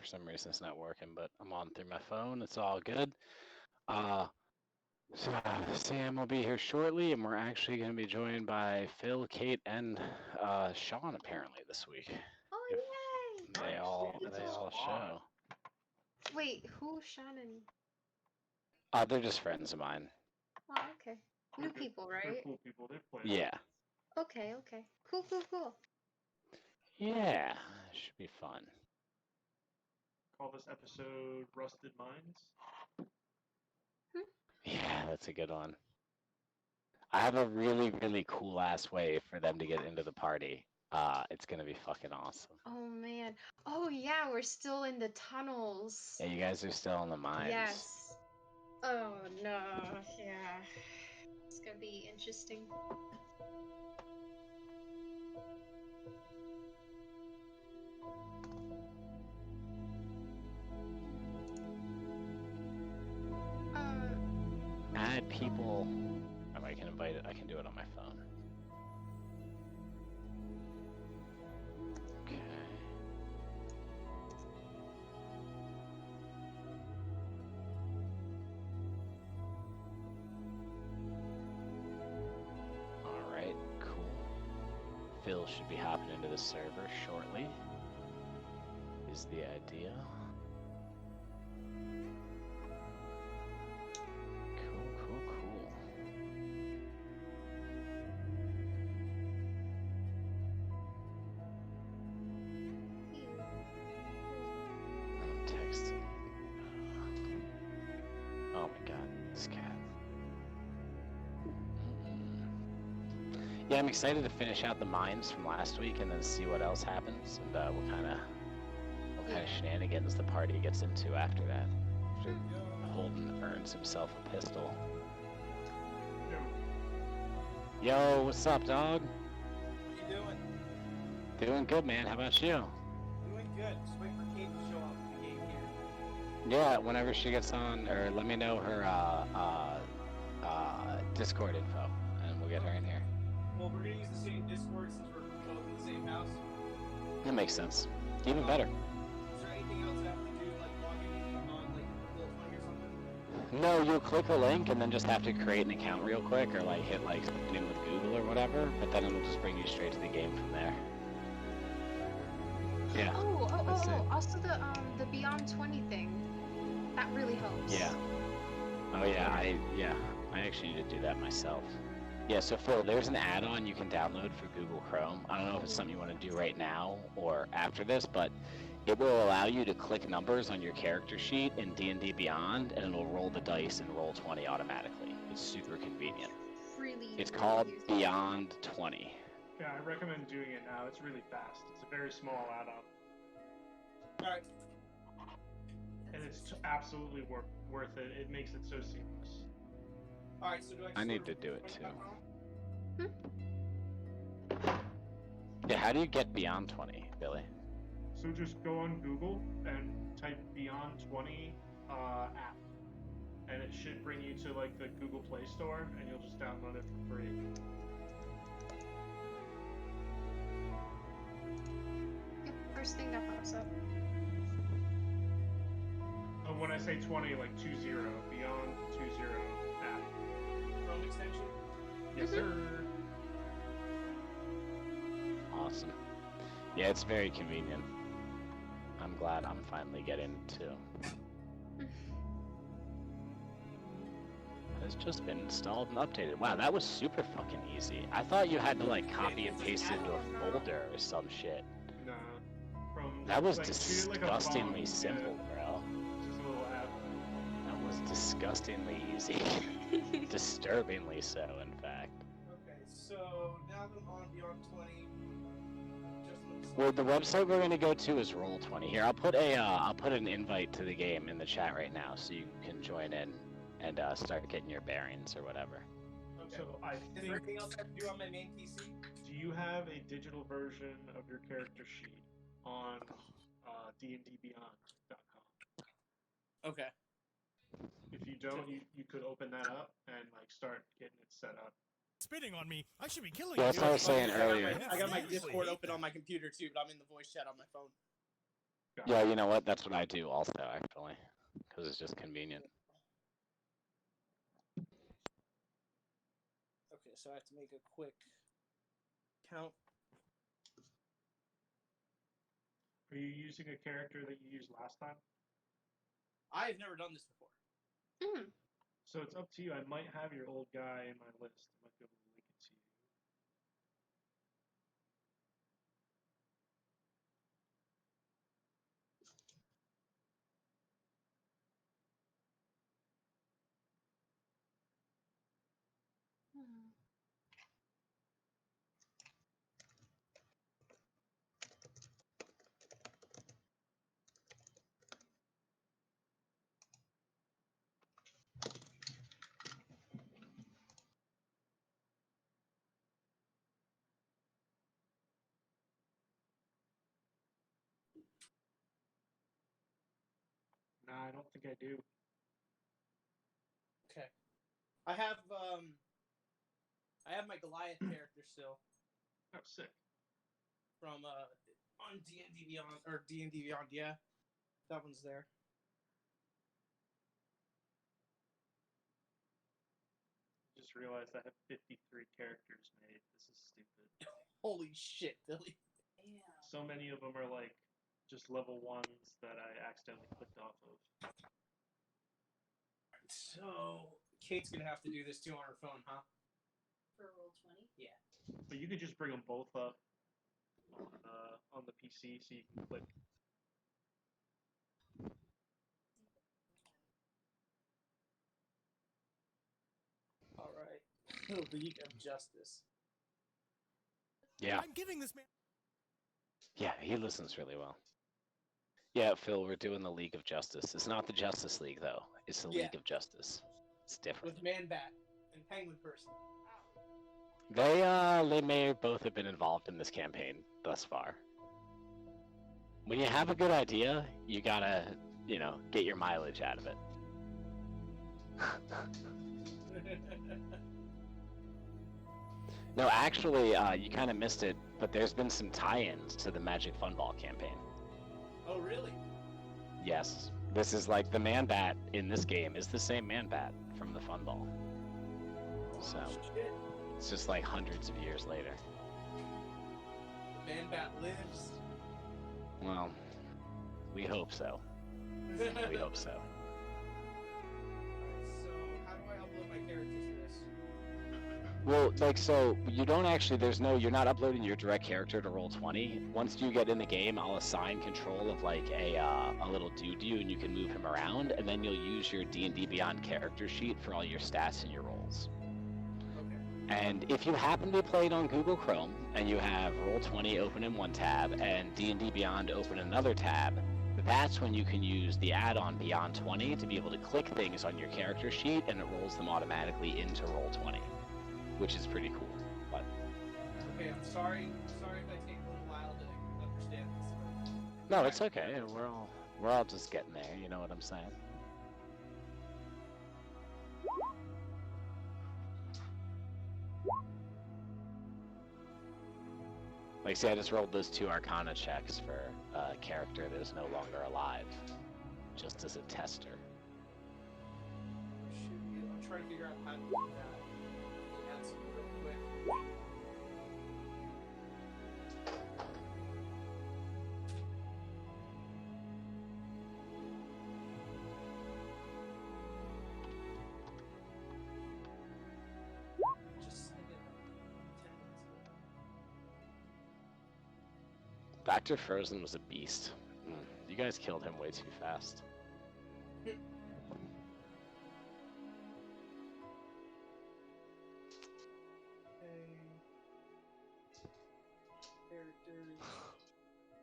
for some reason it's not working, but I'm on through my phone. It's all good. Sam will be here shortly, and we're actually going to be joined by Phil, Kate, and Sean apparently this week. Oh, yay! They all show. Wait, who's Sean and... They're just friends of mine. Oh, okay. New people, right? They're cool people. They play. Yeah. Okay. Cool. Yeah, should be fun. Call this episode Rusted Minds. Yeah, that's a good one. I have a really, really cool ass way for them to get into the party. It's gonna be fucking awesome. Oh man. Oh yeah, we're still in the tunnels. Yeah, you guys are still in the mines. Yes. Oh no. Yeah. It's gonna be interesting. Add people. Oh, I can invite it. I can do it on my phone. Okay. All right, cool. Phil should be hopping into the server shortly. Is the idea. Cool. I'm texting. Oh my god, this cat. Yeah, I'm excited to finish out the mines from last week and then see what else happens and what kind of shenanigans the party gets into after that. After Holden earns himself a pistol. Yo, what's up, dog? What you doing? Doing good, man. How about you? Doing good. Just wait for Kate to show up in the game here. Yeah, whenever she gets on, or let me know her Discord info, and we'll get her in here. Well, we're gonna use the same Discord since we're both in the same house. That makes sense. Even better. Is there anything else I have to do, like logging on, like Roll20 or something? No, you'll click a link and then just have to create an account real quick, or like hit like sign in with Google or whatever. But then it'll just bring you straight to the game from there. Yeah. That's it. Also the Beyond 20 thing. That really helps. Yeah. Oh yeah, I actually need to do that myself. Yeah, so Phil, there's an add-on you can download for Google Chrome. I don't know if it's something you want to do right now or after this, but it will allow you to click numbers on your character sheet in D&D Beyond, and it'll roll the dice in Roll20 automatically. It's super convenient. It's called Beyond 20. Yeah, I recommend doing it now. It's really fast. It's a very small add-on. Alright. And it's absolutely worth it. It makes it so seamless. Alright, so do I I need to do it too. Hmm? Yeah, how do you get Beyond 20, Billy? So just go on Google and type Beyond 20 app. And it should bring you to like the Google Play Store, and you'll just download it for free. Yep, first thing that pops up. Oh, when I say 20, like 20, Beyond 20 app. Chrome extension? Yes, sir. Awesome. Yeah, it's very convenient. I'm glad I'm finally getting it too. It's just been installed and updated. Wow, that was super fucking easy. I thought you had to like copy and paste it into a folder or some shit. Nah. From That was like, treat it like a disgustingly bomb. simple, bro. Yeah, just a little app. That was disgustingly easy. Disturbingly so, in fact. Okay, so now that I'm on Beyond 20, just Well, the website we're gonna go to is Roll20. Here, I'll put an invite to the game in the chat right now, so you can join in and start getting your bearings or whatever. Okay. So I Is there think. anything else I have to do on my main PC? Do you have a digital version of your character sheet on dndbeyond.com? Okay. If you don't, you could open that up and like start getting it set up. Spitting on me. I should be killing Yeah, you. that's what I was saying earlier. I got my Discord open on my computer too, but I'm in the voice chat on my phone. Yeah, you know what? That's what I do also, actually, because it's just convenient. Okay, so I have to make a quick count. Are you using a character that you used last time? I've never done this before. Hmm. So it's up to you. I might have your old guy in my list. I might be able to link it to you. Nah, I don't think I do. Okay. I have my Goliath character still Oh, sick. from on D&D Beyond or D&D Beyond. Yeah, that one's there. Just realized I have 53 characters made. This is stupid. Holy shit, Billy. So many of them are like just level 1s that I accidentally clicked off of. So Kate's gonna have to do this too on her phone, huh? For Roll20? Yeah. But you could just bring them both up on the PC so you can click. All right. The League of Justice. Yeah. I'm giving this man. Yeah, he listens really well. Yeah, Phil, we're doing the League of Justice. It's not the Justice League, though. It's the Yeah. League of Justice. It's different. With Man Bat and Penguin Person. They may both have been involved in this campaign thus far. When you have a good idea, you gotta, get your mileage out of it. No, actually, you kind of missed it, but there's been some tie-ins to the Magic Fun Ball campaign. Oh, really? Yes, this is like the Man-Bat in this game is the same Man-Bat from the Fun Ball. So Shit. it's just like hundreds of years later. Man Bat lives. Well, we hope so. We hope so. So, how do I upload my characters to this? Well, so you don't actually, you're not uploading your direct character to Roll20. Once you get in the game, I'll assign control of like a little dude and you can move him around, and then you'll use your D&D Beyond character sheet for all your stats and your rolls. Okay. And if you happen to be playing on Google Chrome and you have Roll20 open in one tab and D&D Beyond open in another tab, that's when you can use the add-on Beyond 20 to be able to click things on your character sheet and it rolls them automatically into Roll20. Which is pretty cool, but Okay, I'm sorry if I take a little while to understand this. no, it's okay. We're all just getting there. You know what I'm saying? Like, see, I just rolled those 2 Arcana checks for a character that is no longer alive, just as a tester. Shoot, I'm trying to figure out how to do that. That's real quick. Just send it 10 minutes ago. Dr. Frozen was a beast. You guys killed him way too fast. Characters.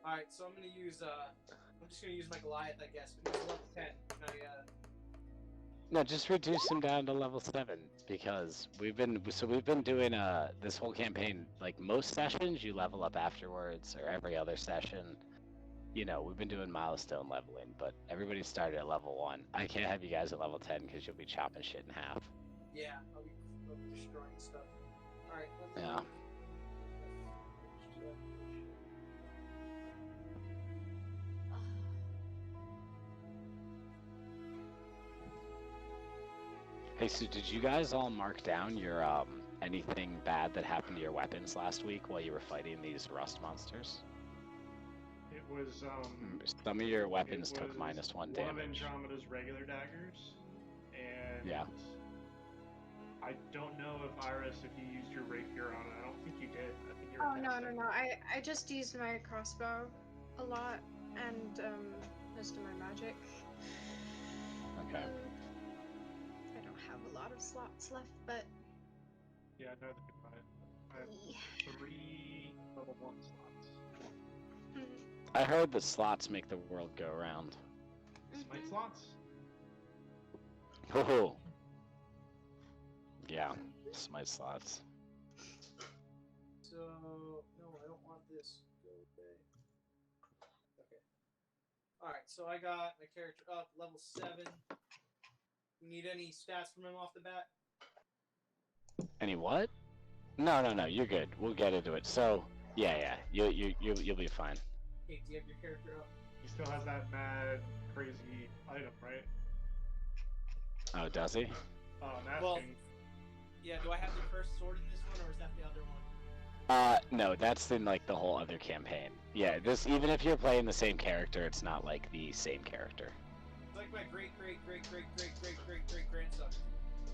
Alright, so I'm gonna use I'm just gonna use my Goliath, I guess, but he's level 10. No, just reduce him down to level 7 because we've been doing this whole campaign, like most sessions you level up afterwards or every other session. We've been doing milestone leveling, but everybody started at level 1. I can't have you guys at level 10 because you'll be chopping shit in half. Yeah, I'll be destroying stuff. Alright, Yeah. Hey, so did you guys all mark down your anything bad that happened to your weapons last week while you were fighting these rust monsters? It was Some of your weapons it took was -1 one of damage. Andromeda's regular daggers, and Yeah. I don't know if Iris, if you used your rapier on it. I don't think you did. I think you were Oh no testing. no no! I just used my crossbow a lot and most of my magic. Okay. I don't have a lot of slots left, but Yeah, neither do I. I have 3 level 1 slots. I heard that slots make the world go round. Smite slots? Oh. Yeah, smite slots. So no, I don't want this. Go away. Okay. All right. So I got my character up level 7. You need any stats from him off the bat? Any what? No, you're good. We'll get into it. So, yeah, you'll be fine. Kate, do you have your character up? He still has that mad, crazy item, right? Oh, does he? Oh, I'm asking. Well, yeah. Do I have the first sword in this one, or is that the other one? No, that's in like the whole other campaign. Yeah, this even if you're playing the same character, it's not like the same character. It's like my great grandson.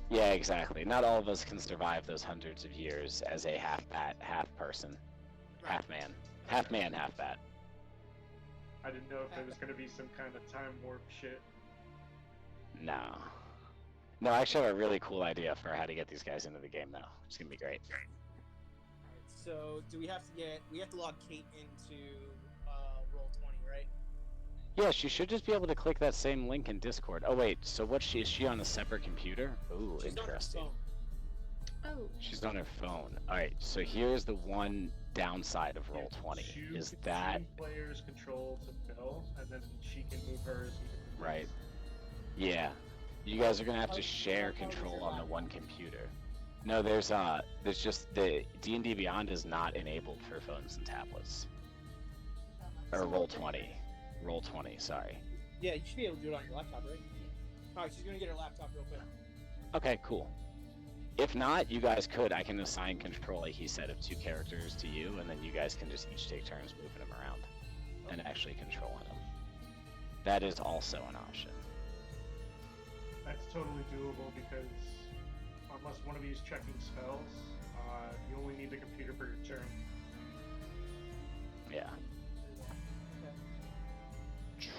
Yeah, exactly. Not all of us can survive those hundreds of years as a half bat, half person, half man, half bat. I didn't know if there was going to be some kind of time warp shit. No. No, I actually have a really cool idea for how to get these guys into the game, though. It's gonna be great. Alright, so do we have to log Kate into roll 20, right? Yeah, she should just be able to click that same link in Discord. Oh wait, so is she on a separate computer? Ooh, She's interesting. on her phone. oh, She's on her phone. Alright, so here's the one downside of Roll20, is that... 2 players control to fill, and then she can move hers. Right. Yeah. You guys are gonna have to share control on the one computer. No, there's just the D&D Beyond is not enabled for phones and tablets. Or Roll20. Roll20, sorry. Yeah, you should be able to do it on your laptop, right? Alright, she's gonna get her laptop real quick. Okay, cool. If not, you guys could. I can assign control, like he said, of 2 characters to you, and then you guys can just each take turns moving them around and actually controlling them. That is also an option. That's totally doable because unless one of you is checking spells, you only need the computer for your turn. Yeah.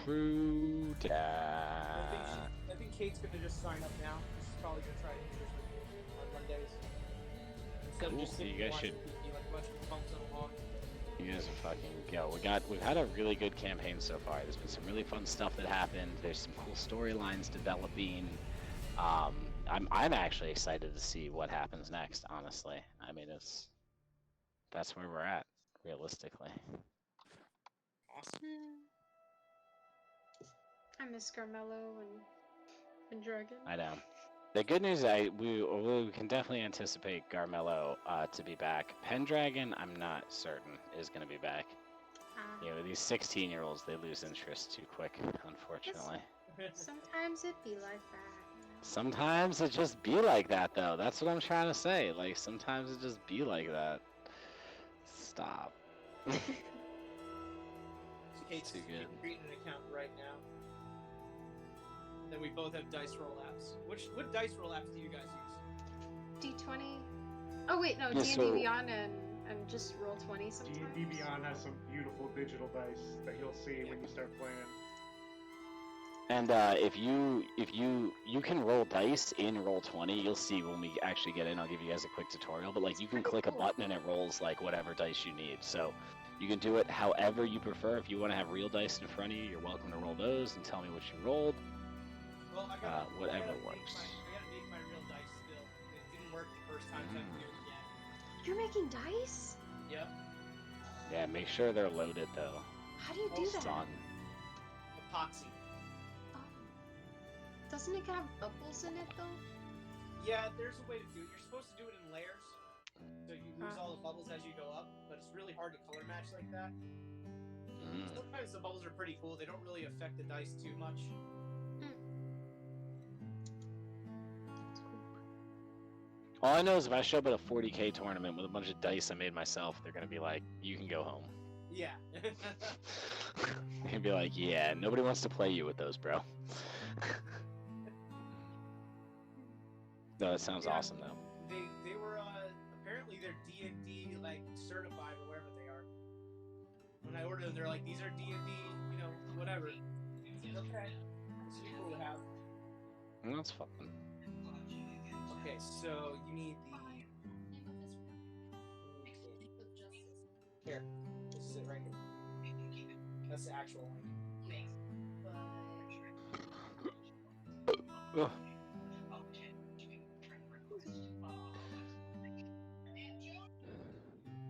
True that. I think Kate's gonna just sign up now. She's probably gonna try to do this with you on Mondays. Instead Cool. of just sitting You guys watching should- TV like a bunch of punks on a lawn. You guys are fucking go. We've had a really good campaign so far. There's been some really fun stuff that happened. There's some cool storylines developing. I'm actually excited to see what happens next, honestly. I mean, that's where we're at, realistically. Awesome. I miss Carmelo and Dragon. I know. The good news, we can definitely anticipate Garmello to be back. Pendragon, I'm not certain is going to be back. You know, these 16-year-olds, they lose interest too quick, unfortunately. Sometimes it be like that. Sometimes it just be like that, though. That's what I'm trying to say. Like, sometimes it just be like that. Stop. So Kate's Too good. creating an account right now. And then we both have dice roll apps. What dice roll apps do you guys use? D20. Oh wait, no, Yeah, D&D so- Beyond and just roll 20 sometimes. D&D Beyond has some beautiful digital dice that you'll see when you start playing. And if you can roll dice in Roll20, you'll see when we actually get in. I'll give you guys a quick tutorial. But like, you can click a button and it rolls like whatever dice you need. So you can do it however you prefer. If you want to have real dice in front of you, you're welcome to roll those and tell me what you rolled. Well, Whatever I gotta works. I gotta make my real dice still. It didn't work the first time, so I have to do it again. You're making dice? Yep. Yeah, make sure they're loaded though. How do you do It's that? on. Epoxy. Oh. Doesn't it have bubbles in it though? Yeah, there's a way to do it. You're supposed to do it in layers, so you lose all the bubbles as you go up. But it's really hard to color match like that. Mm. Sometimes the bubbles are pretty cool. They don't really affect the dice too much. That's cool. All I know is if I show up at a 40K tournament with a bunch of dice I made myself, they're gonna be like, "You can go home." Yeah. They'd be like, "Yeah, nobody wants to play you with those, bro." No, that sounds Yeah. awesome though. They were apparently they're D&D like certified or whatever they are. When I ordered them, they're like, these are D&D, you know, whatever. I said, okay, this is cool to have. That's fun. Okay, so you need here. This is it right here. That's the actual one. Ugh.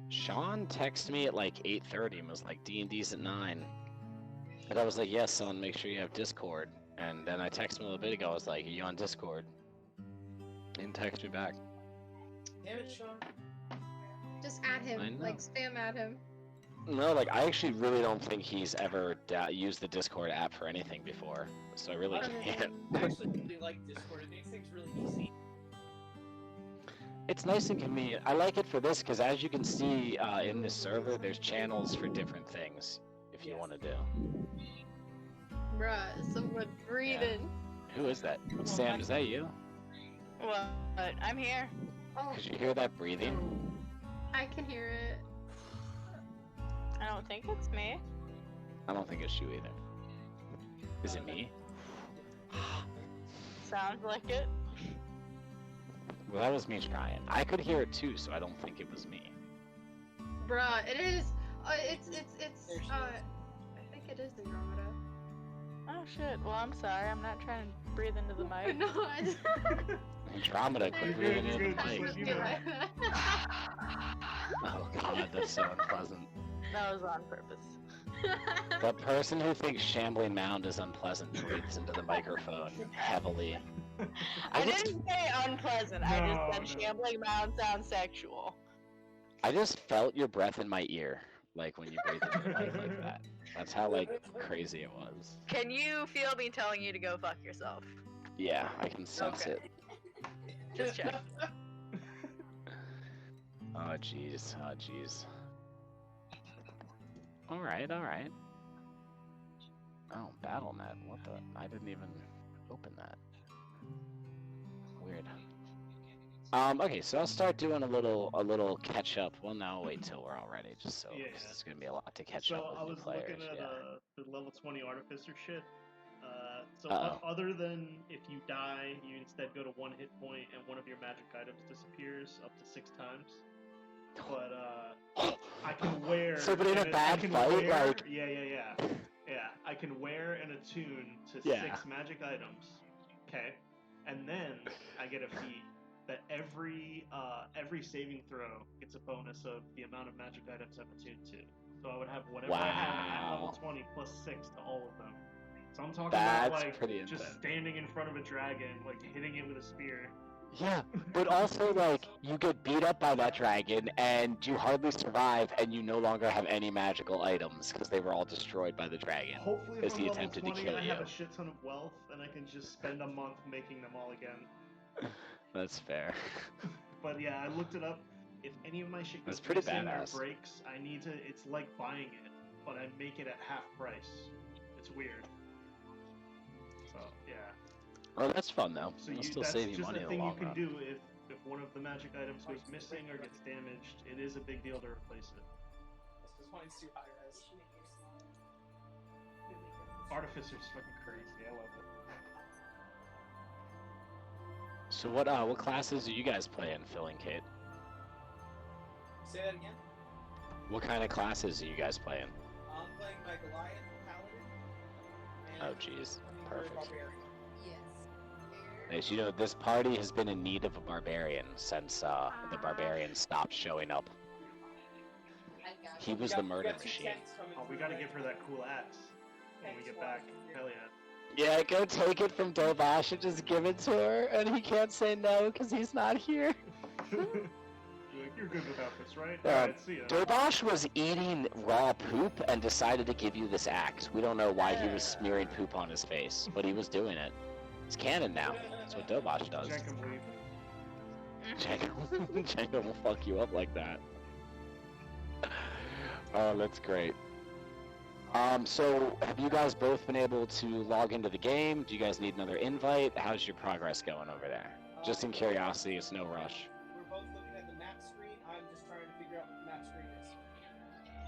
Sean texted me at like 8:30 and was like, "D&D's at 9." And I was like, "Yes, son, make sure you have Discord." And then I texted him a little bit ago, I was like, "Are you on Discord?" He didn't text me back. Damn it, Sean. Just add I him, know. like spam add him. No, like, I actually really don't think he's ever used the Discord app for anything before. So I really can't. I actually really like Discord. It makes things really easy. It's nice and convenient. I like it for this because, as you can see in this server, there's channels for different things if you want to do. Bruh, someone breathing. Who is that? Sam, is that you? What? I'm here. Oh, Could you hear that breathing? I can hear it. I don't think it's me. I don't think it's you either. Is it me? Sounds like it. Well, that was me trying. I could hear it too, so I don't think it was me. Bruh, it is. It's. There she is. I think it is Andromeda. Oh shit. Well, I'm sorry. I'm not trying to breathe into the mic. No, I. Andromeda, quit breathing into the You're mic. good. You know. Oh god, that's so unpleasant. That was on purpose. The person who thinks Shambling Mound is unpleasant breathes into the microphone heavily. I just- didn't say unpleasant. I No, just said no. shambling mound sounds sexual. I just felt your breath in my ear, like when you breathe into the mic like that. That's how like crazy it was. Can you feel me telling you to go fuck yourself? Yeah, I can sense Okay. it. Just check. Oh jeez, oh jeez. Alright, alright. Oh, BattleNet, what the? I didn't even open that. Weird. Okay, so I'll start doing a little catch up. Well, no, I'll wait till we're all ready, just so Yeah. 'cause it's gonna be a lot to catch So up with I new was players. looking at Yeah. the level 20 artificer shit. So Uh-oh. other than if you die, you instead go to 1 hit point and one of your magic items disappears up to 6 times. But I can wear. So, but in a and I bad can fight, wear, like- yeah, I can wear and attune to Yeah. 6 magic items. Okay, and then I get a feat that every saving throw gets a bonus of the amount of magic items I'm attuned to. So I would have whatever I have at level Wow. 20 plus 6 to all of them. So I'm talking That's about like pretty just intense. standing in front of a dragon, like hitting it with a spear. Yeah, but also like you get beat up by that dragon and you hardly survive, and you no longer have any magical items because they were all destroyed by the dragon. Hopefully, Because if he I'm level attempted to 20, kill I have you. a shit ton of wealth, and I can just spend a month making them all again. That's fair. But yeah, I looked it up. If any of my shit That's goes pretty missing or badass. breaks, I need to. It's like buying it, but I make it at half price. It's weird. So yeah. Well, that's fun though. So It'll you, still that's save you just money a in the thing you long can run. do if one of the magic items goes missing or gets damaged. It is a big deal to replace it. This one's too high res. Artificer's fucking crazy. I love it. So what classes are you guys playing, Phil and Kate? Say that again. What kind of classes are you guys playing? I'm playing my Goliath Paladin. Oh jeez, perfect. Barbarian. As you know, this party has been in need of a barbarian since the barbarian stopped showing up. He was the murder machine. Oh, we gotta give her that cool axe when we get back. Hell yeah. Yeah, go take it from Dovash and just give it to her, and he can't say no because he's not here. You're good with outfits, right? Um, Alright, see ya. Dovash was eating raw poop and decided to give you this axe. We don't know why he was smearing poop on his face, but he was doing it. It's canon now. That's what Dovash does. Jack and Bleed. Django will fuck you up like that. Oh, that's great. So have you guys both been able to log into the game? Do you guys need another invite? How's your progress going over there? Just in curiosity, it's no rush. We're both looking at the map screen. I'm just trying to figure out what the map screen is.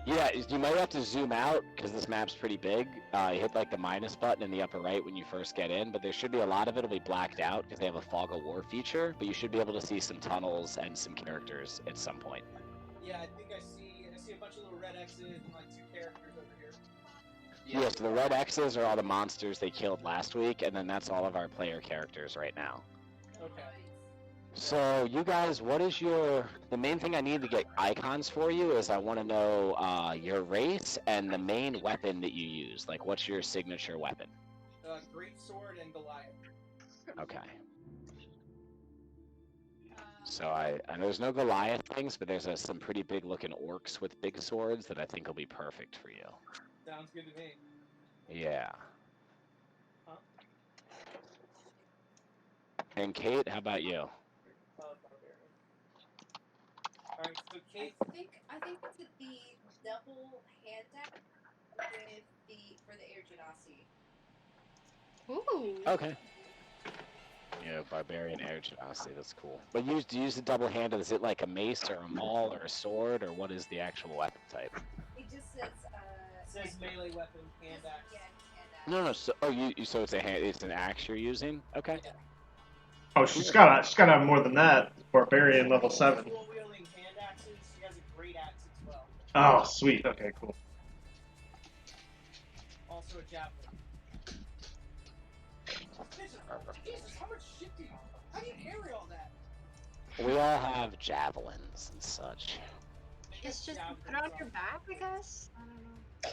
Yeah, you might have to zoom out because this map's pretty big. You hit like the minus button in the upper right when you first get in, but there should be a lot of it will be blacked out because they have a fog of war feature, but you should be able to see some tunnels and some characters at some point. Yeah, I think I see a bunch of little red X's and like 2 characters over here. Yeah, so the red X's are all the monsters they killed last week, and then that's all of our player characters right now. Okay. So you guys, what is the main thing I need to get icons for you is I want to know your race and the main weapon that you use. Like, what's your signature weapon? Great sword and Goliath. Okay. So I there's no Goliath things, but there's some pretty big looking orcs with big swords that I think will be perfect for you. Sounds good to me. Yeah. Huh? And Kate, how about you? Barbarian. Alright, so Kate. I think it's the double hand axe for the air genasi. Ooh. Okay. Yeah, barbarian air genasi, that's cool. But do you use the double-handed? Is it like a mace or a maul or a sword, or what is the actual weapon type? It just says It says melee weapon, hand axe. Yeah, hand axe. No, so so it's an axe you're using? Okay. Yeah. Oh, she's gotta have more than that. Barbarian level 7. Dual wielding hand axes. She has a great axe as well. Oh, sweet. Okay, cool. Also a javelin. Jesus, how much shit do you? How do you carry all that? We all have javelins and such. It's just put on your back, I guess? I don't know.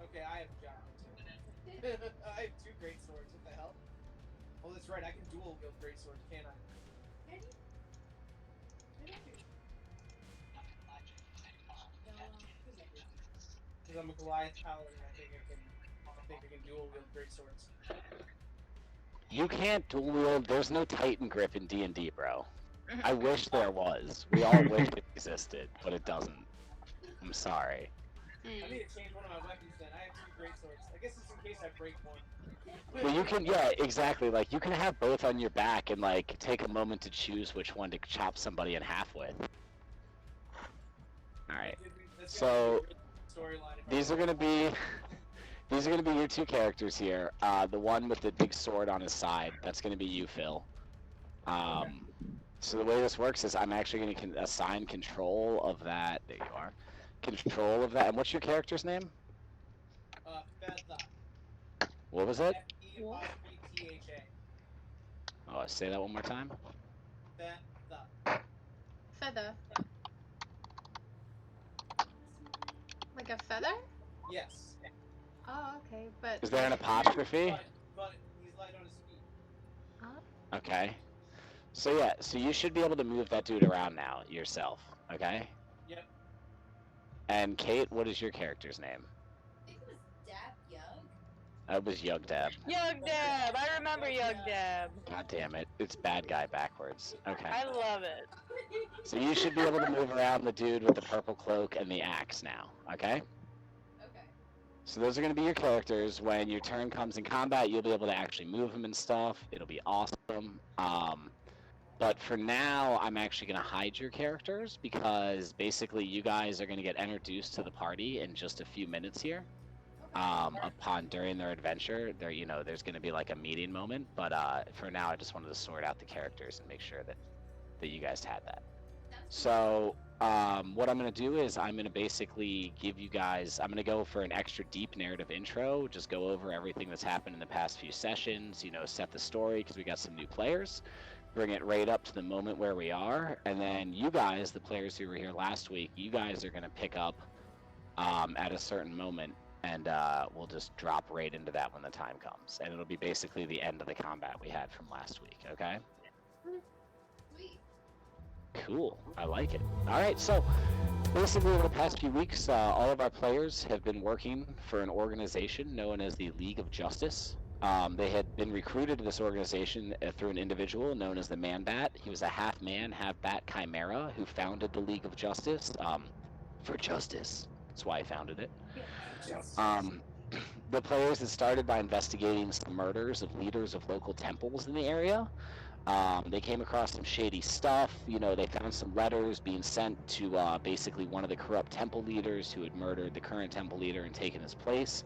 Okay, I have a javelin too. I have 2 great swords. What the hell? Oh, that's right. I can dual wield great swords, can't I? Can you? Because I'm a Goliath paladin, I think I can dual wield great swords. You can't dual wield. There's no Titan grip in D&D, bro. I wish there was. We all wish it existed, but it doesn't. I'm sorry. I need to change one of my weapons then. I have 2 great swords. I guess it's in case I break one. Well, you can, yeah, exactly. Like, you can have both on your back and, like, take a moment to choose which one to chop somebody in half with. Alright. So, these are gonna be your 2 characters here. The one with the big sword on his side, that's gonna be you, Phil. So the way this works is I'm actually gonna assign control of that. There you are. Control of that. And what's your character's name? Fetha. What was it? F-E-T-H-A. Oh, say that one more time. Fetha. Feather. Like a feather? Yes. Oh, okay, but... Is there an apostrophe? But he's light on his feet. Okay. So yeah, so you should be able to move that dude around now yourself, okay? Yep. And Kate, what is your character's name? I think it was Dab Young. That was Yug Dab. Yug Dab! I remember Yug Dab. God damn it, it's bad guy backwards. Okay. I love it. So you should be able to move around the dude with the purple cloak and the axe now, okay? Okay. So those are going to be your characters. When your turn comes in combat, you'll be able to actually move them and stuff. It'll be awesome. But for now, I'm actually going to hide your characters because basically you guys are going to get introduced to the party in just a few minutes here. During their adventure, there's going to be like a meeting moment. But for now, I just wanted to sort out the characters and make sure that you guys had that. So what I'm going to do is I'm going to basically give you guys, I'm going to go for an extra deep narrative intro, just go over everything that's happened in the past few sessions, set the story because we got some new players, bring it right up to the moment where we are, and then you guys, the players who were here last week, you guys are going to pick up at a certain moment, and we'll just drop right into that when the time comes. And it'll be basically the end of the combat we had from last week, okay? Sweet. Cool. I like it. All right, so basically over the past few weeks, all of our players have been working for an organization known as the League of Justice. They had been recruited to this organization through an individual known as the Man-Bat. He was a half-man, half-bat chimera who founded the League of Justice for justice. That's why he founded it. The players had started by investigating some murders of leaders of local temples in the area. They came across some shady stuff. They found some letters being sent to basically one of the corrupt temple leaders who had murdered the current temple leader and taken his place.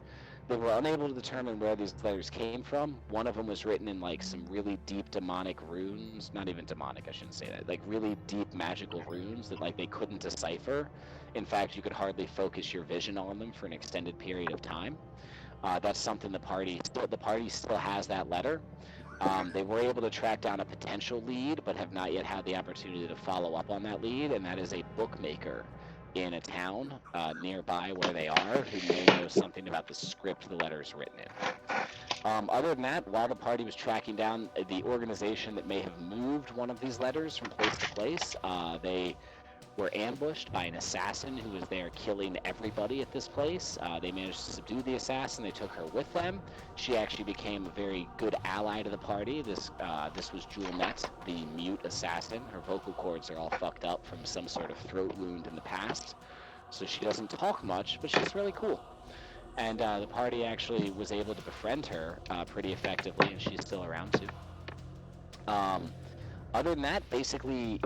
They were unable to determine where these letters came from. One of them was written in like some really deep demonic runes. Not even demonic, I shouldn't say that. Like really deep magical runes that like they couldn't decipher. In fact, you could hardly focus your vision on them for an extended period of time. That's something the party still has that letter. They were able to track down a potential lead, but have not yet had the opportunity to follow up on that lead, and that is a bookmaker in a town nearby where they are who may know something about the script the letter is written in. Other than that, while the party was tracking down the organization that may have moved one of these letters from place to place, they were ambushed by an assassin who was there killing everybody at this place. They managed to subdue the assassin. They took her with them. She actually became a very good ally to the party. This was Juliet, the mute assassin. Her vocal cords are all fucked up from some sort of throat wound in the past. So she doesn't talk much, but she's really cool. And the party actually was able to befriend her pretty effectively, and she's still around too. Other than that, basically,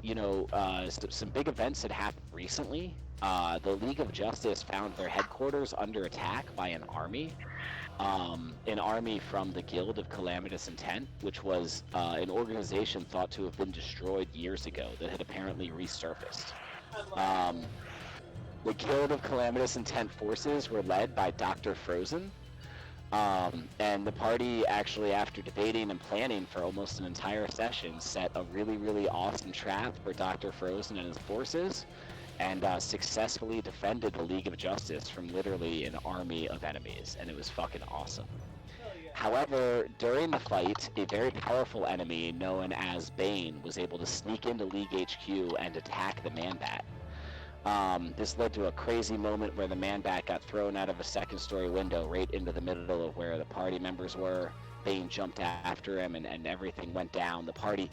some big events had happened recently. The League of Justice found their headquarters under attack by an army from the Guild of Calamitous Intent, which was an organization thought to have been destroyed years ago that had apparently resurfaced. The Guild of Calamitous Intent forces were led by Dr. Frozen. And the party actually, after debating and planning for almost an entire session, set a really, really awesome trap for Dr. Frozen and his forces, and successfully defended the League of Justice from literally an army of enemies, and it was fucking awesome. However, during the fight, a very powerful enemy known as Bane was able to sneak into League HQ and attack the Man-Bat. This led to a crazy moment where the Man-Bat got thrown out of a second-story window right into the middle of where the party members were. Bane jumped after him, and everything went down. The party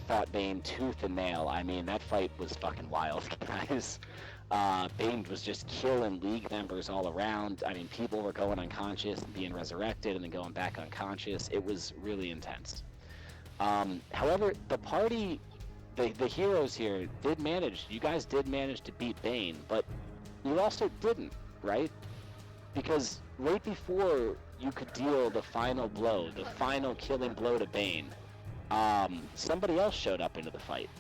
fought Bane tooth and nail. I mean, that fight was fucking wild, guys. Bane was just killing League members all around. I mean, people were going unconscious and being resurrected and then going back unconscious. It was really intense. However, the party... The heroes here you guys did manage to beat Bane, but you also didn't, right? Because right before you could deal the final blow, the final killing blow to Bane, somebody else showed up into the fight.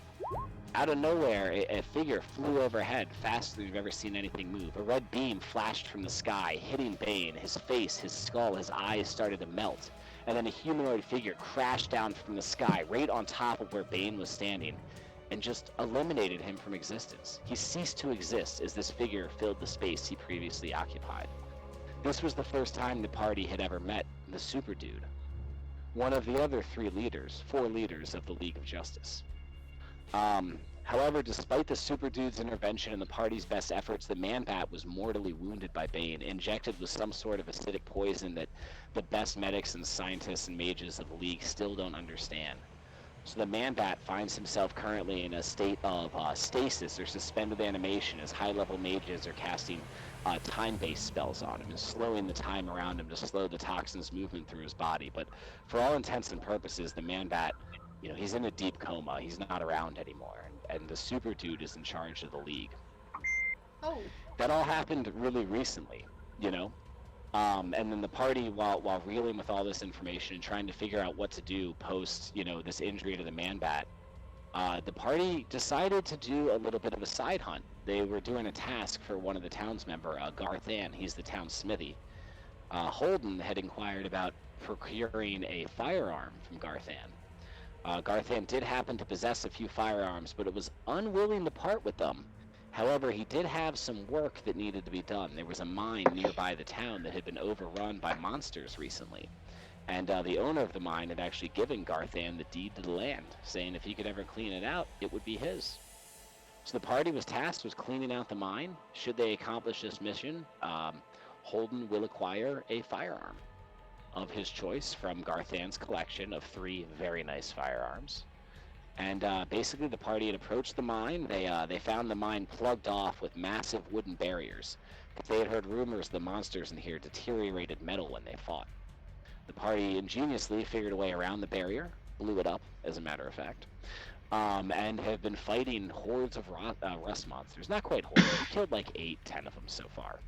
Out of nowhere, a figure flew overhead faster than you've ever seen anything move. A red beam flashed from the sky, hitting Bane. His face, his skull, his eyes started to melt. And then a humanoid figure crashed down from the sky right on top of where Bane was standing and just eliminated him from existence. He ceased to exist as this figure filled the space he previously occupied. This was the first time the party had ever met the Super Dude, one of the other four leaders of the League of Justice. However, despite the Super Dude's intervention and the party's best efforts, the Man-Bat was mortally wounded by Bane, injected with some sort of acidic poison that the best medics and scientists and mages of the League still don't understand. So the Man-Bat finds himself currently in a state of stasis or suspended animation as high-level mages are casting time-based spells on him and slowing the time around him to slow the toxin's movement through his body. But for all intents and purposes, the Man-Bat, he's in a deep coma. He's not around anymore. And the Super Dude is in charge of the League. Oh. That all happened really recently, and then the party, while reeling with all this information and trying to figure out what to do post, this injury to the Man-Bat, the party decided to do a little bit of a side hunt. They were doing a task for one of the townsmen, Garthan. He's the town smithy. Holden had inquired about procuring a firearm from Garthan. Garthan did happen to possess a few firearms, but it was unwilling to part with them. However, he did have some work that needed to be done. There was a mine nearby the town that had been overrun by monsters recently. And the owner of the mine had actually given Garthan the deed to the land, saying if he could ever clean it out, it would be his. So the party was tasked with cleaning out the mine. Should they accomplish this mission, Holden will acquire a firearm. of his choice from Garthan's collection of 3 very nice firearms. And basically, the party had approached the mine. They found the mine plugged off with massive wooden barriers, because they had heard rumors the monsters in here deteriorated metal when they fought. The party ingeniously figured a way around the barrier, blew it up, as a matter of fact, and have been fighting hordes of rust monsters. Not quite hordes. We killed like 8, 10 of them so far.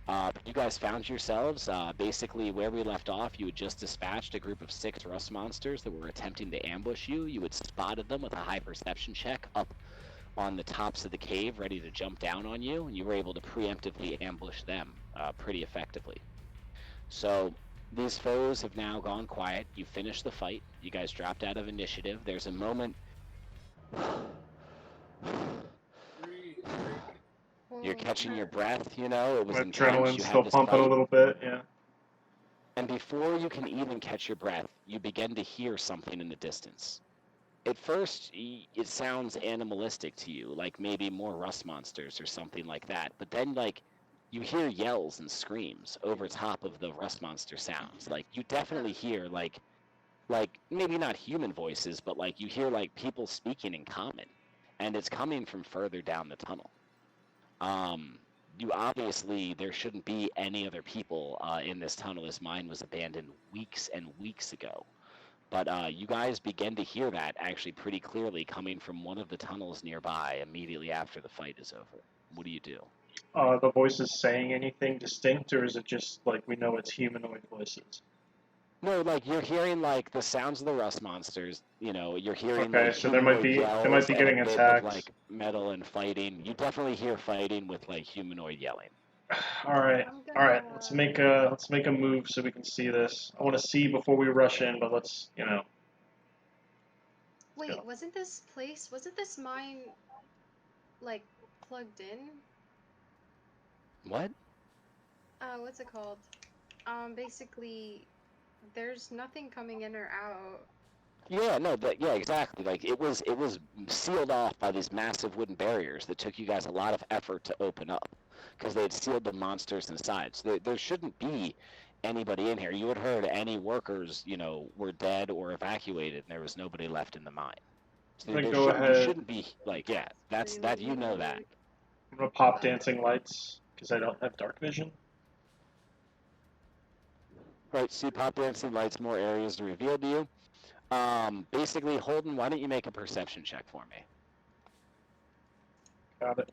But you guys found yourselves, basically where we left off. You had just dispatched a group of 6 rust monsters that were attempting to ambush you. You had spotted them with a high perception check up on the tops of the cave, ready to jump down on you, and you were able to preemptively ambush them pretty effectively. So these foes have now gone quiet. You finished the fight. You guys dropped out of initiative. There's a moment. You're catching your breath, you know, it was My intense. adrenaline's You still had this pumping fight, a little bit, yeah. and before you can even catch your breath, you begin to hear something in the distance. At first, it sounds animalistic to you, like maybe more rust monsters or something like that. But then, like, you hear yells and screams over top of the rust monster sounds. Like, you definitely hear, like maybe not human voices, but, like, you hear, like, people speaking in common. And it's coming from further down the tunnel. You obviously, there shouldn't be any other people in this tunnel. This mine was abandoned weeks and weeks ago. But you guys begin to hear that actually pretty clearly coming from one of the tunnels nearby immediately after the fight is over. What do you do? The voices saying anything distinct, or is it just like we know it's humanoid voices? No, like you're hearing like the sounds of the rust monsters. You know, you're hearing Okay, like so they might humanoid be yells and getting a bit attacked. of like metal and fighting. You definitely hear fighting with like humanoid yelling. All right, all right. Let's make a move so we can see this. I want to see before we rush in, but let's Wait, go. wasn't this mine, like, plugged in? What? What's it called? Basically, there's nothing coming in or out. Yeah, no, yeah, exactly. Like it was sealed off by these massive wooden barriers that took you guys a lot of effort to open up because they had sealed the monsters inside. So there shouldn't be anybody in here. You had heard any workers, you know, were dead or evacuated, and there was nobody left in the mine. So Then there go shouldn't, you ahead. shouldn't be like, yeah, that's that, you know that. I'm gonna pop dancing lights because I don't have dark vision. Right, so you pop dancing lights, more areas to reveal to you. Basically, Holden, why don't you make a perception check for me? Got it.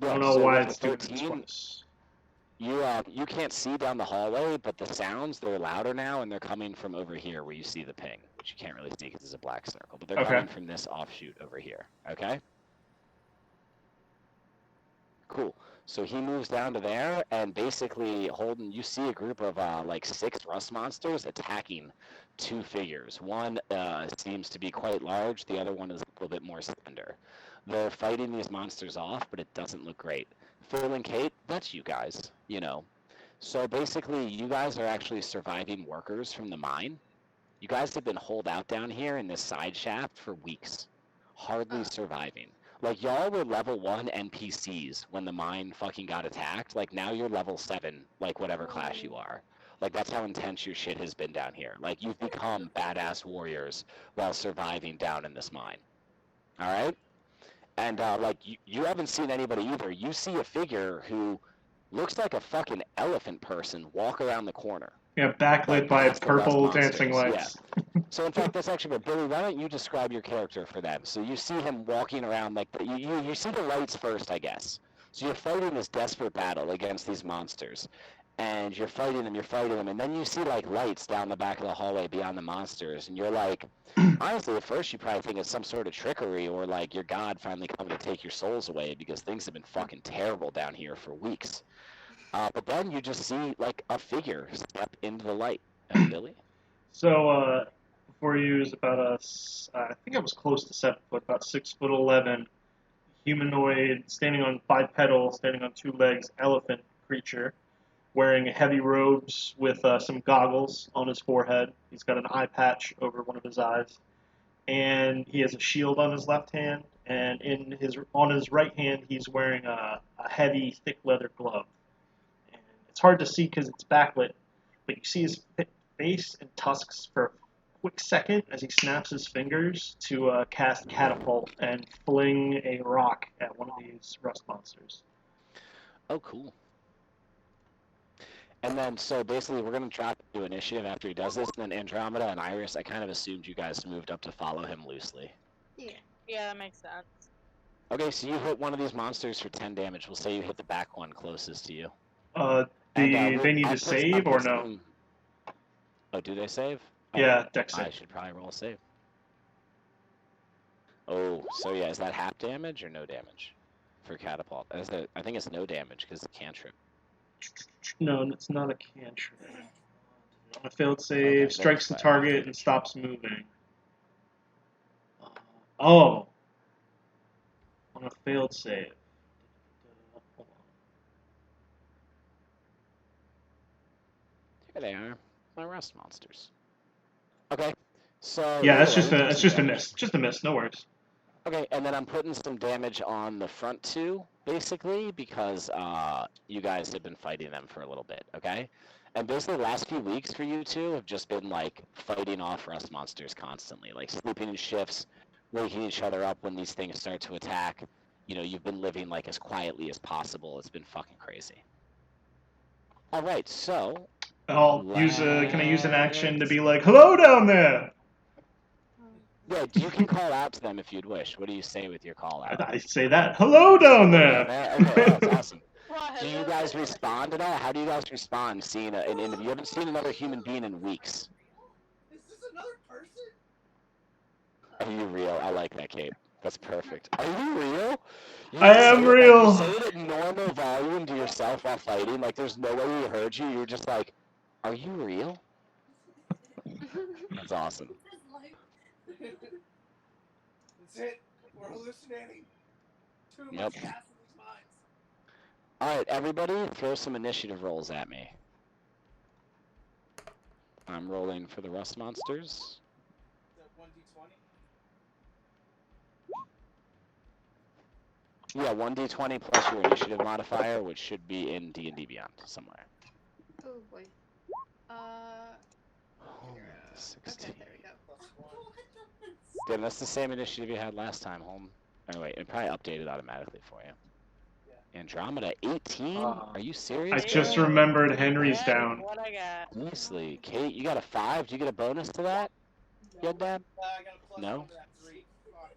I don't know so why with it's the doing it 13, twice. you can't see down the hallway, but the sounds, they're louder now, and they're coming from over here where you see the ping, which you can't really see because it's a black circle, but they're Okay. coming from this offshoot over here, okay? Cool. So he moves down to there, and basically, Holden, you see a group of like 6 rust monsters attacking 2 figures. One seems to be quite large, the other one is a little bit more slender. They're fighting these monsters off, but it doesn't look great. Phil and Kate, that's you guys, you know. So basically, you guys are actually surviving workers from the mine. You guys have been holed out down here in this side shaft for weeks, hardly surviving. Like, y'all were level 1 NPCs when the mine fucking got attacked. Like, now you're level 7, like, whatever class you are. Like, that's how intense your shit has been down here. Like, you've become badass warriors while surviving down in this mine. Alright? And, like, you haven't seen anybody either. You see a figure who looks like a fucking elephant person walk around the corner. Yeah, backlit Like, by past the rust purple dancing monsters, yeah. lights. So in fact, that's actually good. Billy, why don't you describe your character for them? So you see him walking around, like, you see the lights first, I guess. So you're fighting this desperate battle against these monsters. And you're fighting them, and then you see, like, lights down the back of the hallway beyond the monsters. And you're like, honestly, at first you probably think it's some sort of trickery or, like, your god finally coming to take your souls away because things have been fucking terrible down here for weeks. But then you just see, like, a figure step into the light. Billy? So before you is about I think I was close to 7 foot, about 6'11", humanoid, standing on bipedal, standing on 2 legs, elephant creature, wearing heavy robes with some goggles on his forehead. He's got an eye patch over one of his eyes, and he has a shield on his left hand and on his right hand he's wearing a heavy, thick leather glove. And it's hard to see because it's backlit, but you see his face and tusks for a quick second as he snaps his fingers to cast catapult and fling a rock at one of these rust monsters. Oh, cool. And then, so basically, we're going to drop to initiative after he does this, and then Andromeda and Iris, I kind of assumed you guys moved up to follow him loosely. Yeah. Yeah, that makes sense. Okay, so you hit one of these monsters for 10 damage. We'll say you hit the back one closest to you. They need to save or no? Oh, do they save? Yeah, dex save. I should probably roll a save. Oh, so yeah, is that half damage or no damage for catapult? I think it's no damage because it's a cantrip. No, it's not a cantrip. On a failed save, strikes the target and stops moving. On a failed save. Hold on. Here they are, my rust monsters. Okay, so Yeah, that's just a miss. Just a miss. No worries. Okay, and then I'm putting some damage on the front two, basically, because you guys have been fighting them for a little bit, okay? And basically the last few weeks for you two have just been, like, fighting off rust monsters constantly, like sleeping in shifts, waking each other up when these things start to attack. You know, you've been living, like, as quietly as possible. It's been fucking crazy. All right, so... Can I use an action to be like, hello down there? Yeah, you can call out to them if you'd wish. What do you say with your call out? I say that, hello down there. Okay, that's awesome. Do you guys respond at all? How do you guys respond seeing an interview? You haven't seen another human being in weeks. Is this another person? Are you real? I like that, Kate. That's perfect. Are you real? I am real. You say it at normal volume to yourself while fighting. Like there's no way he heard you. You're just like, are you real? That's awesome. That's it. We're hallucinating. Too Yep. much gas in these minds. All right, everybody, throw some initiative rolls at me. I'm rolling for the rust monsters. Is that 1d20? Yeah, 1d20 plus your initiative modifier, which should be in D&D Beyond somewhere. Oh boy. Oh, 16. Okay, there we go. Plus 1. Damn, that's the same initiative you had last time, Holden. Anyway, it probably updated automatically for you. Yeah. Andromeda, 18? Are you serious? I just remembered Henry's Yeah, down. What I got? Honestly, Kate, you got a 5? Do you get a bonus to that? No. Yeah, Dad? I got a plus No? 1 to that 3. Fuck.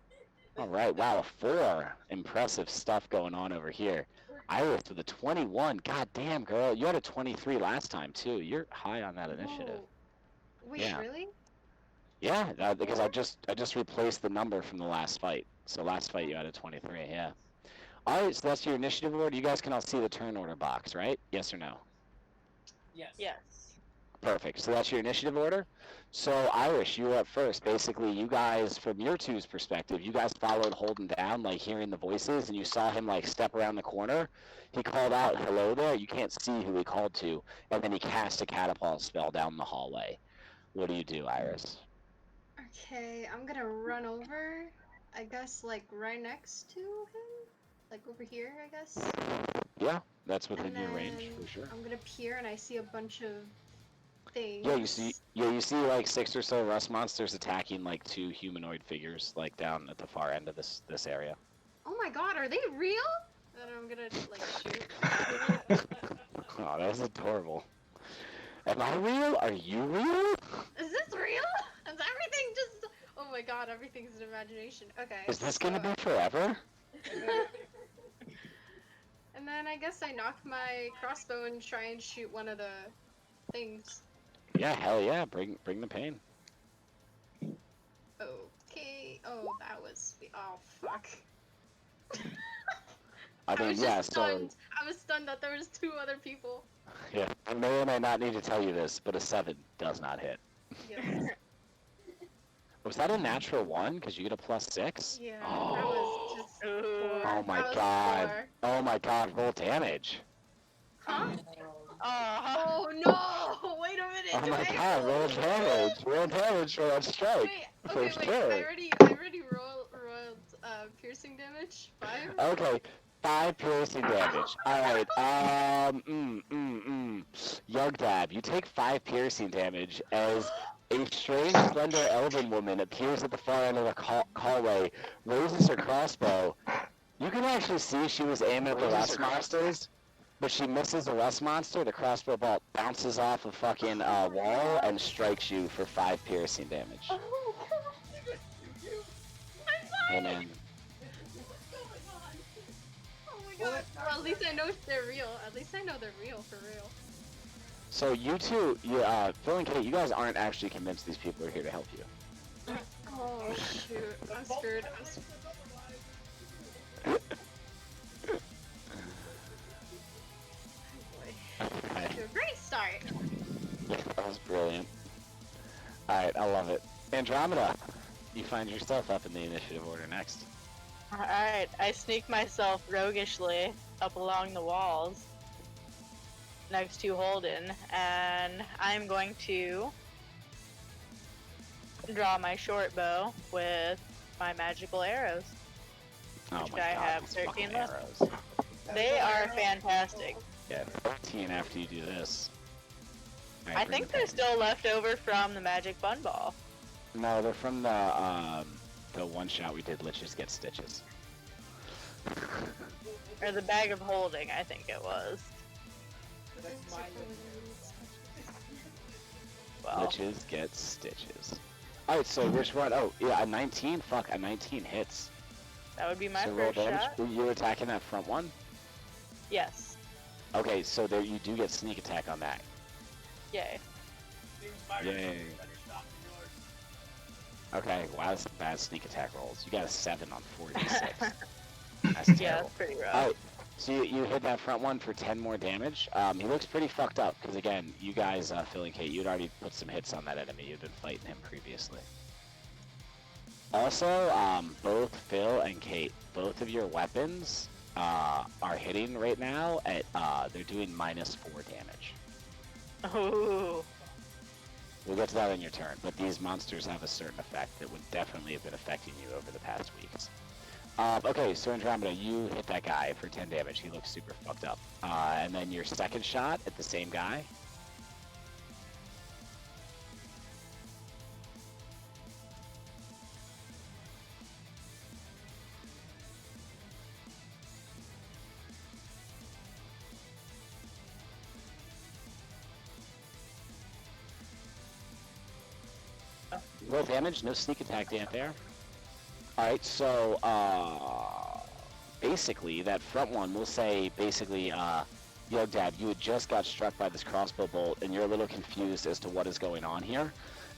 All right, wow, 4. Impressive stuff going on over here. Iris with a 21. God damn, girl. You had a 23 last time, too. You're high on that initiative. Whoa. Wait, Yeah. really? Yeah, because I just replaced the number from the last fight. So last fight you had a 23, yeah. All right, so that's your initiative order. You guys can all see the turn order box, right? Yes or no? Yes. Yes. Perfect. So that's your initiative order. So Irish, you were up first. Basically, you guys, from your two's perspective, you guys followed Holden down, like hearing the voices, and you saw him like step around the corner. He called out, "Hello there." You can't see who he called to, and then he cast a catapult spell down the hallway. What do you do, Iris? Okay, I'm gonna run over. I guess like right next to him, like over here. I guess. Yeah, that's within And your range then for sure. I'm gonna peer, and I see a bunch of things. Yeah, you see like 6 or so rust monsters attacking like 2 humanoid figures like down at the far end of this area. Oh my god, are they real? And I'm gonna like shoot. Oh, that's adorable. Am I real? Are you real? Is this real? Is everything just? Oh my god, everything's an imagination. Okay. Is this gonna so- be forever? And then I guess I knock my crossbow and try and shoot one of the things. Yeah, hell yeah. Bring the pain. Okay. Oh, that was. Oh fuck. I mean, was yeah. just So stunned. I was stunned that there was 2 other people. yeah, I may or may not need to tell you this, but a 7 does not hit. Yeah. Was that a natural 1? Because you get a +6? Yeah. Oh. That was just. Ooh. Oh my That was god. 4. Oh my god, roll damage. Huh? Oh. Oh no! Wait a minute. Oh do my I god, roll damage. Roll damage for that strike. Wait. Okay. For Wait. sure. I already rolled piercing damage? 5? Okay, 5 piercing damage. Alright, Yugdab, you take 5 piercing damage as a strange, slender elven woman appears at the far end of the hallway, raises her crossbow. You can actually see she was aiming at the rust monsters, but she misses the rust monster. The crossbow bolt bounces off a fucking wall and strikes you for 5 piercing damage. Oh god! Hey man. Oh my god. Well, at least I know they're real. At least I know they're real, for real. So you two, Phil and Kate, you guys aren't actually convinced these people are here to help you. Oh shoot, I'm screwed. I'm screwed. Okay. To a great start. That was brilliant. Alright, I love it. Andromeda, you find yourself up in the initiative order next. Alright, I sneak myself roguishly up along the walls next to Holden, and I'm going to draw my short bow with my magical arrows. Oh Which my I god, have these 13 fucking left. arrows. They are fantastic. Yeah, 14 after you do this. All right, I bring think the they're pen. still left over from the magic fun ball. No, they're from the one shot we did, Let's Just Get Stitches. Or the bag of holding, I think it was. That's my Well, Liches get stitches. Alright, so which one? Oh, yeah, a 19? Fuck, a 19 hits. that would be my So roll first damage. shot. Were you attacking that front one? Yes. Okay, so there you do get sneak attack on that. Yay. Yay. Okay, wow, that's bad sneak attack rolls. You got a 7 on 46. That's Yeah, terrible. that's pretty rough. Alright, so you hit that front one for 10 more damage. He looks pretty fucked up, because again, you guys, Phil and Kate, you'd already put some hits on that enemy. You'd been fighting him previously. Also, both Phil and Kate, both of your weapons are hitting right now at, they're doing -4 damage. Ooh. We'll get to that on your turn, but these monsters have a certain effect that would definitely have been affecting you over the past weeks. Okay, so Andromeda, you hit that guy for 10 damage. He looks super fucked up. And then your second shot at the same guy. Roll damage, no sneak attack damn there. Alright, so, basically, that front one, we'll say, basically, Yogdad, you had just got struck by this crossbow bolt, and you're a little confused as to what is going on here.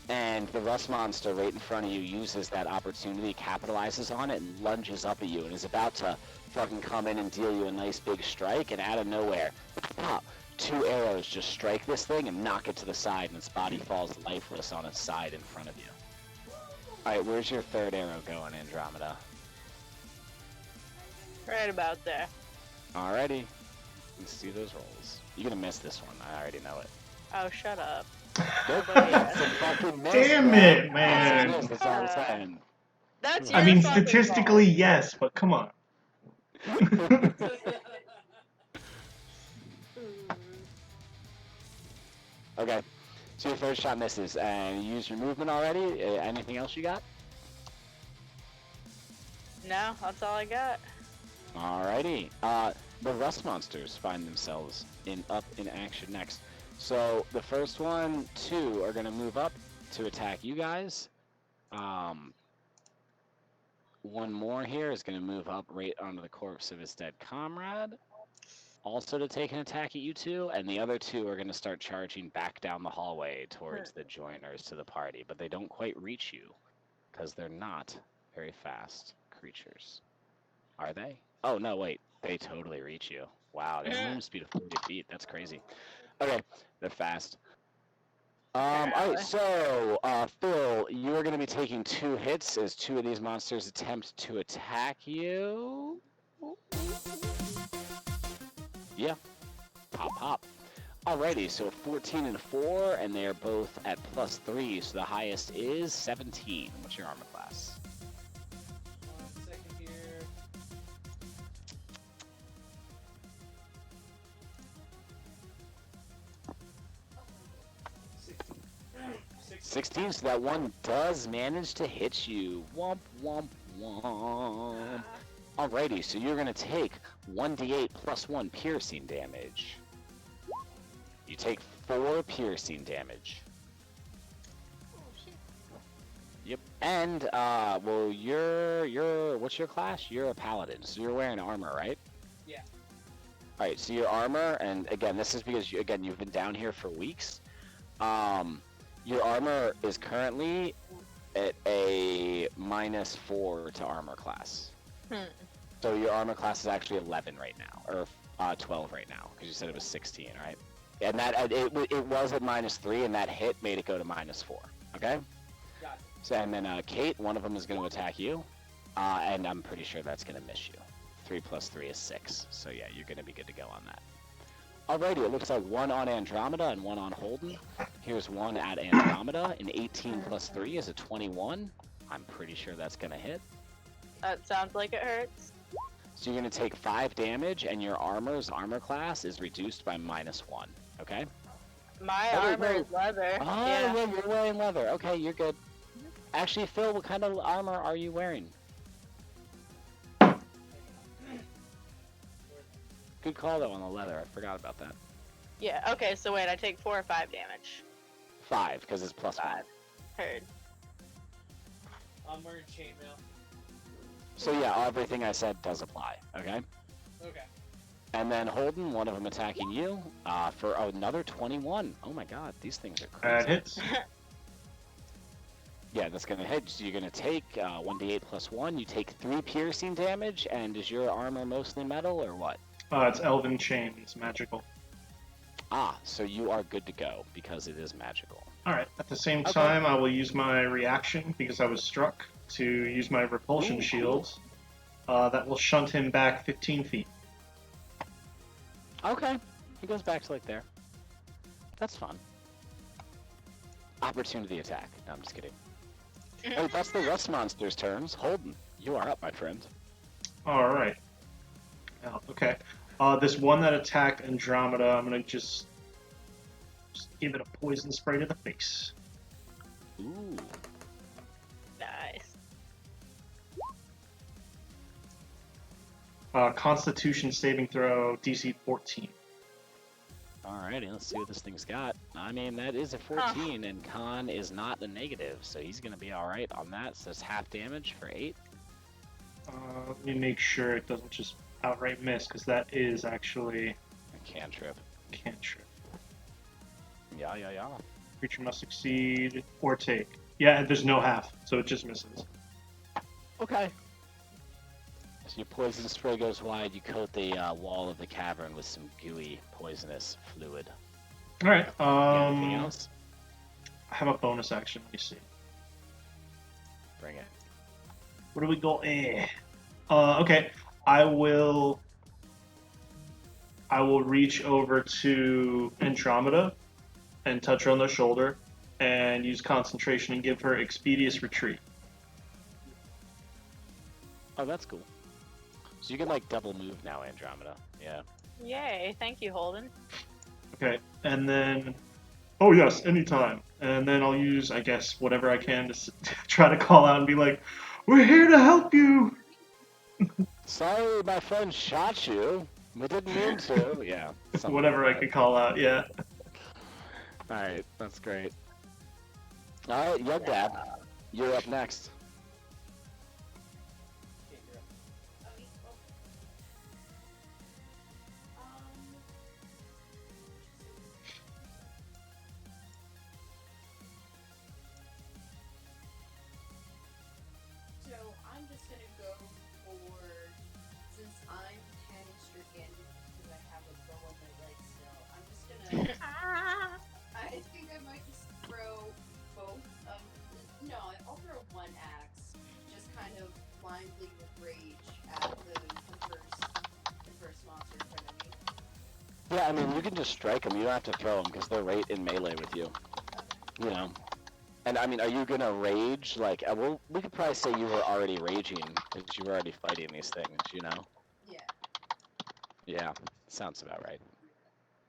And the rust monster right in front of you uses that opportunity, capitalizes on it, and lunges up at you, and is about to fucking come in and deal you a nice big strike, and out of nowhere, pop, 2 arrows just strike this thing and knock it to the side, and its body falls lifeless on its side in front of you. Alright, where's your third arrow going, Andromeda? Right about there. Alrighty. Let's do those rolls. You're gonna miss this one, I already know it. Oh, shut up. Nope, Nobody that's a is. fucking miss, Damn bro. it, That's a man. miss, that's all I'm saying. That's I your mean, fucking statistically, fault. yes, but come on. Okay, so your third shot misses, and you used your movement already? Anything else you got? No, that's all I got. Alrighty. The rust monsters find themselves up in action next. So the first one, 2 are gonna move up to attack you guys. One more here is gonna move up right onto the corpse of his dead comrade, also to take an attack at you two, and the other 2 are gonna start charging back down the hallway towards the joiners to the party, but they don't quite reach you, because they're not very fast creatures. Are they? Oh, no, wait. They totally reach you. Wow, they have a movement speed of 40 feet. That's crazy. Okay, they're fast. Alright, so, Phil, you are going to be taking 2 hits as 2 of these monsters attempt to attack you. Yeah. Pop, pop. Alrighty, so 14 and 4, and they are both at +3, so the highest is 17. What's your armor class? Second 16, so that one does manage to hit you. Womp, womp, womp. Alrighty, so you're gonna take 1d8 plus 1 piercing damage. You take 4 piercing damage. Oh shit. Yep. And well, what's your class? You're a paladin, so you're wearing armor, right? Yeah. All right. So your armor, and again, this is because you've been down here for weeks. Your armor is currently at a -4 to armor class. So your armor class is actually 11 right now, or 12 right now, because you said it was 16, right? And that it was at -3, and that hit made it go to -4. Okay. Got it. So and then Kate, one of them is going to attack you, and I'm pretty sure that's going to miss you. 3 plus 3 is 6. So yeah, you're going to be good to go on that. Alrighty, it looks like 1 on Andromeda and 1 on Holden. Here's 1 at Andromeda. An 18 plus 3 is a 21. I'm pretty sure that's going to hit. That sounds like it hurts. So you're going to take 5 damage, and your armor class is reduced by -1. Okay? My Oh, wait, armor no. is leather. Oh, Yeah. yeah, you're wearing leather. Okay, you're good. Actually, Phil, what kind of armor are you wearing? Good call, though, on the leather. I forgot about that. Yeah, okay, so wait, I take 4 or 5 damage. 5, because it's +1. 5. Heard. I'm wearing chainmail. So yeah, everything I said does apply, okay? Okay. And then Holden, one of them attacking you, for another 21. Oh my god, these things are crazy. That hits. Yeah, that's gonna hit. So you're gonna take 1d8 plus 1. You take 3 piercing damage, and is your armor mostly metal, or what? It's Elven Chain. It's magical. Ah, so you are good to go, because it is magical. Alright, at the same Okay. time, I will use my reaction, because I was struck, to use my repulsion Ooh, shield. That will shunt him back 15 feet. Okay, he goes back to like there. That's fun. Opportunity attack. No, I'm just kidding. Oh, that's the rust monster's turns. Holden, you are up, my friend. Alright. Oh, okay. This one that attacked Andromeda, I'm gonna just give it a poison spray to the face. Ooh. Nice. Constitution saving throw, DC 14. Alrighty, let's see what this thing's got. I mean, that is a 14, and Con is not a negative, so he's gonna be alright on that. So it's half damage for 8. Let me make sure it doesn't just outright miss, because that is actually A cantrip. cantrip. Yeah. Creature must succeed or take. Yeah, there's no half, so it just misses. Okay. So your poison spray goes wide. You coat the wall of the cavern with some gooey, poisonous fluid. Alright, Anything else? I have a bonus action, let me see. Bring it. Where do we go? Okay. I will reach over to Andromeda and touch her on the shoulder and use concentration and give her expeditious retreat. Oh, that's cool. So you can like double move now, Andromeda. Yeah. Yay, thank you, Holden. Okay, and then oh yes, anytime. And then I'll use, I guess, whatever I can to try to call out and be like, "We're here to help you." Sorry, my friend shot you. We didn't mean to. Yeah. something Whatever I like that. could call out. Yeah. Alright, that's great. Alright, Yugdab, you're up next. Okay, you're up. So I'm just gonna go for, since I'm panic stricken because I have a bow on my leg still, I'm just gonna, I think I might just throw both of, no, I'll throw one axe, just kind of blindly with rage at the first monster in front of me. Yeah, I mean, you can just strike them. You don't have to throw them because they're right in melee with you. You know. And I mean, are you gonna rage? Like, well, we could probably say you were already raging because you were already fighting these things. You know. Yeah. Yeah, sounds about right.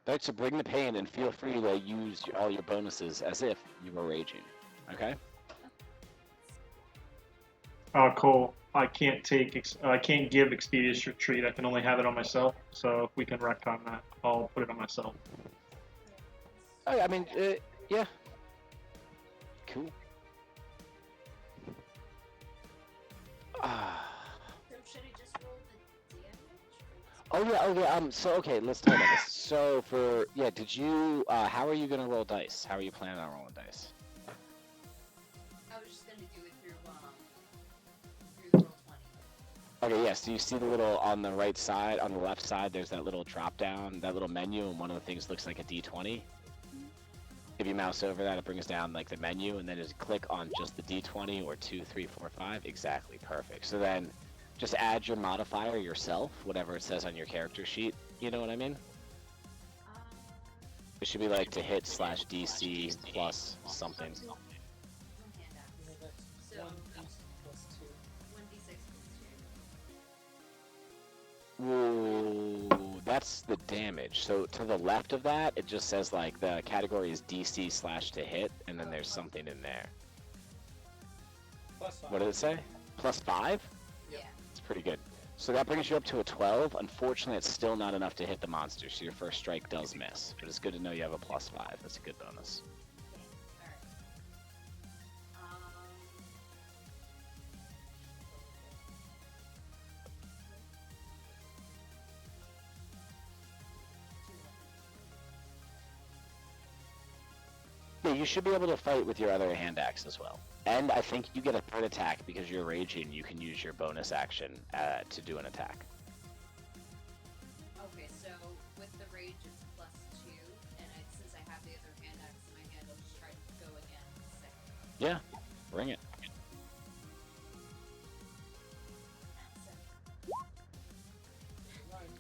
Alright, so bring the pain and feel free to use all your bonuses as if you were raging. Okay. Oh, cool. I can't give Expeditious Retreat. I can only have it on myself. So if we can retcon that, I'll put it on myself. Oh, I mean, yeah. Cool. Ah. So should I just roll the damage? Oh yeah, so okay, let's talk about this. So did you how are you gonna roll dice? How are you planning on rolling dice? I was just gonna do it through the roll 20. Okay, yeah, so you see the little on the right side, on the left side, there's that little drop down, that little menu, and one of the things looks like a D20. If you mouse over that, it brings down like the menu, and then just click on just the D20 or 2, 3, 4, 5. Exactly, perfect. So then just add your modifier yourself, whatever it says on your character sheet. You know what I mean? It should be like to hit / DC plus something. One handout. So 1d6 plus 2. Ooh, that's the damage. So to the left of that, it just says like the category is DC / to hit, and then there's something in there. Plus 5. What did it say? +5? Yeah. It's pretty good. So that brings you up to a 12. Unfortunately, it's still not enough to hit the monster, so your first strike does miss. But it's good to know you have a +5. That's a good bonus. Okay. Alright. Yeah, you should be able to fight with your other hand axe as well. And I think you get a third attack because you're raging. You can use your bonus action to do an attack. Okay, so with the rage it's +2, and since I have the other hand axe in my hand, I'll just try to go again second. Yeah, bring it.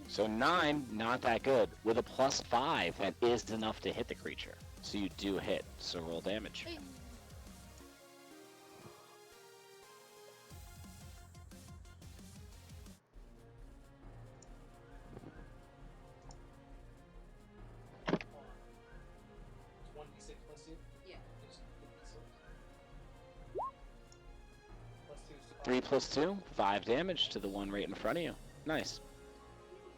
So 9, not that good. With a +5, that is enough to hit the creature. So you do hit. So roll damage. It's 1d6 plus 2? Yeah. Plus 2 is 3 plus 2, 5 damage to the one right in front of you. Nice.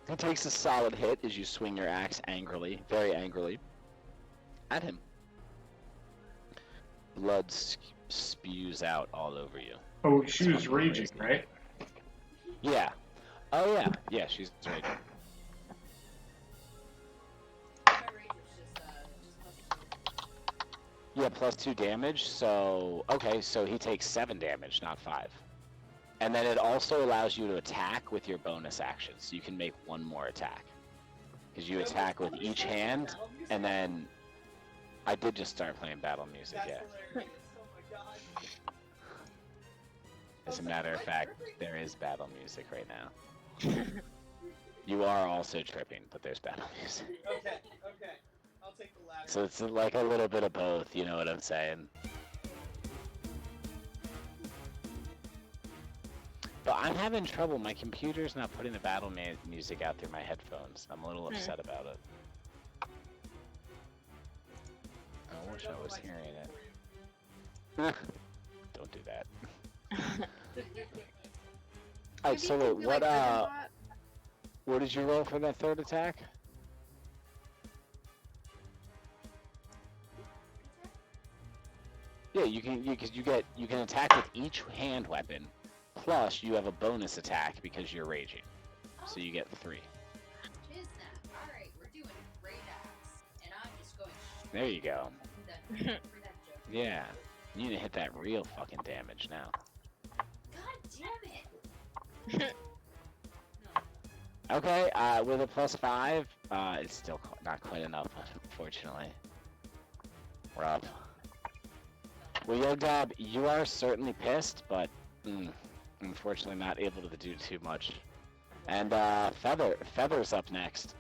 It takes a solid hit as you swing your axe angrily, very angrily, at him. Blood spews out all over you. Oh, she was raging, right? Yeah. Oh yeah. Yeah, she's raging. My rage was just +2. Yeah, +2 damage. So okay, so he takes 7 damage, not 5. And then it also allows you to attack with your bonus action, so you can make one more attack. Because you attack with each hand, and then I did just start playing battle music. That's Yeah. hilarious. Oh my god. As a matter of fact, there is battle music right now. You are also tripping, but there's battle music. Okay. I'll take the latter. So it's like a little bit of both, you know what I'm saying? But I'm having trouble. My computer's not putting the battle music out through my headphones. I'm a little upset about it. I wish I was hearing it. Don't do that. Alright, so Maybe you wait, could be like, what did you roll for that third attack? Yeah, you can attack with each hand weapon, plus you have a bonus attack because you're raging. So you get 3. Chisnap. Alright, we're doing great axe. And I'm just going There you go. for that joke. Yeah. You need to hit that real fucking damage now. God damn it! No. Okay, with a +5, it's still not quite enough, unfortunately. Rough. Well, Yogab, you are certainly pissed, but unfortunately not able to do too much. And Feather's up next.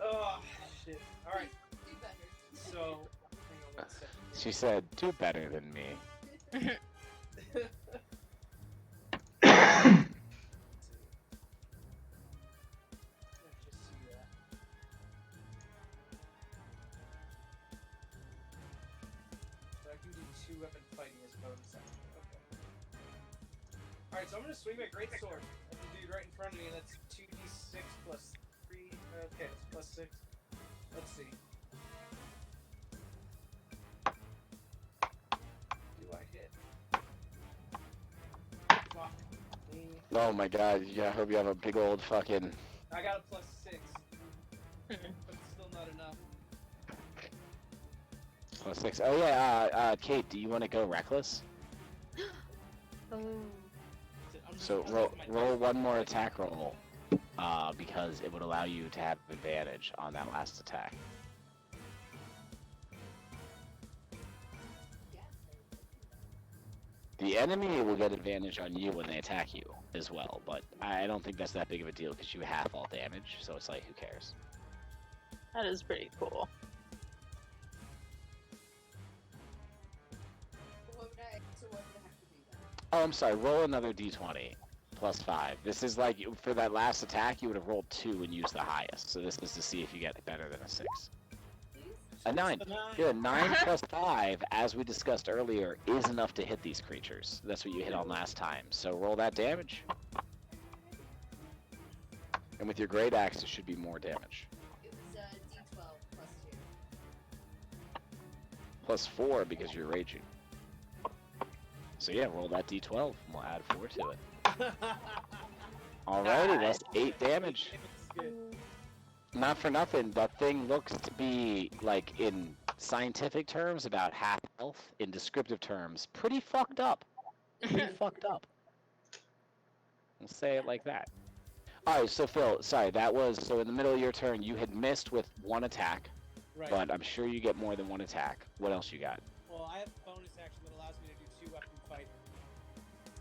Oh, shit. Alright, Do better. so. Hang on 1 second. She said, "Do better than me." Let's just see that. So I can do the Alright, so I'm gonna swing my greatsword at the dude right in front of me, and that's 2d6 plus 3. Okay, it's plus 6. Let's see. Do I hit? Fuck. Oh my god, yeah, I hope you have a big old fucking... I got a plus 6. But it's still not enough. Plus 6. Oh yeah, Kate, do you want to go reckless? Oh. So roll one more attack roll, because it would allow you to have advantage on that last attack. The enemy will get advantage on you when they attack you as well, but I don't think that's that big of a deal because you half all damage, so it's like, who cares? That is pretty cool. What would I have to do then? Oh, I'm sorry, roll another d20 plus 5. This is like, for that last attack, you would have rolled 2 and used the highest, so this is to see if you get better than a 6. A 9. Yeah, 9 plus 5, as we discussed earlier, is enough to hit these creatures. That's what you hit on last time. So roll that damage. And with your great axe, it should be more damage. It was D12 plus 2. Plus 4 because you're raging. So yeah, roll that d12 and we'll add 4 to it. Alrighty, that's 8 damage. Not for nothing, that thing looks to be, like, in scientific terms, about half health. In descriptive terms, pretty fucked up. Pretty fucked up. Let's say it like that. Alright, so Phil, sorry, that was, so in the middle of your turn, you had missed with 1 attack, Right. but I'm sure you get more than 1 attack. What else you got? Well, I have a bonus action that allows me to do 2 weapon fighting.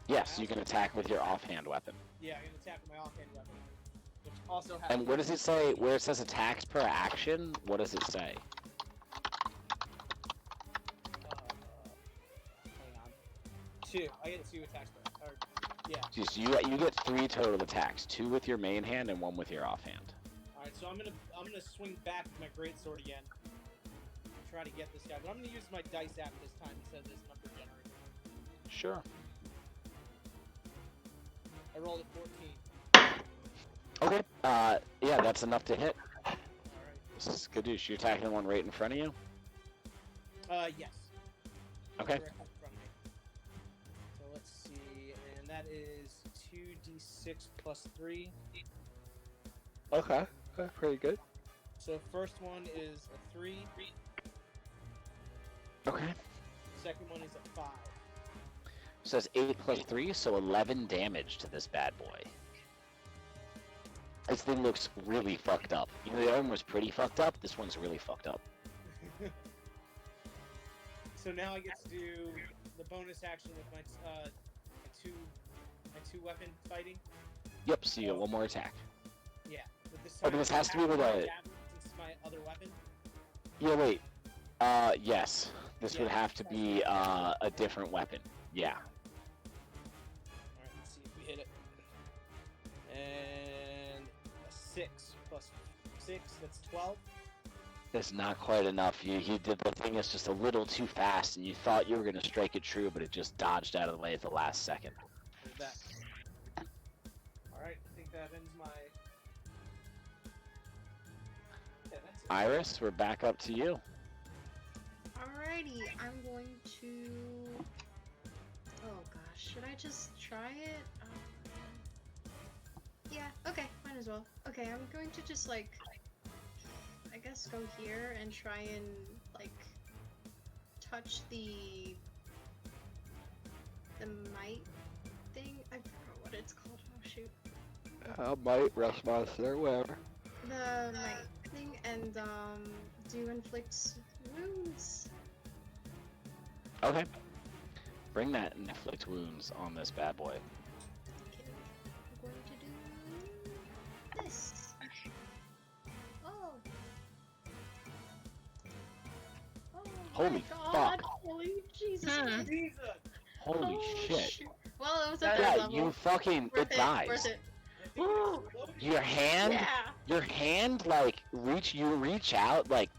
Yes, you can attack with your offhand weapon. Yeah, I can attack with my offhand weapon. Which also has... And what does it say, where it says attacks per action, what does it say? Hang on. 2. I get 2 attacks per... Or, yeah. Just, you get 3 total attacks, 2 with your main hand and 1 with your offhand. Alright, so I'm gonna swing back with my greatsword again. Try to get this guy, but I'm gonna use my dice app this time instead of this number generator. Sure. I rolled a 14. Okay, yeah, that's enough to hit. Alright. This is good news. You're attacking the one right in front of you? Yes. Okay. Directly in front of me. So let's see, and that is 2d6 plus 3. Okay, pretty good. So first one is a 3. Okay. Second one is a 5. So that's 8 plus 3, so 11 damage to this bad boy. This thing looks really fucked up. You know, the other one was pretty fucked up. This one's really fucked up. So now I get to do the bonus action with my two weapon fighting. Yep, so you get 1 more attack. Yeah, but this Oh, time but this has to be with my a... javelin, since it's my other weapon. Yeah, wait. Yes. This would have to be, a different weapon. Yeah. Alright, let's see if we hit it. And a 6 plus 6, that's 12. That's not quite enough. You did the thing that's just a little too fast, and you thought you were going to strike it true, but it just dodged out of the way at the last second. There's that. Alright, I think that ends my... Yeah, that's it. Iris, we're back up to you. Alrighty, I'm going to... Oh gosh, should I just try it? Yeah, okay, might as well. Okay, I'm going to just like... I guess go here and try and like touch the might thing. I forgot what it's called. Oh shoot. Might, rest monster, whatever. The might thing and do inflict wounds. Okay. Bring that and inflict wounds on this bad boy. Okay, I'm going to do this. Oh. Oh Holy my God. fuck. Holy Jesus. Jesus! Holy Oh, shit. shoot. Well, it was a Yeah, third Yeah, level. you fucking, Worth it dies. Worth it. I think Woo! it's exploded. Your hand, Yeah. your hand, like, you reach out, like,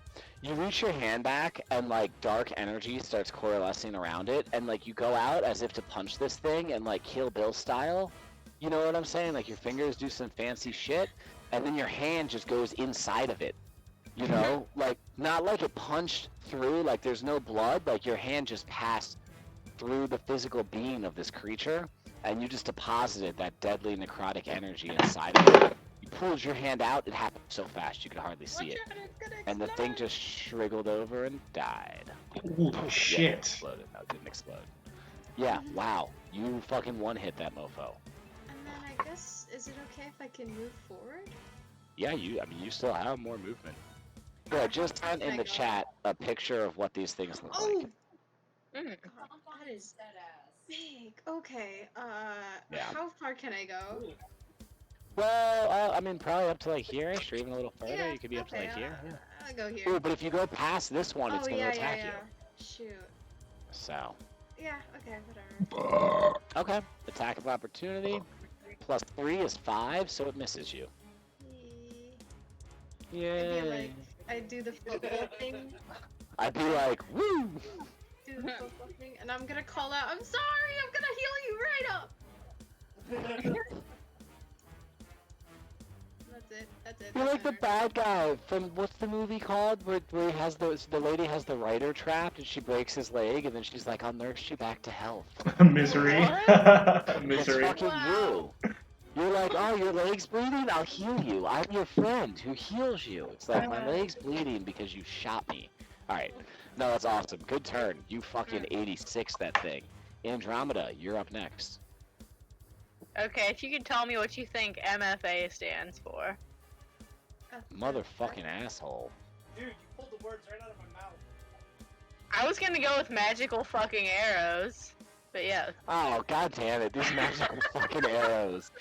You reach your hand back, and like dark energy starts coalescing around it, and like you go out as if to punch this thing, and like Kill Bill style. You know what I'm saying? Like your fingers do some fancy shit, and then your hand just goes inside of it. You know, like not like it punched through, like there's no blood, like your hand just passed through the physical being of this creature, and you just deposited that deadly necrotic energy inside of it. You pulled your hand out, it happened so fast you could hardly see it. And the thing just shriggled over and died. Holy Yeah, it shit. exploded. No, it didn't explode. Yeah, wow. You fucking one-hit that mofo. And then I guess, is it okay if I can move forward? Yeah, I mean, you still have more movement. Yeah, just sent in the chat a picture of what these things look Oh! like. Mm. God, that is that ass. big. Okay, Yeah. how far can I go? Well, I mean, probably up to like here-ish, or even a little further. Yeah, You could be up to okay, like here. Yeah. I'll go here. Ooh, but if you go past this one, it's Oh, gonna yeah, attack yeah, you. yeah. Shoot. So, Yeah, okay, whatever. okay. Attack of opportunity. +3 is 5, so it misses you. I'd be Yay. like, I do the football thing. I'd be like, woo! Do the football thing, and I'm gonna call out, I'm sorry, I'm gonna heal you right up! That's it. You're that's like the my turn. bad guy from, what's the movie called? Where he has the lady has the writer trapped and she breaks his leg and then she's like, I'll nurse you back to health. Misery. It's Misery. fucking Wow. you. You're like, oh, your leg's bleeding? I'll heal you. I'm your friend who heals you. It's like, my leg's bleeding because you shot me. Alright. No, that's awesome. Good turn. You fucking 86 that thing. Andromeda, you're up next. Okay, if you could tell me what you think MFA stands for. Motherfucking asshole. Dude, you pulled the words right out of my mouth. I was gonna go with magical fucking arrows, but yeah. Oh, god damn it. These magical fucking arrows.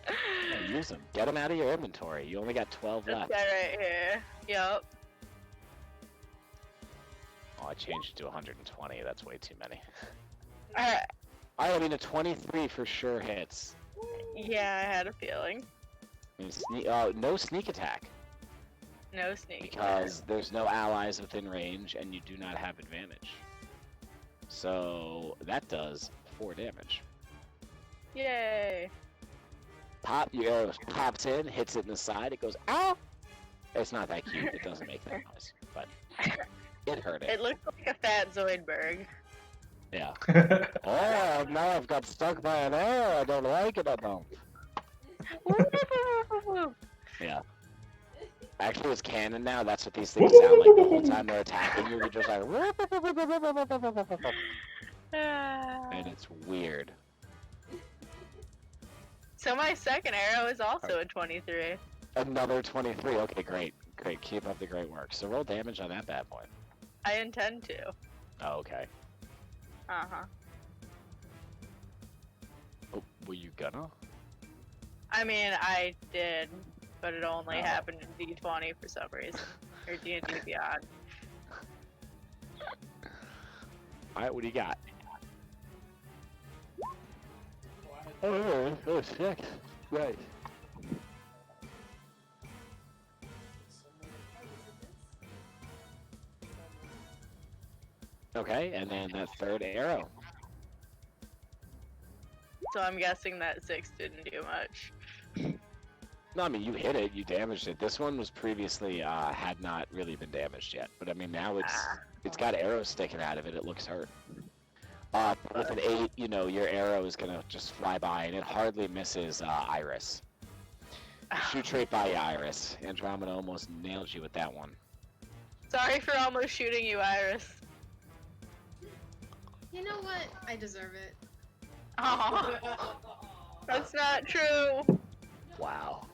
Yeah, use them. Get them out of your inventory. You only got 12 This left. guy right here. Yup. Oh, I changed it to 120. That's way too many. Alright. I mean, a 23 for sure hits. Yeah, I had a feeling. And no sneak attack. No sneak. Because there's no allies within range and you do not have advantage. So that does 4 damage. Yay. Pop, your arrow pops in, hits it in the side, it goes, ow! It's not that cute, it doesn't make that noise, but it hurt it. It looks like a fat Zoidberg. Yeah. Oh, now I've got stuck by an arrow, I don't like it, I don't. Yeah. Actually, it's canon now, that's what these things sound like the whole time they're attacking you, you're just like, and it's weird. So my second arrow is also a 23. Another 23, okay, great. Great, keep up the great work. So roll damage on that bad boy. I intend to. Oh, okay. Uh-huh. Oh, were you gonna? I mean, I did, but it only Oh. happened in D20 for some reason. Or D&D Beyond. Alright, what do you got? Oh, sick. Right. Okay, and then that third arrow. So I'm guessing that 6 didn't do much. No, I mean, you hit it, you damaged it. This one was previously, had not really been damaged yet. But I mean, now it's got arrows sticking out of it, it looks hurt. With an 8, you know, your arrow is gonna just fly by, and it hardly misses, Iris. Shoot straight by you, Iris. Andromeda almost nailed you with that one. Sorry for almost shooting you, Iris. You know what? I deserve it. Aw. That's not true. Wow.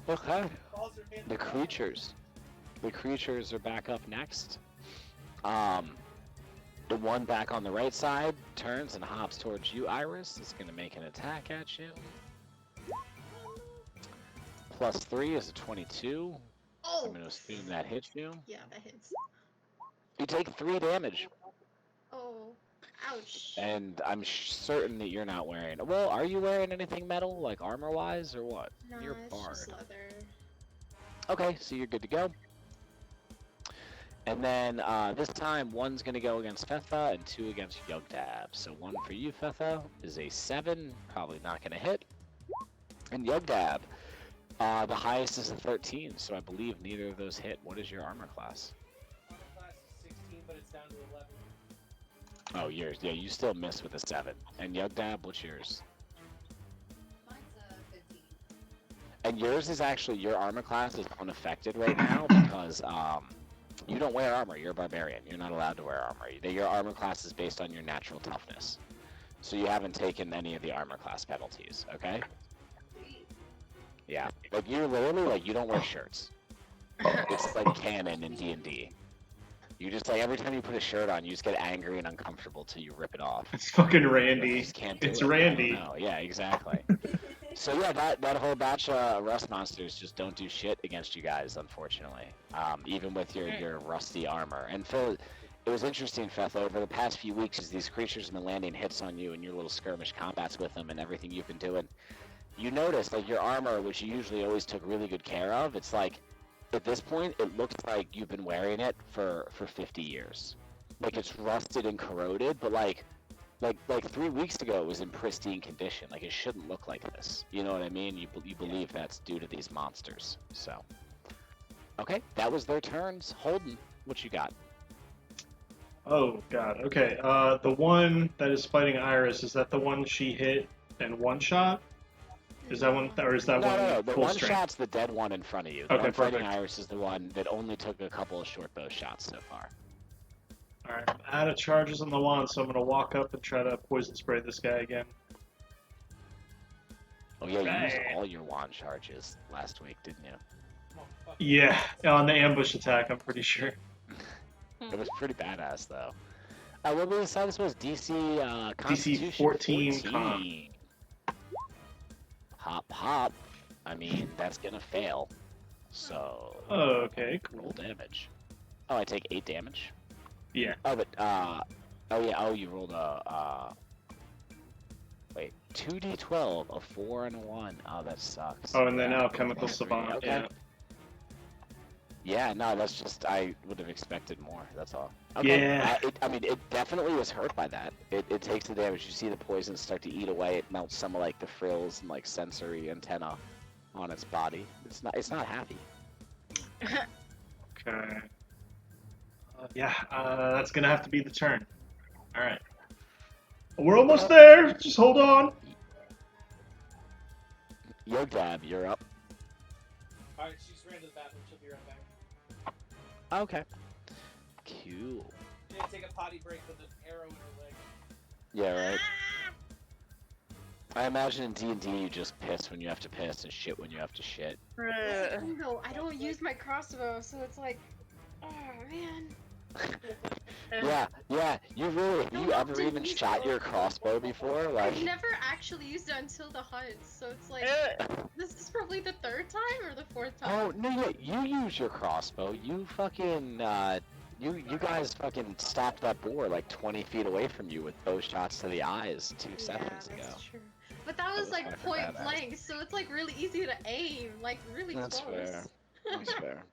Okay. The creatures. The creatures are back up next. The one back on the right side turns and hops towards you, Iris. It's gonna make an attack at you. +3 is a 22. Oh! I'm gonna assume that hits you. Yeah, that hits. You take 3 damage, Oh, ouch. and I'm certain that you're not wearing. Well, are you wearing anything metal, like armor-wise, or what? No, You're it's bard. just leather. Okay, so you're good to go. And then this time, one's going to go against Fetha and two against Yugdab. So one for you, Fetha, is a 7, probably not going to hit. And Yugdab, the highest is a 13, so I believe neither of those hit. What is your armor class? Armor class is 16, but it's down to 11. Oh, yours. Yeah, you still miss with a 7. And Yugdab, what's yours? Mine's 15. And yours is actually, your armor class is unaffected right now because you don't wear armor. You're a barbarian. You're not allowed to wear armor. Your armor class is based on your natural toughness. So you haven't taken any of the armor class penalties, okay? Sweet. Yeah. Like, you're literally, like, you don't wear shirts. It's like canon in D&D. You just, like, every time you put a shirt on, you just get angry and uncomfortable till you rip it off. It's fucking You Randy. just can't do It's it. Randy. No, yeah, exactly. So yeah, that whole batch of rust monsters just don't do shit against you guys, unfortunately. Even with your rusty armor. And Phil, it was interesting, Feth, over the past few weeks as these creatures have been landing hits on you and your little skirmish combats with them and everything you've been doing, you notice, like, your armor, which you usually always took really good care of, it's like, at this point, it looks like you've been wearing it for 50 years. Like, it's rusted and corroded, but like 3 weeks ago, it was in pristine condition. Like, it shouldn't look like this. You know what I mean? You believe that's due to these monsters. So, okay, that was their turns. Holden, what you got? Oh god. Okay. The one that is fighting Iris, is that the one she hit and one shot? Is that one, or is that one No. The full one strength? shot's the dead one in front of you. The Okay, one fighting perfect. Iris is the one that only took a couple of short bow shots so far. All right. I'm out of charges on the wand, so I'm gonna walk up and try to poison spray this guy again. Oh yeah, you used Right. all your wand charges last week, didn't you? Come on, fuck. Yeah, on the ambush attack, I'm pretty sure. It was pretty badass though. What was this was? DC Constitution 14 con. Hop. I mean, that's gonna fail. So Oh, okay, roll cool. damage. Oh, I take 8 damage. Yeah. Oh, but oh yeah. Oh, you rolled a wait, 2d12, a 4 and a 1. Oh, that sucks. Oh, and then Yeah, Alchemical 3, Savant. okay. Yeah. Yeah, no, that's just, I would have expected more, that's all. Okay. Yeah. I mean, it definitely was hurt by that. It takes the damage. You see the poison start to eat away. It melts some of, like, the frills and, like, sensory antenna on its body. It's not happy. Okay. Yeah, that's gonna have to be the turn. All right. We're almost there. Just hold on. Yogdab, you're up. Alright, she just ran to the bathroom. She'll be right back. Okay. Cool. She didn't take a potty break with an arrow in her leg. Yeah, right. I imagine in D&D you just piss when you have to piss and shit when you have to shit. No, I don't use my crossbow, so it's like, oh man. Yeah. You really, have you No, ever didn't even use shot it. your crossbow before? Like, I've never actually used it until the hunt, so it's like, this is probably the 3rd time or the 4th oh time. no, yeah, you use your crossbow. You fucking, you guys fucking stopped that boar like 20 feet away from you with bow shots to the eyes 2 seconds ago. That's true. But that was was like fucking point badass. blank, so it's like really easy to aim, like really That's close. fair. That's fair.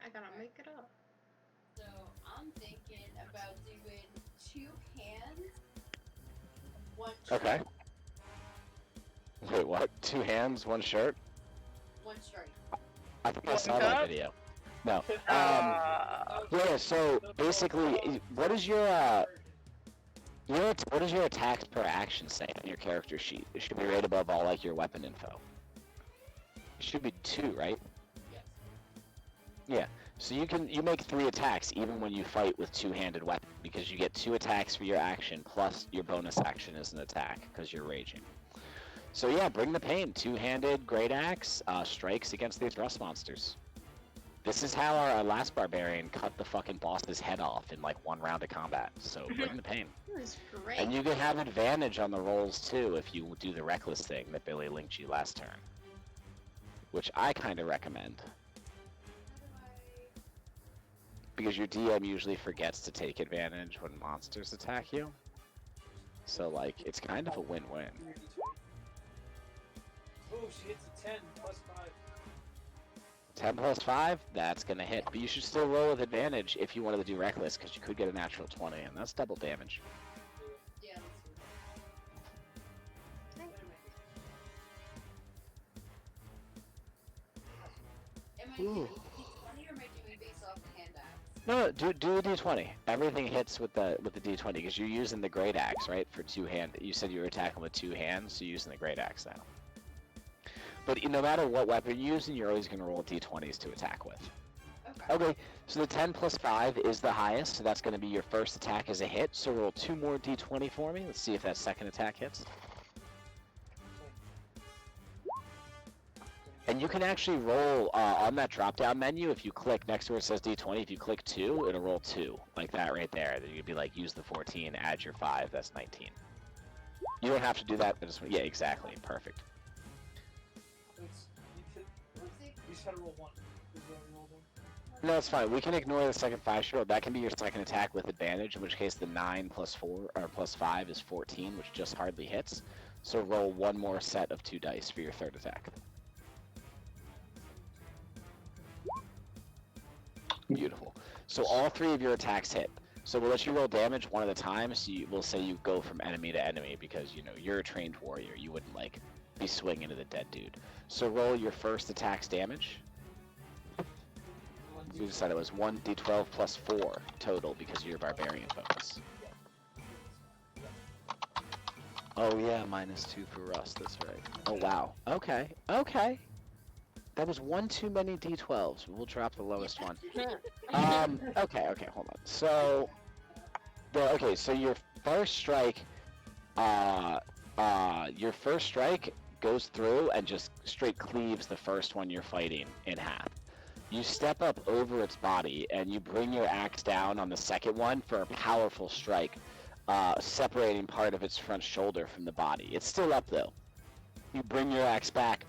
I gotta make it up. So I'm thinking about doing 2 hands, 1 shirt. Okay. Wait, what? 2 hands, 1 shirt? 1 shirt. I think I One saw that cup? video. No. Yeah. So basically, what is your what does your attacks per action say on your character sheet? It should be right above all like your weapon info. It should be 2, right? Yes. Yeah. So you make 3 attacks even when you fight with 2-handed weapon because you get 2 attacks for your action plus your bonus action is an attack because you're raging. So yeah, bring the pain. 2-handed great axe strikes against these rust monsters. This is how our last barbarian cut the fucking boss's head off in like 1 round of combat. So bring the pain. That was great. And you can have advantage on the rolls too if you do the reckless thing that Billy linked you last turn, which I kind of recommend. Because your DM usually forgets to take advantage when monsters attack you. So, like, it's kind of a win-win. Ooh, she hits a 10 plus 5. 10 plus 5, that's gonna hit. But you should still roll with advantage if you wanted to do reckless, because you could get a natural 20, and that's double damage. Yeah, let's do that. Am I doing D20 or am I doing based off the hand axe? No, do a d20. Everything hits with the d20, because you're using the great axe, right? For two hand. You said you were attacking with two hands, so you're using the great axe now. But no matter what weapon you're using, you're always going to roll d20s to attack with. Okay. Okay, so the 10 plus 5 is the highest, so that's going to be your first attack as a hit. So roll 2 more d20 for me. Let's see if that second attack hits. And you can actually roll on that drop-down menu. If you click next to where it says d20, if you click 2, it'll roll 2, like that right there. Then you'd be like, use the 14, add your 5, that's 19. You don't have to do that. Yeah, exactly. Perfect. You just gotta roll 1. No, it's fine. We can ignore the second 5 shield. That can be your second attack with advantage, in which case the 9 plus 4 or plus 5 is 14, which just hardly hits. So roll 1 more set of 2 dice for your third attack. Beautiful. So all 3 of your attacks hit. So we'll let you roll damage one at a time. So we'll say you go from enemy to enemy because you're a trained warrior. You wouldn't like be swinging to the dead dude. So roll your first attack's damage. You decided it was 1d12 plus 4 total because of your barbarian focus. Oh yeah, -2 for Russ, that's right. Oh wow. Okay. That was one too many d12s. We'll drop the lowest one. Okay, hold on. So so your first strike goes through and just straight cleaves the first one you're fighting in half. You step up over its body, and you bring your axe down on the second one for a powerful strike, separating part of its front shoulder from the body. It's still up, though. You bring your axe back,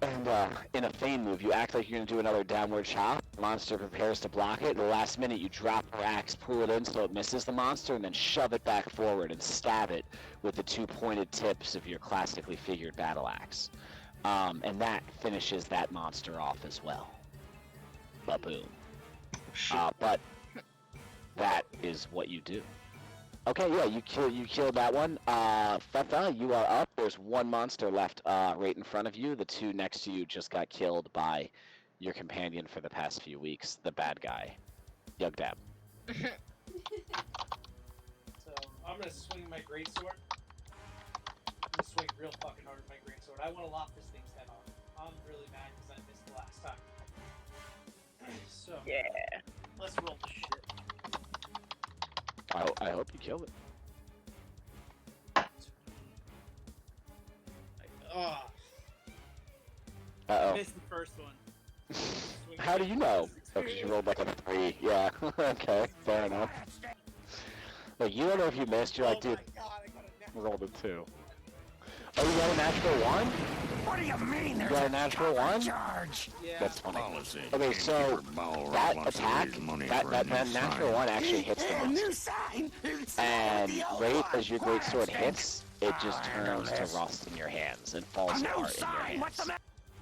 and in a feign move, you act like you're going to do another downward chop. The monster prepares to block it. At the last minute, you drop your axe, pull it in so it misses the monster, and then shove it back forward and stab it with the 2 pointed tips of your classically figured battle axe. And that finishes that monster off as well. Ba-boom. But that is what you do. Okay, yeah, you killed that one. Fetha, you are up. There's one monster left right in front of you. The 2 next to you just got killed by your companion for the past few weeks, the bad guy, Yugdab. So I'm gonna swing my greatsword. I'm gonna swing real fucking hard with my greatsword. I want to lop this thing's head off. I'm really mad because I missed the last time. So Yeah. let's roll the shit. I hope you kill it. Oh, Uh-oh. missed the first one. Swing How do you know? Oh, 'cause you rolled like a 3. Yeah, okay, fair enough. Like, you don't know if you missed, you're like, dude, my god, I got a I rolled a 2. Oh, you got a natural 1? What do you mean You got a natural 1? charge? Yeah. That's funny. Policy. Okay, so that attack, that natural 1 actually hits the monster. sign. And right as your greatsword hits, it just turns to rust in your hands and falls apart in your hands.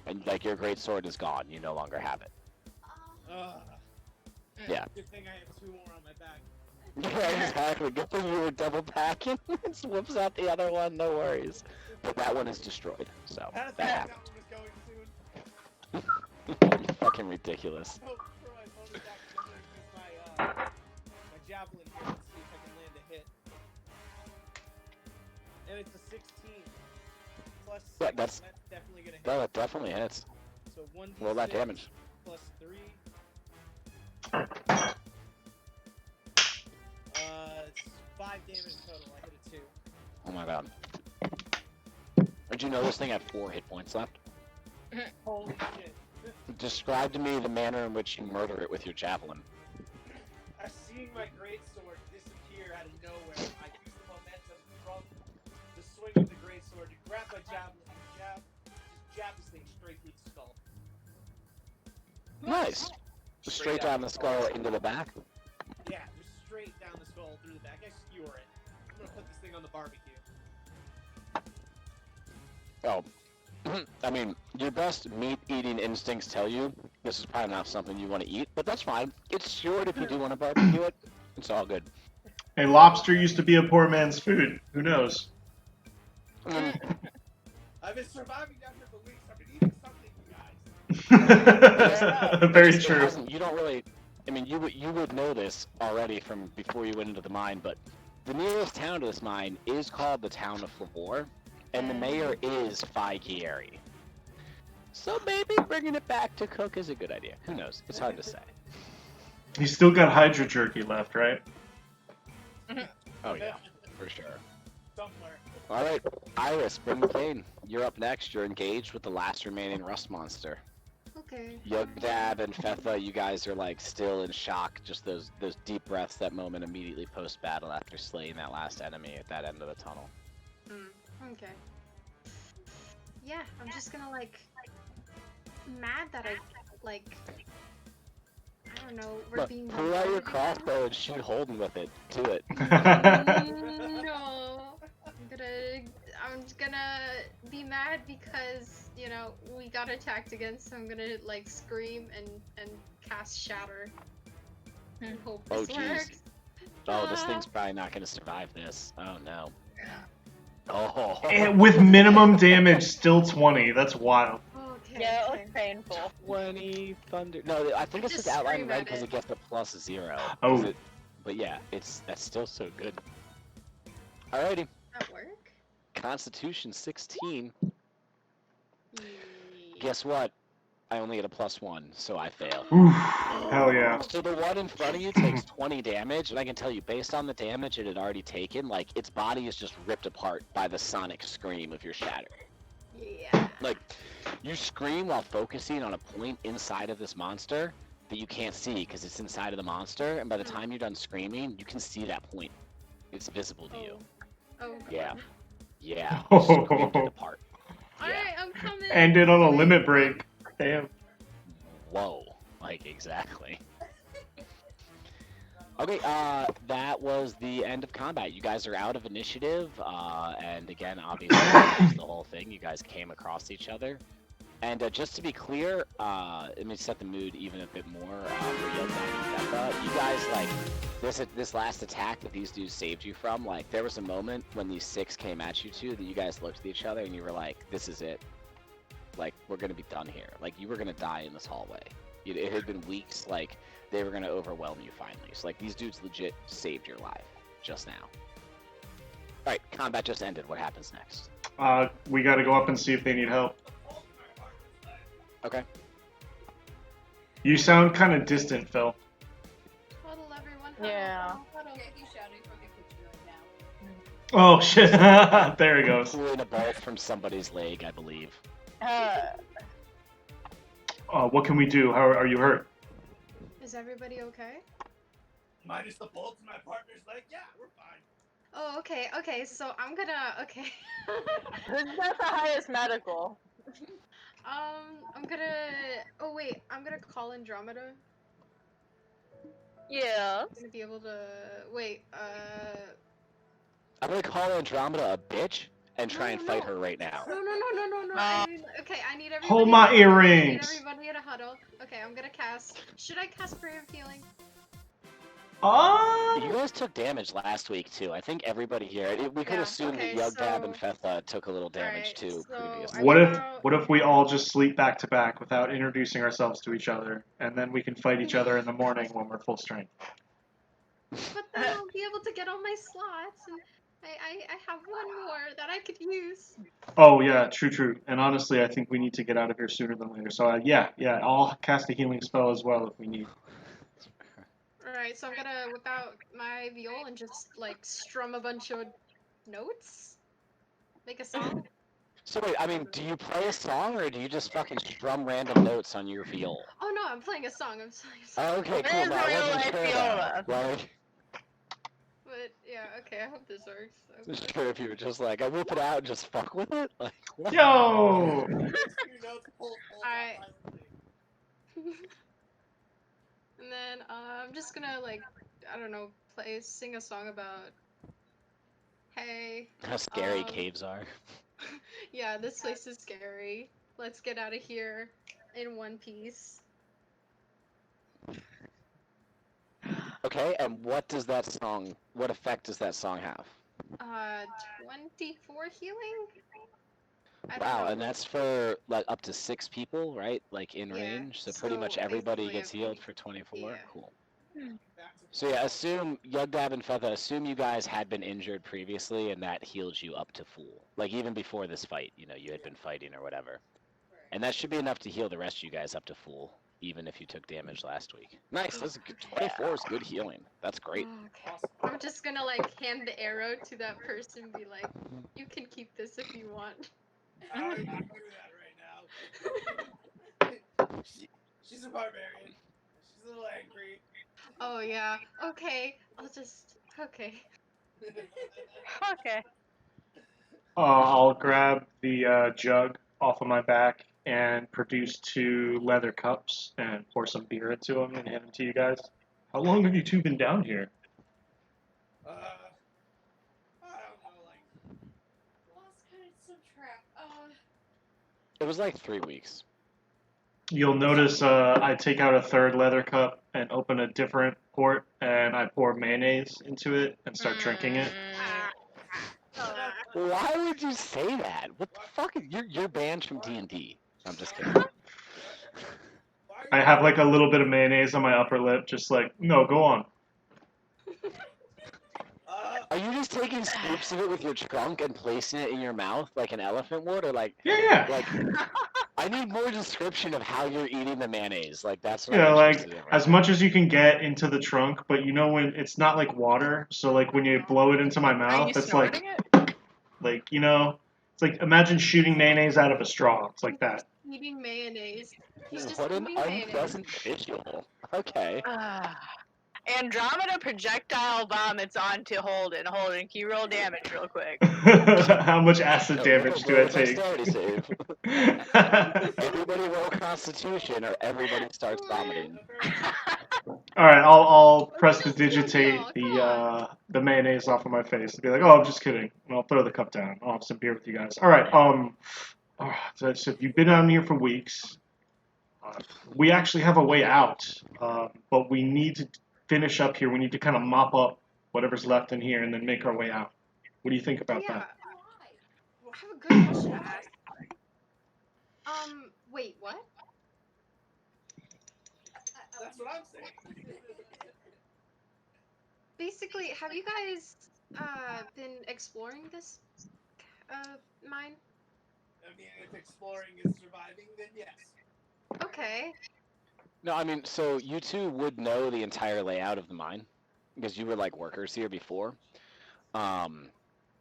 And like your greatsword is gone, you no longer have it. Yeah. Good thing I have 2 more on my back. Yeah, exactly. Good thing you were double packing. It whoops out the other one, no worries. But that one is destroyed, so I had a that feeling happened. that one was going soon. Fucking ridiculous. So, for my bonus action, I'm gonna use my javelin here and see if I can land a hit. And it's a 16 plus 6. Yeah, that's definitely gonna hit. no, that definitely hits. So 1d6 Roll that damage. plus 3. It's 5 damage total. I hit a 2. Oh my god. Did you know this thing had 4 hit points left? Holy shit. Describe to me the manner in which you murder it with your javelin. I seen my greatsword disappear out of nowhere. I used the momentum from the swing of the greatsword to grab my javelin and just jab this thing straight through the skull. Nice. Straight down the skull into the back. Yeah, just straight down the skull through the back. I skewer it. I'm gonna put this thing on the barbecue. Oh, I mean, your best meat-eating instincts tell you this is probably not something you want to eat, but that's fine. It's short if you do want to barbecue it. It's all good. Hey, lobster used to be a poor man's food. Who knows? Mm, I've been surviving down here for weeks. I've been eating something, you guys. it Very just, it true. hasn't. You don't really. I mean, you would know this already from before you went into the mine, but the nearest town to this mine is called the town of Flavor, and the mayor is Figieri. So maybe bringing it back to cook is a good idea. Who knows? It's hard to say. He's still got Hydra jerky left, right? Oh yeah, for sure. Somewhere. All right, Iris, bring the pain. You're up next. You're engaged with the last remaining rust monster. Okay. Yugdab and Fetha, you guys are like still in shock. Just those deep breaths, that moment immediately post battle after slaying that last enemy at that end of the tunnel. Okay. Yeah, I'm just gonna like mad that I like I don't know, we're Look, being pull out your bombarded again. crossbow and shoot Holden with it. Do it. No. I'm just gonna be mad because, you know, we got attacked again, so I'm gonna like scream and cast shatter. And hope Oh, this jeez. works. Oh, this thing's probably not gonna survive this. Oh no. Oh. And with minimum damage, still 20. That's wild. Okay. Yeah, it okay. was painful. 20 thunder. No, I think it's Just just outlined scream red at because it. it gets a +0. Oh. But yeah, that's still so good. Alrighty, That work? Constitution 16. Guess what? I only get a +1, so I fail. Oof. Hell yeah. So the one in front of you takes 20 damage, and I can tell you, based on the damage it had already taken, like, its body is just ripped apart by the sonic scream of your shatter. Yeah. Like, you scream while focusing on a point inside of this monster that you can't see because it's inside of the monster, and by the time you're done screaming, you can see that point. It's visible to you. Oh. Yeah. Yeah. You screamed it apart. Alright, I'm coming. Ended on a Wait, limit break. Damn. Whoa. Like, exactly. Okay, that was the end of combat. You guys are out of initiative, and again, obviously, that's the whole thing. You guys came across each other. And just to be clear, let me set the mood even a bit more for Yugdab and Fetha. You guys, like, this last attack that these dudes saved you from, like, there was a moment when these 6 came at you two that you guys looked at each other and you were like, this is it. Like, we're gonna be done here. Like, you were gonna die in this hallway. It had been weeks, like, they were gonna overwhelm you finally. So, like, these dudes legit saved your life just now. Alright, combat just ended. What happens next? We gotta go up and see if they need help. Okay. You sound kind of distant, Phil. Huddle, everyone. Yeah. Huddle. Okay, he's shouting from the kitchen right now. Oh, shit. There he goes. Pulling a bolt from somebody's leg, I believe. What can we do? How are you hurt? Is everybody okay? Minus the bolts in my partner's leg. Yeah, we're fine. Oh, okay, okay, so I'm gonna, okay. That's the highest medical. I'm gonna, oh wait, I'm gonna call Andromeda. Yeah. I'm gonna be able to, wait, I'm gonna call Andromeda a bitch and try and fight No. her right now. no, I need, okay, I need everybody. Hold my I need earrings. everybody in a huddle. Okay, I'm gonna cast, should I cast Prayer of Healing? You guys took damage last week too. I think everybody here. We could Yeah, assume okay, that Yugdab and so- Fetha took a little damage Alright, too so previously. I- What if we all just sleep back to back without introducing ourselves to each other, and then we can fight each other in the morning when we're full strength? But then I'll be able to get all my slots, and I have one more that I could use. Oh yeah, true. And honestly, I think we need to get out of here sooner than later. So yeah, I'll cast a healing spell as well if we need. Alright, so I'm gonna whip out my viol and just, like, strum a bunch of notes? Make a song? So wait, I mean, do you play a song or do you just fucking strum random notes on your viol? Oh no, I'm playing a song, I'm playing a song. Okay, It cool. is No, I real wasn't life sure viola. though. Like, But, yeah, okay, I hope this works. just sure if you were just like, I whip it out and just fuck with it? Like, what? Yo! Alright. And then, I'm just gonna, like, I don't know, sing a song about, hey, How scary Um, caves are. Yeah, this place is scary. Let's get out of here in one piece. Okay, and what effect does that song have? 24 healing? I don't Wow, know. and that's for like up to 6 people, right? Like in Yeah, range. So pretty much so everybody basically gets healed everybody. for 24. Yeah. Cool. Back to So yeah, assume Yugdab and Fetha, assume you guys had been injured previously, and that healed you up to full. Like even before this fight, you know, you had been fighting or whatever, and that should be enough to heal the rest of you guys up to full, even if you took damage last week. Nice. That's a good, 24 is good healing. That's great. Okay. awesome. I'm just gonna like hand the arrow to that person and be like, you can keep this if you want. I don't even want to do that right now. She's a barbarian. She's a little angry. Oh yeah. Okay. I'll just. Okay. Okay. I'll grab the jug off of my back and produce 2 leather cups and pour some beer into them and hand them to you guys. How long have you two been down here? I don't know, like Lost kind of some track. It was like 3 weeks. You'll notice I take out a 3rd leather cup and open a different port, and I pour mayonnaise into it and start drinking it. Why would you say that? What the fuck? You're banned from D&D. I'm just kidding. why are I you have like a little bit of mayonnaise on my upper lip, just like, no, go on. Are you just taking scoops of it with your trunk and placing it in your mouth like an elephant would, or like Yeah. like? I need more description of how you're eating the mayonnaise. Like that's what Yeah, I'm like interested in right as now. much as you can get into the trunk, but you know when it's not like water, so like when you blow it into my Are you mouth, it's snorting like you know, it's like imagine shooting mayonnaise out of a straw. It's like that. Eating mayonnaise. He's just What an eating mayonnaise. unpleasant visual. Okay. it? Andromeda projectile vomits onto Holden. Holden, can you roll damage real quick? How much acid damage do I Roll a take? dexterity save. Everybody roll Constitution, or everybody starts vomiting. All right, I'll It's just prestidigitate y'all, come on. the mayonnaise off of my face and be like, oh, I'm just kidding, and I'll throw the cup down. I'll have some beer with you guys. All right, so you've been down here for weeks. We actually have a way out, but we need to finish up here. We need to kind of mop up whatever's left in here and then make our way out. What do you think about Yeah. that? Why? I have a good question to ask. Wait, what? That's what I'm saying. Basically, have you guys been exploring this mine? I mean, if exploring is surviving, then yes. Okay. No, I mean, so you two would know the entire layout of the mine because you were like workers here before.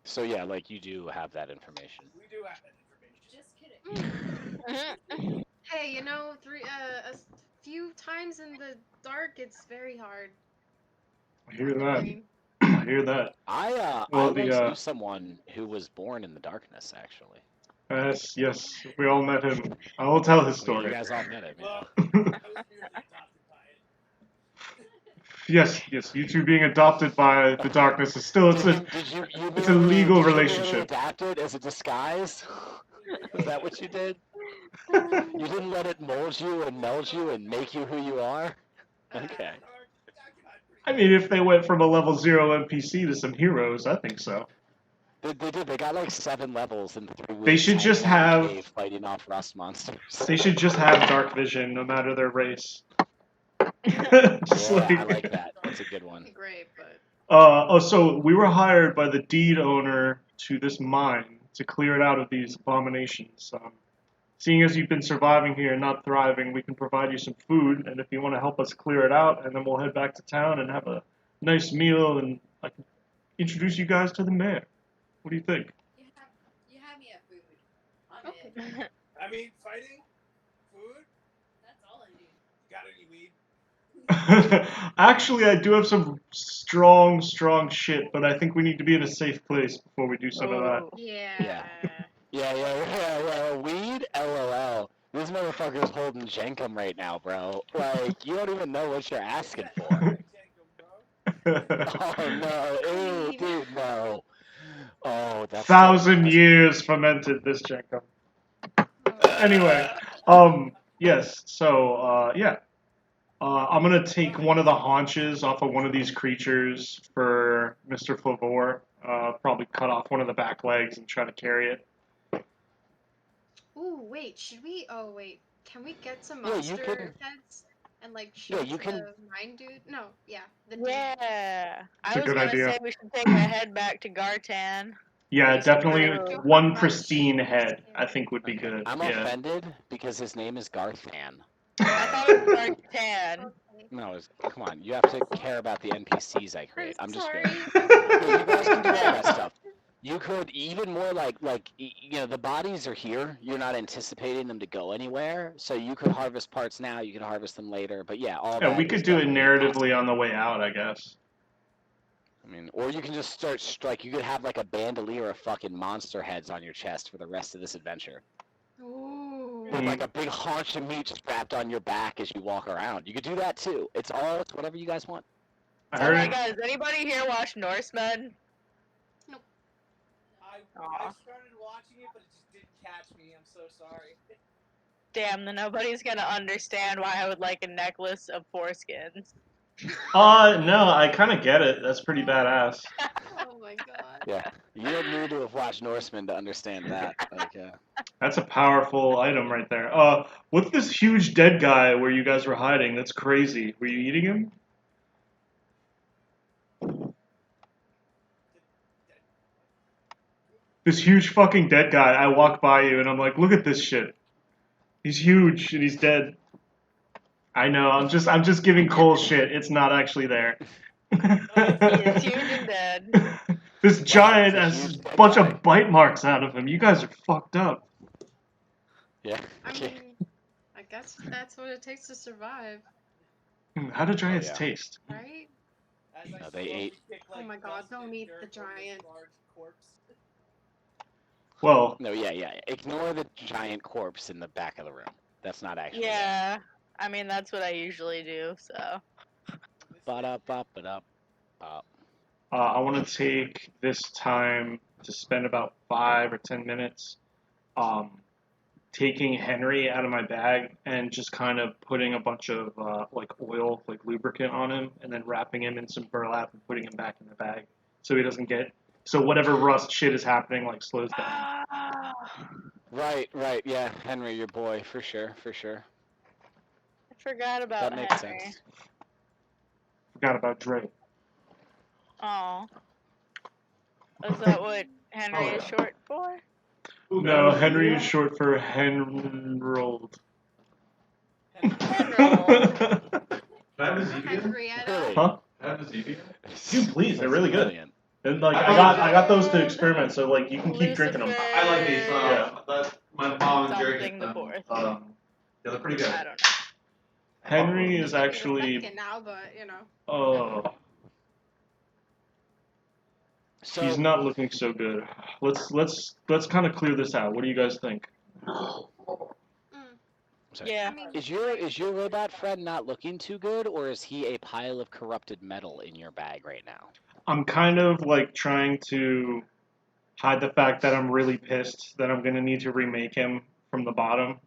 So yeah, like you do have that information. We do have that information. Just kidding. Hey, you know, a few times in the dark, it's very hard. I hear on the that. brain. I hear that. I Well, once the knew someone who was born in the darkness, actually. yes, we all met him. I will tell his I mean, you story. guys all met him. Yeah. Well, I was merely adopted by it. Yes, you two being adopted by the darkness is still You it's a legal did you relationship. merely adapted as a disguise? Is that what you did? You didn't let it mold you and meld you and make you who you are? Okay. I mean, if they went from a level 0 NPC to some heroes, I think so. They did. They got like 7 levels in 3 weeks. They should hanging just out in a have- cave fighting off rust monsters. They should just have dark vision, no matter their race. Just Yeah, I like that. That's a good one. Great, but So we were hired by the deed owner to this mine to clear it out of these abominations. Seeing as you've been surviving here and not thriving, we can provide you some food, and if you want to help us clear it out, and then we'll head back to town and have a nice meal, and I can introduce you guys to the mayor. What do you think? You have me at food. I'm Okay. in. I mean, fighting, food. That's all I need. Got any weed? Actually, I do have some strong shit, but I think we need to be in a safe place before we do some of that. yeah. Yeah. Weed? LOL. This motherfucker's holding Jenkum right now, bro. Like, you don't even know what you're asking for. Oh no, ew, dude, no. Oh, that's 1,000 years fermented this Jenko. Anyway, yes. So, yeah. I'm gonna take one of the haunches off of one of these creatures for Mr. Flavor. Probably cut off one of the back legs and try to carry it. Ooh, wait, should we? Oh, wait. Can we get some Yeah, you monster can- heads and like show Yeah, it you to can. the mine dude? No, yeah, the dude. Yeah. It's I a was good gonna idea. say we should take my head back to Gartan. Yeah, Just to definitely prove. Show how one much pristine he's head. I carrying. think would be Okay. good. I'm Yeah. offended because his name is Garthan. I thought it was Gartan. Okay. No, come on. You have to care about the NPCs I create. I'm just sorry. joking. Yeah, you guys can do all that stuff. You could even more like the bodies are here. You're not anticipating them to go anywhere, so you could harvest parts now. You can harvest them later. But yeah, all Yeah, that we is could do it definitely narratively possible. on the way out, I guess. I mean, or you can just start like you could have like a bandolier of fucking monster heads on your chest for the rest of this adventure. Ooh. With like a big haunch of meat strapped on your back as you walk around. You could do that too. It's whatever you guys want. I Oh heard my it. god, does anybody here watch Norsemen? I Aw. started watching it, but it just didn't catch me. I'm so sorry. Damn, then nobody's gonna understand why I would like a necklace of foreskins. No, I kind of get it. That's pretty badass. Oh my god. Yeah, you don't need to have watched Norsemen to understand that. Like, That's a powerful item right there. What's this huge dead guy where you guys were hiding? That's crazy. Were you eating him? This huge fucking dead guy. I walk by you and I'm like, look at this shit. He's huge and he's dead. I know. I'm just giving Cole shit. It's not actually there. He is huge and dead. This giant it's a has huge a dead bunch guy. of bite marks out of him. You guys are fucked up. yeah. I mean, I guess that's what it takes to survive, How do giants yeah. taste? right? As I No, they slowly ate- kick, Oh like, my god, rusted don't eat the dirt over this giant. large corpse. Well, No, yeah. Ignore the giant corpse in the back of the room. That's not actually. Yeah, I mean that's what I usually do. So Ba-da-ba-ba-da. I want to take this time to spend about 5 or 10 minutes taking Henry out of my bag and just kind of putting a bunch of like oil, like lubricant on him, and then wrapping him in some burlap and putting him back in the bag so he doesn't get. So whatever rust shit is happening like slows down. Right. Yeah, Henry, your boy, for sure. I forgot about That makes Henry. sense. Forgot about Dre. Oh, is that what Henry is short for? No, Henry is short for Henrold. Henrold. Can I have a Zevia? Henrietta. Really? Huh? Can I have a Zevia? Dude, please, they're really good. Brilliant. And like I got those to experiment, so like you can keep drinking them. Lucifer. I like these. Yeah. That's my mom and Jerry Something get the them. fourth. Yeah, they're pretty good. I don't know. Henry is Maybe the actually second now, but you know. oh, So he's not looking so good. Let's kind of clear this out. What do you guys think? sorry. Yeah. I mean, Is your robot friend not looking too good, or is he a pile of corrupted metal in your bag right now? I'm kind of like trying to hide the fact that I'm really pissed that I'm gonna need to remake him from the bottom,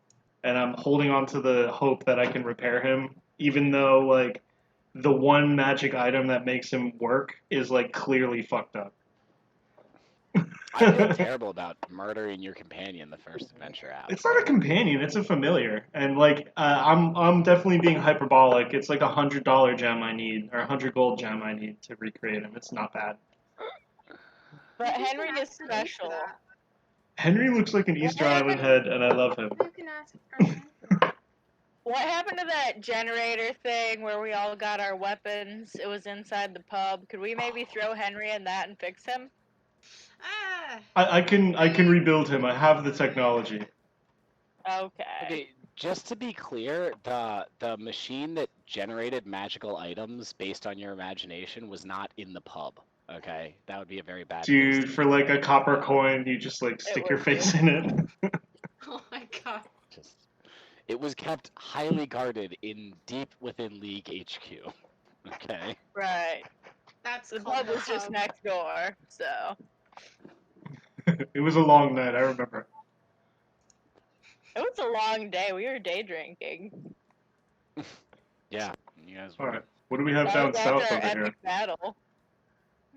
and I'm holding on to the hope that I can repair him, even though like the one magic item that makes him work is like clearly fucked up. I feel terrible about murdering your companion the first adventure out. It's not a companion; it's a familiar, and like I'm definitely being hyperbolic. It's like $100 gem I need, or 100 gold gem I need to recreate him. It's not bad. But maybe you Henry can is ask Henry for special. that. Henry looks like an Easter Island head, and I love him. You can ask Henry. What happened to that generator thing where we all got our weapons? It was inside the pub. Could we maybe throw Henry in that and fix him? Ah. I can rebuild him. I have the technology. Okay. Okay, just to be clear, the machine that generated magical items based on your imagination was not in the pub. Okay, that would be a very bad. Dude, for like a copper coin, you just like stick your would face be. in it. Oh my god. It was kept highly guarded in deep within League HQ. Okay. Right. That's The called pub was just hub. next door, so. It was a long night, I remember. It was a long day. We were day drinking. Yeah, you guys were. Alright, what do we have That down was after south our over here? epic battle.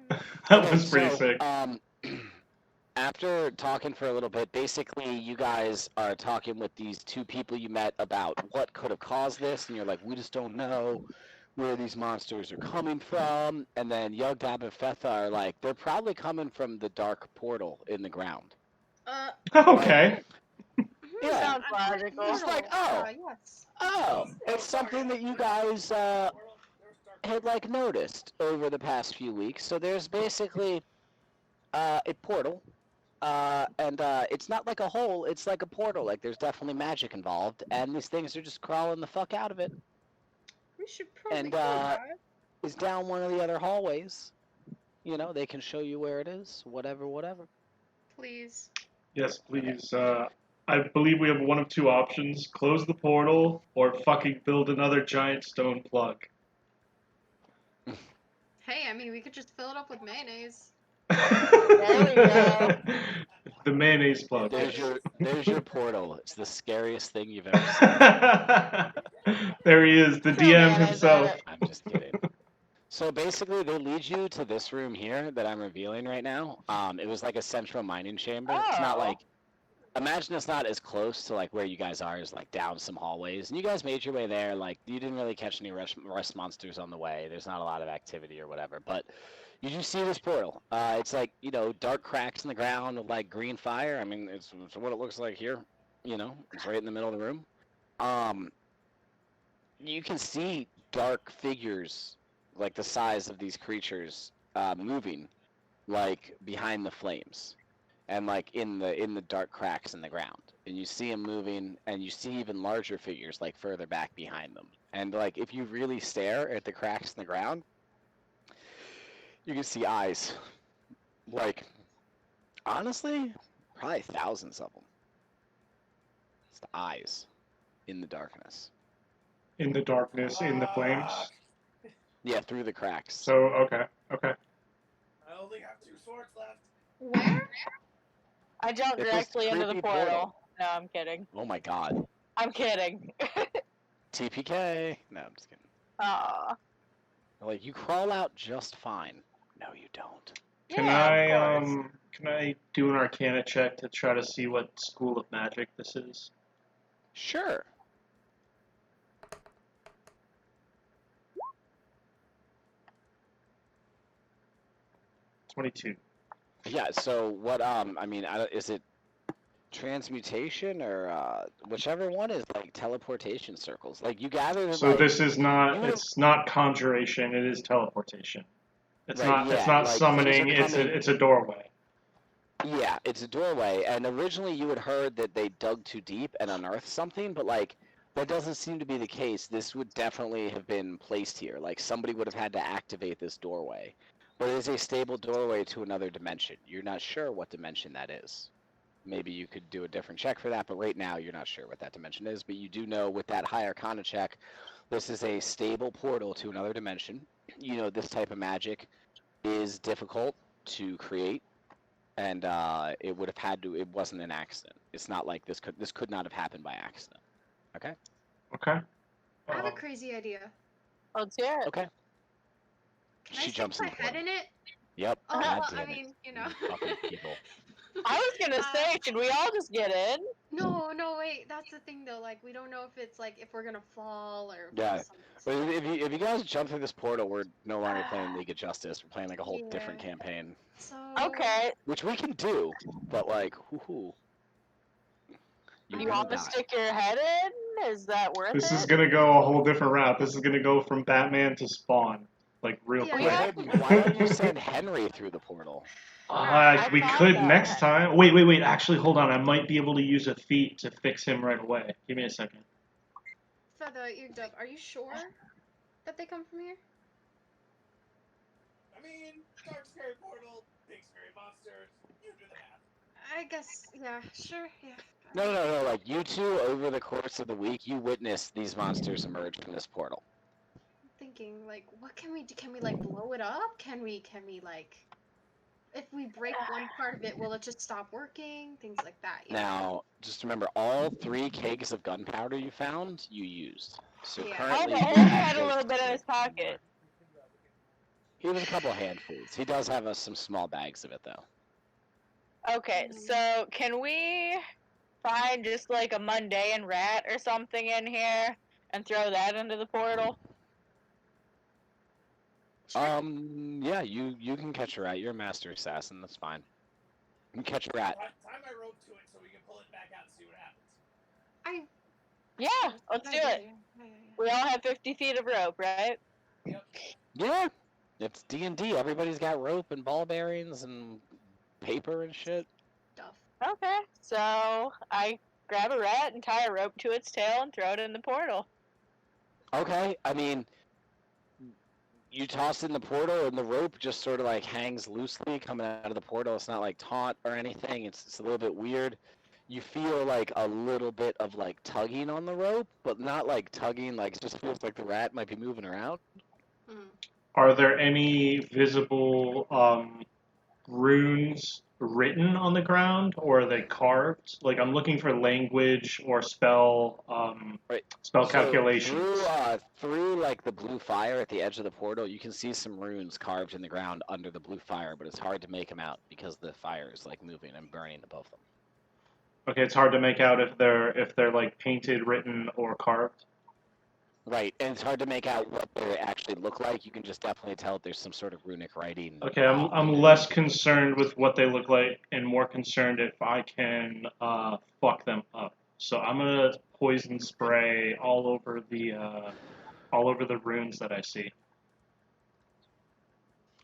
That Okay, was pretty so, sick. After talking for a little bit, basically you guys are talking with these two people you met about what could have caused this, and you're like, we just don't know where these monsters are coming from. And then Yugdab and Fetha are like, they're probably coming from the dark portal in the ground. Okay. Yeah. Sounds I'm logical. It's like, oh. yes. Oh, it's something that you guys had like noticed over the past few weeks. So there's basically a portal. And it's not like a hole, it's like a portal. Like, there's definitely magic involved, and these things are just crawling the fuck out of it. We should probably And, go, guys. It's down one of the other hallways. You know, they can show you where it is, whatever. Please. Yes, please. I believe we have one of two options. Close the portal, or fucking build another giant stone plug. Hey, I mean, we could just fill it up with mayonnaise. There we go. The mayonnaise plug. There's your portal. It's the scariest thing you've ever seen. There he is, the DM himself. I'm just kidding. So basically, they lead you to this room here that I'm revealing right now. It was like a central mining chamber. It's not Oh. like, imagine it's not as close to like where you guys are as like down some hallways. And you guys made your way there. Like, you didn't really catch any rust monsters on the way. There's not a lot of activity or whatever. But you do see this portal. It's like, you know, dark cracks in the ground with like green fire. I mean, it's what it looks like here. You know, it's right in the middle of the room. You can see dark figures like the size of these creatures moving like behind the flames and like in the dark cracks in the ground, and you see them moving, and you see even larger figures like further back behind them. And like if you really stare at the cracks in the ground, you can see eyes, like honestly probably thousands of them. It's the eyes in the darkness. In the darkness, in the flames. Yeah, through the cracks. So, okay. I only have 2 swords left. Where? I jumped It's this directly into the creepy portal. portal. No, I'm kidding. Oh my god. I'm kidding. TPK. No, I'm just kidding. Aw. Like, you crawl out just fine. No, you don't. Can Yeah, of course. can I do an Arcana check to try to see what school of magic this is? Sure. $22. Yeah, so what, I mean, is it transmutation or, whichever one is, like, teleportation circles? Like, you gather, So like, this is not, you- it's not conjuration, it is teleportation. It's Right, not, it's yeah, not like, summoning, things are it's a doorway. Yeah, it's a doorway, and originally you had heard that they dug too deep and unearthed something, but, like, that doesn't seem to be the case. This would definitely have been placed here. Like, somebody would have had to activate this doorway. But it is a stable doorway to another dimension. You're not sure what dimension that is. Maybe you could do a different check for that, but right now you're not sure what that dimension is. But you do know with that high Arcana check, this is a stable portal to another dimension. You know, this type of magic is difficult to create, and it would have had to. It wasn't an accident. It's not like this could not have happened by accident. Okay. Okay. I have a crazy idea. Let's hear it. Okay. Can She I jumps stick in my the head portal. in it? Yep. Oh, God well, damn I it. mean, you know. Fucking people. I was gonna say, should we all just get in? No, wait. That's the thing, though. Like, we don't know if it's like if we're gonna fall or. Yeah. Something. But if you guys jump through this portal, we're no longer playing League of Justice. We're playing like a whole different Yeah. campaign, So. Okay. which we can do, but like, whoo-hoo. You want to stick your head in? Is that worth This it? is gonna go a whole different route. This is gonna go from Batman to Spawn, like real Yeah, quick. Why don't you send Henry through the portal? We thought could that. next time. Wait. Actually, hold on. I might be able to use a feat to fix him right away. Give me a second. Feather, Eardub, are you sure that they come from here? I mean, dark scary portal, big scary monsters. You do the math. I guess. Yeah. Sure. Yeah. No. Like, you two, over the course of the week, you witnessed these monsters emerge from this portal. I'm thinking, like, what can we do? Can we like blow it up? Can we like? if we break one part of it, will it just stop working? Things like that. You know? Now, just remember, all 3 kegs of gunpowder you found, you used. So Yeah. currently, Holden you had a actually little bit in his pocket. He was a couple handfuls. He does have some small bags of it, though. Okay, so can we find just like a mundane rat or something in here and throw that into the portal? Sure. Yeah, you can catch a rat. You're a master assassin. That's fine. You can catch a rat. Tie my rope to it so we can pull it back out and see what happens. Yeah, let's do it. We all have 50 feet of rope, right? Yep. Yeah, it's D&D. Everybody's got rope and ball bearings and paper and shit. Stuff. Okay, so I grab a rat and tie a rope to its tail and throw it in the portal. Okay, I mean, you toss in the portal and the rope just sort of like hangs loosely coming out of the portal. It's not like taut or anything. It's a little bit weird. You feel like a little bit of like tugging on the rope, but not like tugging. Like it just feels like the rat might be moving around. Are there any visible runes written on the ground, or are they carved? Like I'm looking for language or spell Right. spell So calculations. through like the blue fire at the edge of the portal, you can see some runes carved in the ground under the blue fire, but it's hard to make them out because the fire is like moving and burning above them. Okay, it's hard to make out if they're like painted, written, or carved. Right, and it's hard to make out what they actually look like. You can just definitely tell that there's some sort of runic writing. Okay, I'm less concerned with what they look like and more concerned if I can fuck them up. So I'm gonna poison spray all over the runes that I see.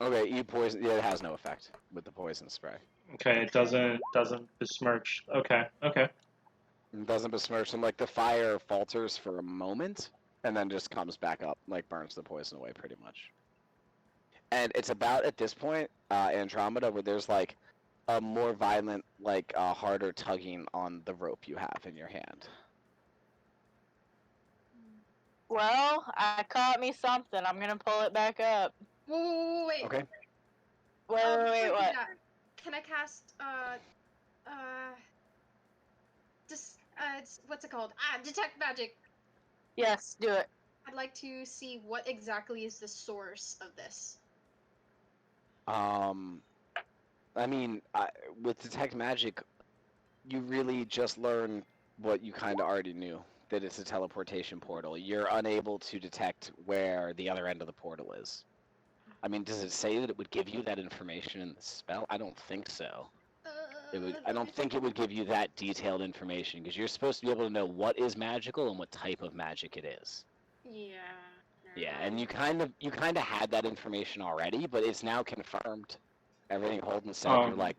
Okay, you poison. Yeah, it has no effect with the poison spray. Okay, it doesn't besmirch. Okay. It doesn't besmirch them. Like the fire falters for a moment and then just comes back up, like burns the poison away pretty much. And it's about at this point, Andromeda, where there's like a more violent, like harder tugging on the rope you have in your hand. Well, I caught me something. I'm gonna pull it back up. Wait. Okay. Wait, what? Can I cast just what's it called? Detect magic. Yes, do it. I'd like to see what exactly is the source of this. I mean, with detect magic, you really just learn what you kind of already knew, that it's a teleportation portal. You're unable to detect where the other end of the portal is. I mean, does it say that it would give you that information in the spell? I don't think so. I don't think it would give you that detailed information because you're supposed to be able to know what is magical and what type of magic it is. Yeah. Yeah, and you kind of had that information already, but it's now confirmed. Everything Holden said, you're like,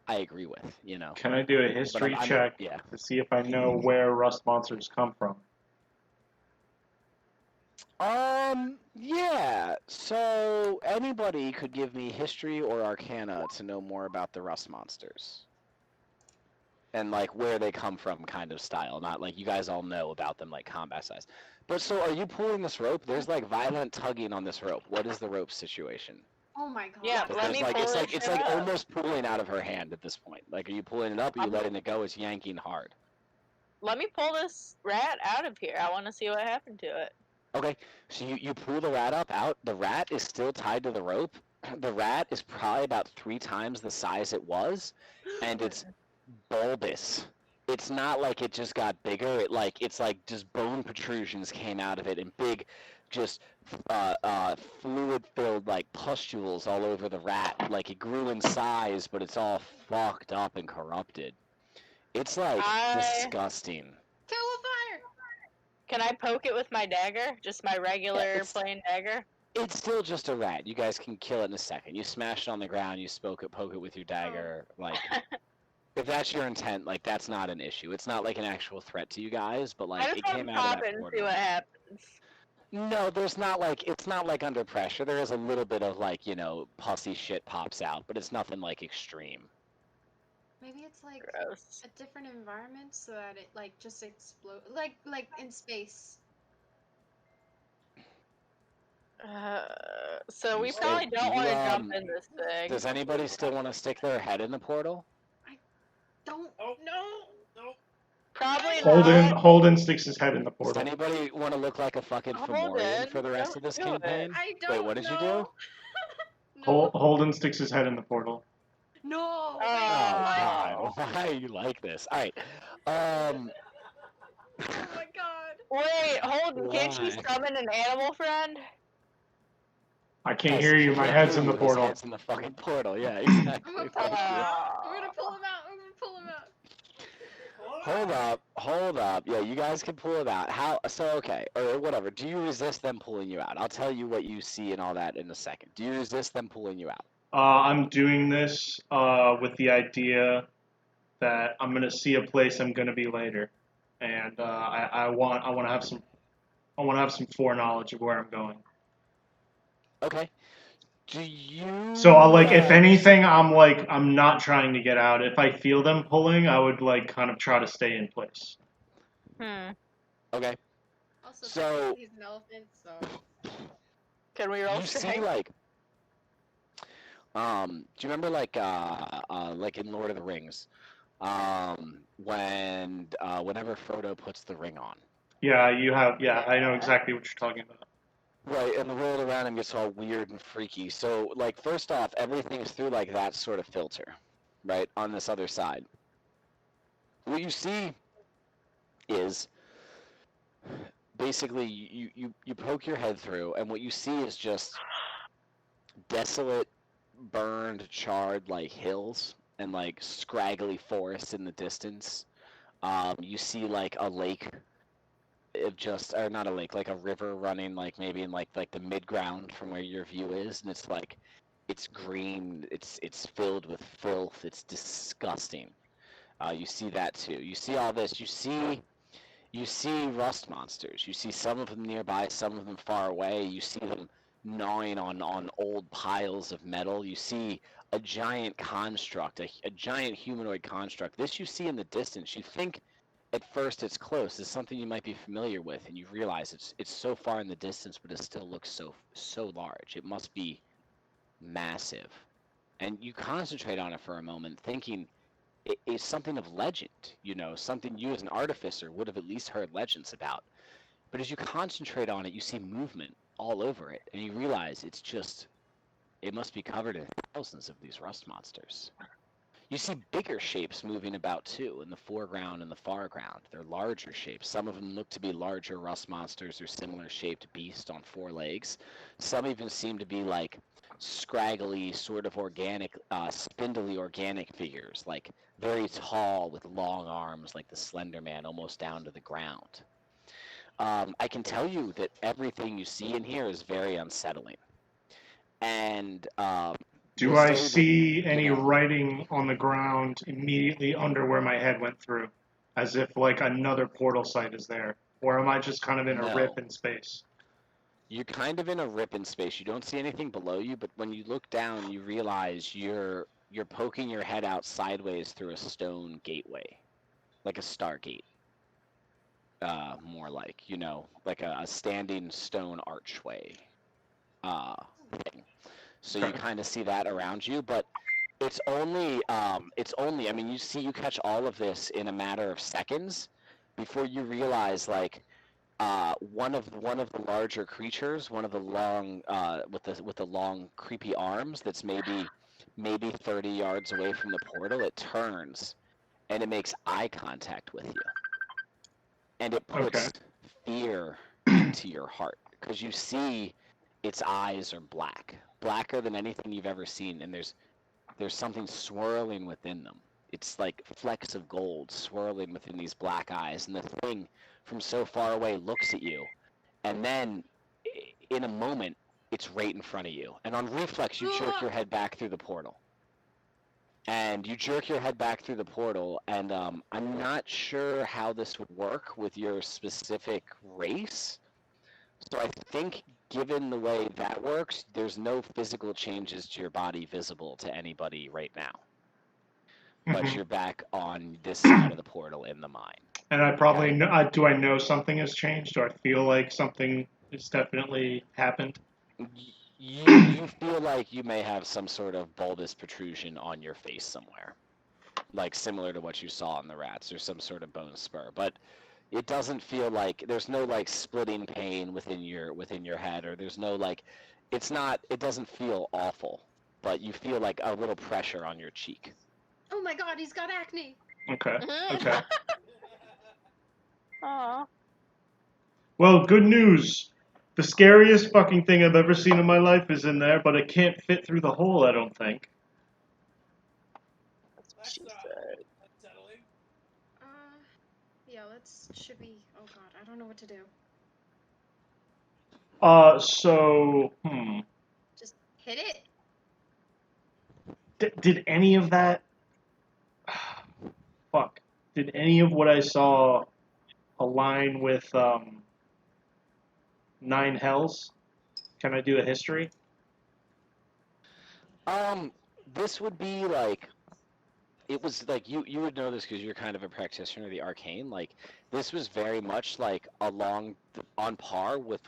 I agree with, you know. Can I do a history check to see if I know where rust monsters come from? Yeah. So anybody could give me history or arcana to know more about the rust monsters. And like where they come from kind of style, not like you guys all know about them like combat size. But so are you pulling this rope? There's like violent tugging on this rope. What is the rope situation? Oh my god. Yeah, let me pull it's like almost pulling out of her hand at this point. Like are you pulling it up? Are you letting it go? It's yanking hard. Let me pull this rat out of here. I want to see what happened to it. Okay, so you pull the rat out. The rat is still tied to the rope. The rat is probably about 3 times the size it was, and it's bulbous. It's not like it just got bigger. It's like just bone protrusions came out of it and big, just fluid-filled like pustules all over the rat. Like it grew in size, but it's all fucked up and corrupted. It's like disgusting. Kill a fire! Can I poke it with my dagger? Just my regular plain dagger? It's still just a rat. You guys can kill it in a second. You smash it on the ground, you poke it with your dagger. Like, if that's your intent, like, that's not an issue. It's not like an actual threat to you guys, but like, it came out of that portal. See what happens. No, there's not like, it's not like under pressure. There is a little bit of like, you know, pussy shit pops out, but it's nothing like extreme. Maybe it's like gross. a different environment so that it like just explodes, like in space. So we So probably don't you, want to jump in this thing. Does anybody still want to stick their head in the portal? Don't Oh. know. Nope. Probably Holden not. Holden sticks his head in the Does portal. anybody want to look like a fucking Fomorian for the rest of this Don't do it. campaign? I don't Wait, what did you do? know. No. Holden sticks his head in the portal. No. Wait. Oh What? god, why are you like this? Alright. Oh my god. Wait, Holden, can't you Why? summon an animal friend? I can't Guys, hear you. he My can't head's hear in the you, his portal. head's in the fucking portal. Yeah, I'm exactly. gonna pull Fuck him you. out. I'm gonna pull him out. I'm gonna pull him out. Hold up. Yeah, you guys can pull it out. Okay, or whatever. Do you resist them pulling you out? I'll tell you what you see and all that in a second. Do you resist them pulling you out? I'm doing this with the idea that I'm gonna see a place I'm gonna be later, and I want to have some foreknowledge of where I'm going. Okay. Do you So if anything, I'm not trying to get out. If I feel them pulling, I would kind of try to stay in place. Okay. Also, So- technically he's an elephant, so. Can we roll You see strength? do you remember like in Lord of the Rings, whenever Frodo puts the ring on, Yeah, I know exactly what you're talking about. right, and the world around him gets all weird and freaky. So like first off, everything's through like that sort of filter, right, on this other side. What you see is basically you poke your head through, and what you see is just desolate, burned, charred like hills and like scraggly forests in the distance. You see like a lake, or not a lake, like a river running like maybe in like the mid ground from where your view is, and it's green, it's filled with filth, it's disgusting. You see that too. You see all this. You see rust monsters. You see some of them nearby, some of them far away. You see them gnawing on old piles of metal. You see a giant construct, a giant humanoid construct. This you see in the distance. You think at first it's close. It's something you might be familiar with, and you realize it's so far in the distance, but it still looks so large. It must be massive. And you concentrate on it for a moment, thinking it's something of legend, something you as an artificer would have at least heard legends about. But as you concentrate on it, you see movement all over it, and you realize it must be covered in thousands of these rust monsters. You see bigger shapes moving about too, in the foreground and the foreground. They're larger shapes. Some of them look to be larger rust monsters or similar shaped beasts on four legs. Some even seem to be like scraggly, sort of organic, spindly organic figures, like very tall with long arms like the Slender Man, almost down to the ground. I can tell you that everything you see in here is very unsettling. And Do I see any writing on the ground immediately under where my head went through, as if like another portal site is there, or am I just kind of in a rip in space? You're kind of in a rip in space. You don't see anything below you, but when you look down, you realize you're poking your head out sideways through a stone gateway, like a stargate. More like, like a standing stone archway thing. So you kind of see that around you, but it's only, I mean, you catch all of this in a matter of seconds before you realize, like, one of the larger creatures, one of the long with the long creepy arms that's maybe 30 yards away from the portal, it turns and it makes eye contact with you, and it puts fear into your heart because you see its eyes are blacker than anything you've ever seen, and there's something swirling within them. It's like flecks of gold swirling within these black eyes, and the thing from so far away looks at you, and then in a moment it's right in front of you, and on reflex you jerk your head back through the portal. And I'm not sure how this would work with your specific race, so I think given the way that works, there's no physical changes to your body visible to anybody right now. But you're back on this side of the portal in the mine. And I probably know, do I know something has changed? Do I feel like something has definitely happened? You feel like you may have some sort of bulbous protrusion on your face somewhere, like similar to what you saw in the rats, or some sort of bone spur. But it doesn't feel like there's no like splitting pain within your head, or there's no like, it's not. It doesn't feel awful, but you feel like a little pressure on your cheek. Oh my god, he's got acne. Okay. Okay. Aw. Well, good news. The scariest fucking thing I've ever seen in my life is in there, but it can't fit through the hole, I don't think. That's She said. unsettling. Yeah, should we, oh god, I don't know what to do. Just hit it? Did any of that... Fuck. Did any of what I saw align with, Nine Hells? Can I do a history? This would be like, it was like you would know this because you're kind of a practitioner of the arcane. Like this was very much like on par with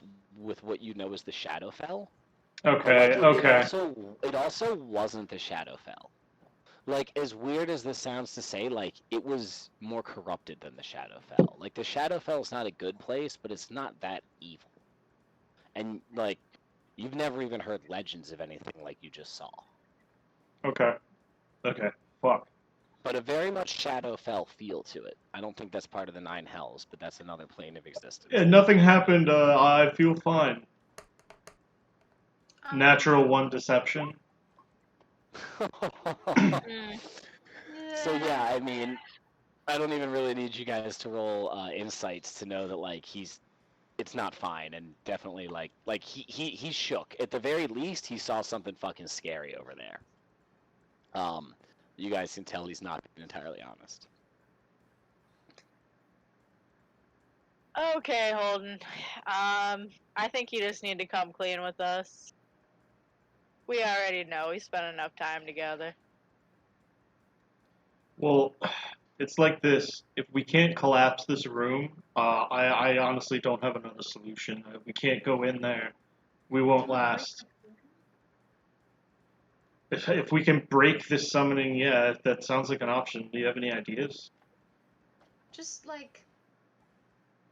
what you know as the Shadowfell. But Okay, like okay. it also wasn't the Shadowfell. Like as weird as this sounds to say, like it was more corrupted than the Shadowfell. Like the Shadowfell is not a good place, but it's not that evil. And like you've never even heard legends of anything like you just saw. Okay. Okay. Fuck. But a very much Shadowfell feel to it. I don't think that's part of the Nine Hells, but that's another plane of existence. Yeah, nothing happened, I feel fine. Um, Natural 1 deception. So yeah, I mean, I don't even really need you guys to roll insights to know that like it's not fine, and definitely like he shook. At the very least, he saw something fucking scary over there. You guys can tell he's not being entirely honest. Okay, Holden. I think you just need to come clean with us. We already know we spent enough time together. Well, it's like this. If we can't collapse this room, I honestly don't have another solution. If we can't go in there, we won't last. If we can break this summoning, yeah, that sounds like an option. Do you have any ideas? just like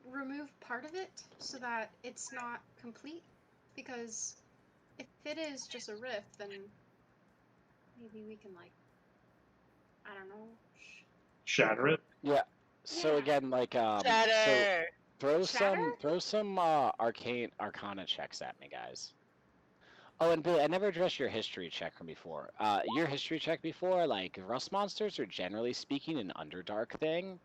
remove part of it so that it's not complete. Because if it is just a rift, then maybe we can like, I don't know. Shatter it? Yeah. So Yeah. again, like so Shatter! throw some arcana checks at me, guys. Oh, and Billy, I never addressed your history check from before. Your history check before, like rust monsters are generally speaking an Underdark thing.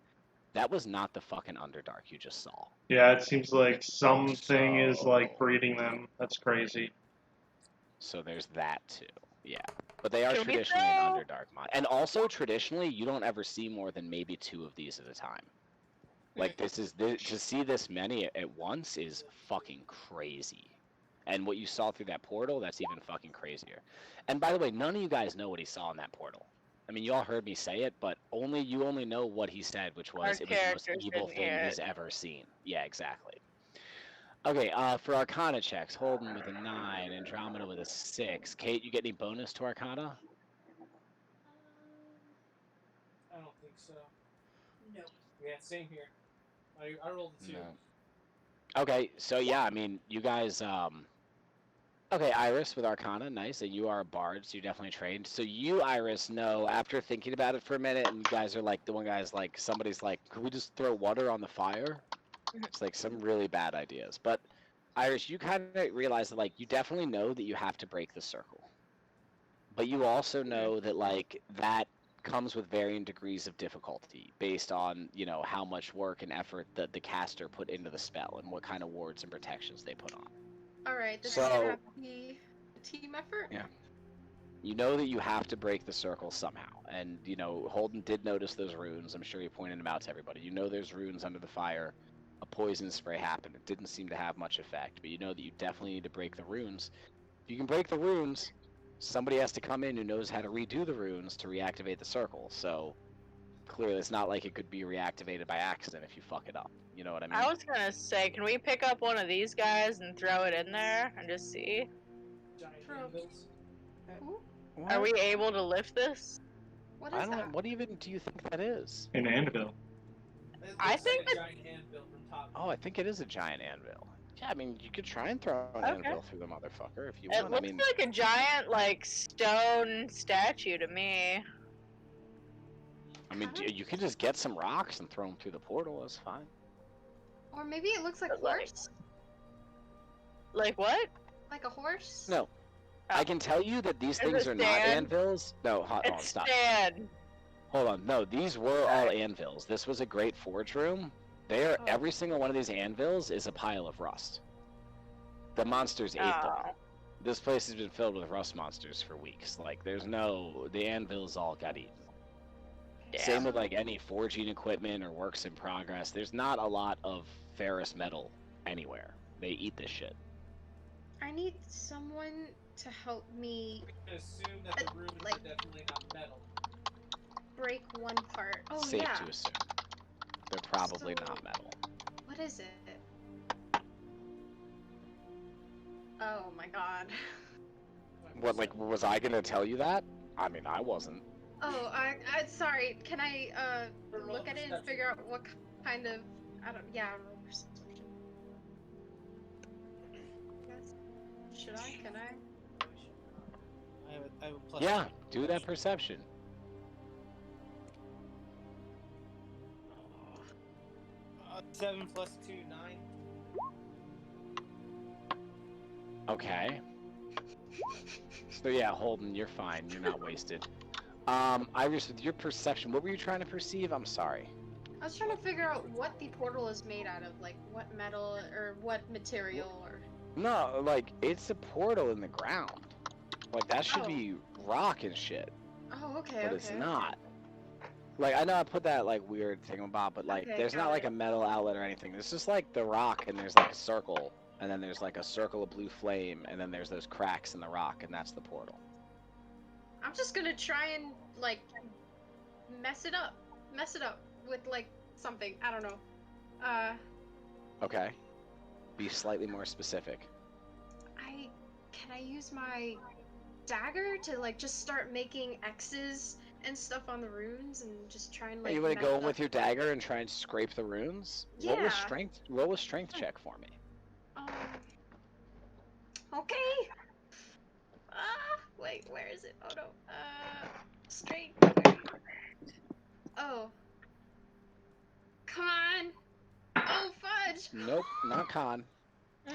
That was not the fucking Underdark you just saw. Yeah, it seems like something is like So- breeding them. That's crazy. So there's that too. Yeah. But they are Can we traditionally an throw- Underdark mod. And also traditionally you don't ever see more than maybe 2 of these at a time. Like to see this many at once is fucking crazy. And what you saw through that portal, that's even fucking crazier. And by the way, none of you guys know what he saw in that portal. I mean, you all heard me say it, but you only know what he said, which was it was the most characters evil didn't thing hear he's it. ever seen. Yeah, exactly. Okay, for Arcana checks, Holden with a 9, Andromeda with a 6. Kate, you get any bonus to Arcana? I don't think so. No. Yeah, same here. I rolled a 2. No. Okay, so yeah, I mean, you guys, okay, Iris with Arcana, nice, and you are a bard, so you're definitely trained. So you, Iris, know, after thinking about it for a minute, and you guys are like, the one guy's like, somebody's like, could we just throw water on the fire? It's like some really bad ideas. But, Iris, you kind of realize that, like, you definitely know that you have to break the circle. But you also know that, like, that comes with varying degrees of difficulty based on, you know, how much work and effort that the caster put into the spell and what kind of wards and protections they put on. Alright, this is So- gonna have to be a team effort. Yeah. You know that you have to break the circle somehow. And, you know, Holden did notice those runes. I'm sure he pointed them out to everybody. You know there's runes under the fire. A poison spray happened. It didn't seem to have much effect, but you know that you definitely need to break the runes. If you can break the runes, somebody has to come in who knows how to redo the runes to reactivate the circle. So, clearly it's not like it could be reactivated by accident if you fuck it up. You know what I mean? I was gonna say, can we pick up one of these guys and throw it in there and just see? anvils? Are we able to lift this? What I is don't. that? What even do you think that is? An anvil. It I looks think like a giant anvil from top. Oh, I think it is a giant anvil. Yeah, I mean, you could try and throw an Okay. anvil through the motherfucker if you It want. I looks mean, like a giant, like, stone statue to me. you could just get some rocks and throw them through the portal. That's fine. Or maybe it looks like But, like- horse? Like what? Like a horse? No. I can tell you that these Is things it are not sand? anvils. No, hold on, It's stop. sand. Hold on. No, these were all anvils. This was a great forge room. Oh. Every single one of these anvils is a pile of rust. The monsters ate them. Oh. This place has been filled with rust monsters for weeks. Like, the anvils all got eaten. Same with like any forging equipment or works in progress. There's not a lot of ferrous metal anywhere. They eat this shit. I need someone to help me We can assume that the runes like- are definitely not metal. break one part. Oh Safe yeah. to assume. They're probably So- not metal. What is it? Oh my god. What, like, was I gonna tell you that? I mean, I wasn't. Oh, sorry. Can I Roll look at it and perception. figure out what kind of roll perception. Yes. Should I? Can I? I have a plus. Yeah, do that perception. Uh, 7 plus 2, 9. Okay. So yeah, Holden, you're fine. You're not wasted. Iris, with your perception, what were you trying to perceive? I'm sorry. I was trying to figure out what the portal is made out of, like what metal or what material or. No, like, it's a portal in the ground. Like, that should Oh. be rock and shit. Oh, okay. But okay. it's not. Like, I know I put that, like, weird thing about, but, like, Okay, there's not, got like, it. a metal outlet or anything. It's just, like, the rock, and there's, like, a circle, and then there's, like, a circle of blue flame, and then there's those cracks in the rock, and that's the portal. I'm just gonna try and like mess it up with like something. I don't know. Okay. Be slightly more specific. Can I use my dagger to like just start making X's and stuff on the runes and just try and like. you want to mess go it in with up? your dagger and try and scrape the runes? Roll a Yeah. strength. Roll a strength check for me. Okay. Wait, where is it? Oh no. Straight. Oh. Come on. Oh fudge. Nope, not con. Mm.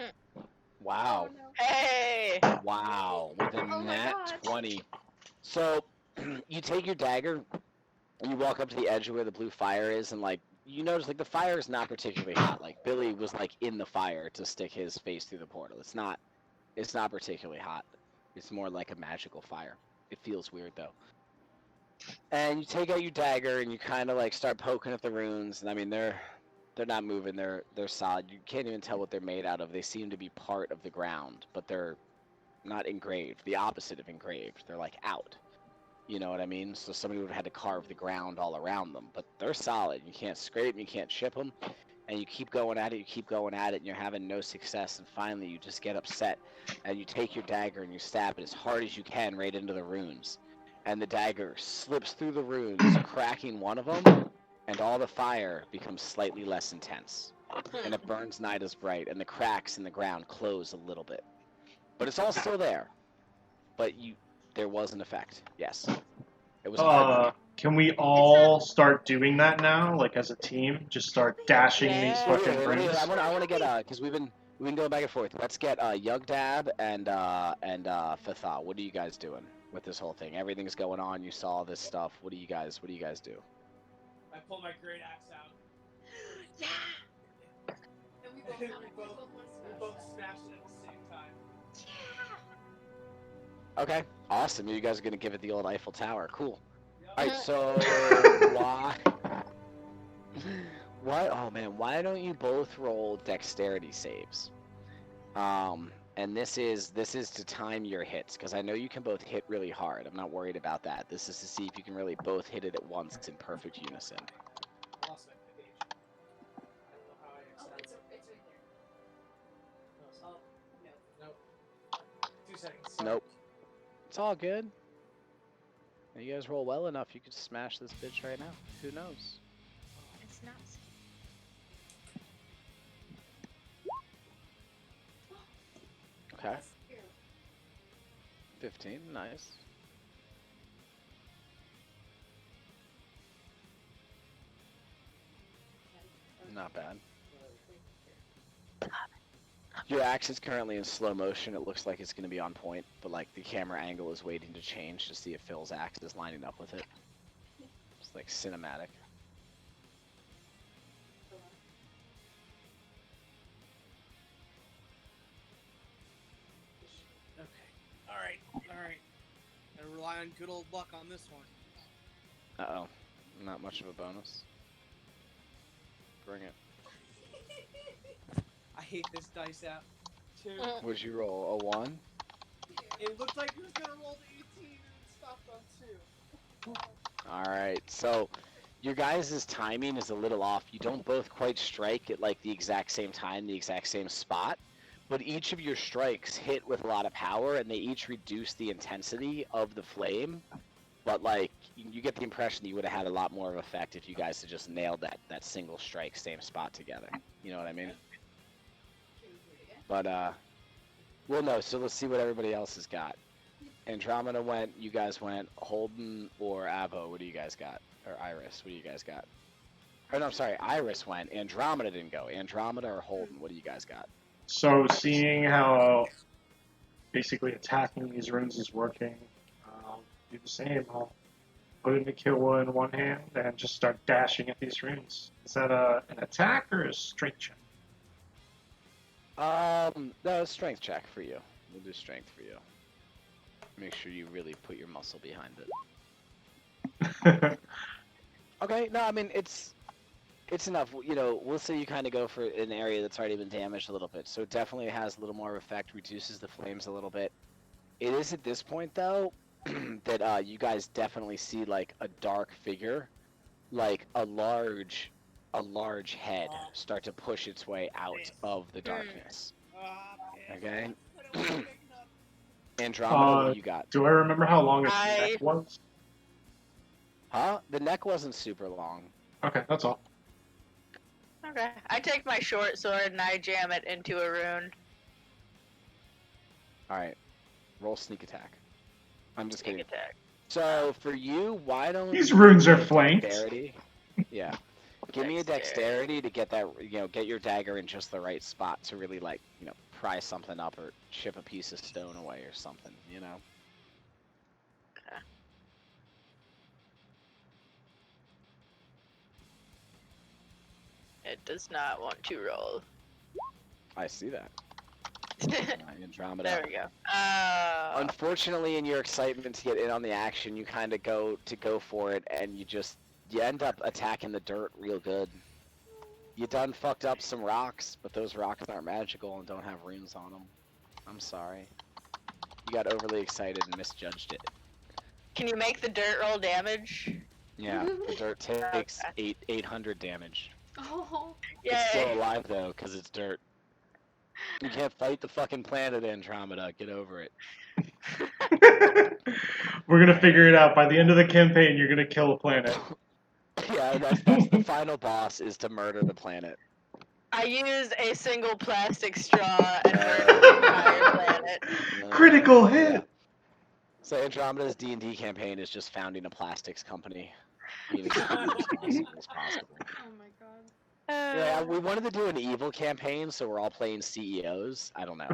Wow. Oh, no. Hey! Wow. With a Oh my nat God. 20. So, you take your dagger, and you walk up to the edge of where the blue fire is, and, like, you notice, like, the fire is not particularly hot. Like, Billy was, like, in the fire to stick his face through the portal. It's not particularly hot. It's more like a magical fire. It feels weird, though. And you take out your dagger, and you kind of, like, start poking at the runes, and, I mean, they're not moving. They're solid. You can't even tell what they're made out of. They seem to be part of the ground, but they're not engraved. The opposite of engraved. They're like out. You know what I mean? So somebody would have had to carve the ground all around them, but they're solid. You can't scrape them. You can't chip them, and you keep going at it. You keep going at it, and you're having no success. And finally, you just get upset, and you take your dagger and you stab it as hard as you can right into the runes, and the dagger slips through the runes, cracking one of them. And all the fire becomes slightly less intense, and it burns not as bright, and the cracks in the ground close a little bit. But it's all still there. But there was an effect. Yes, it was hard. Can we all start doing that now, like as a team? Just start dashing these Yeah. fucking I runes. want to get because we've been going back and forth. Let's get Yugdab and Fatha. What are you guys doing with this whole thing? Everything's going on. You saw this stuff. What do you guys do? I pull my great axe out. Yeah. And we We both both smash it at the same time. Yeah. Okay, awesome. You guys are gonna give it the old Eiffel Tower. Cool. Yep. All right, so why? Oh man, why don't you both roll dexterity saves? And this is to time your hits, because I know you can both hit really hard. I'm not worried about that. This is to see if you can really both hit it at once in perfect unison. I lost my page. I don't know how I Oh, accept it's right there. it. Oh, no. Nope. 2 seconds. Nope. It's all good. You guys roll well enough, you could smash this bitch right now. Who knows? It's not. Okay. That's cute. 15, nice. Not bad. Your axe is currently in slow motion. It looks like it's going to be on point, but like the camera angle is waiting to change to see if Phil's axe is lining up with it. It's like cinematic. Okay. All right. Gotta rely on good old luck on this one. Uh-oh. Not much of a bonus. Bring it. I hate this dice app. 2. Would you roll? A 1? It looked like he was gonna roll the 18 and it stopped on 2. Alright, so your guys' timing is a little off. You don't both quite strike at like the exact same time, the exact same spot, but each of your strikes hit with a lot of power and they each reduce the intensity of the flame. But like, you get the impression that you would have had a lot more of effect if you guys had just nailed that single strike, same spot together. You know what I mean? But, well, no, so let's see what everybody else has got. Andromeda went, you guys went, Holden or Avo, what do you guys got? Or Iris, what do you guys got? Oh, no, I'm sorry, Iris went, Andromeda didn't go. Andromeda or Holden, what do you guys got? So seeing how basically attacking these runes is working, I'll do the same. I'll put in the kill in one hand and just start dashing at these runes. Is that an attack or a strength check? No, strength check for you. We'll do strength for you. Make sure you really put your muscle behind it. Okay, no, I mean, it's enough. You know, we'll say you kind of go for an area that's already been damaged a little bit, so it definitely has a little more effect, reduces the flames a little bit. It is at this point, though, that you guys definitely see, like, a dark figure, like a large head start to push its way out of the darkness. Okay? Andromeda, what do you got? Do I remember how long its neck was? Huh? The neck wasn't super long. Okay, that's all. Okay. I take my short sword and I jam it into a rune. Alright. Roll sneak attack. I'm just Sneak kidding. attack. So, for you, why don't These you runes are give me a flanked. dexterity? Yeah. Give me a dexterity to get that, get your dagger in just the right spot to really, like, pry something up or chip a piece of stone away or something, Okay. It does not want to roll. I see that. Andromeda. There we go. Unfortunately, in your excitement to get in on the action, you kind of go for it, and you end up attacking the dirt real good. You done fucked up some rocks, but those rocks aren't magical and don't have runes on them. I'm sorry. You got overly excited and misjudged it. Can you make the dirt roll damage? Yeah, the dirt takes 800 damage. Oh. It's still Yay. alive though, because it's dirt. You can't fight the fucking planet, Andromeda. Get over it. We're gonna figure it out. By the end of the campaign, you're gonna kill a planet. Yeah, that's the final boss, is to murder the planet. I use a single plastic straw and murder the entire planet. Critical hit! Yeah. So Andromeda's D&D campaign is just founding a plastics company. Being as irresponsible as possible. Oh my god. Yeah, we wanted to do an evil campaign, so we're all playing CEOs. I don't know.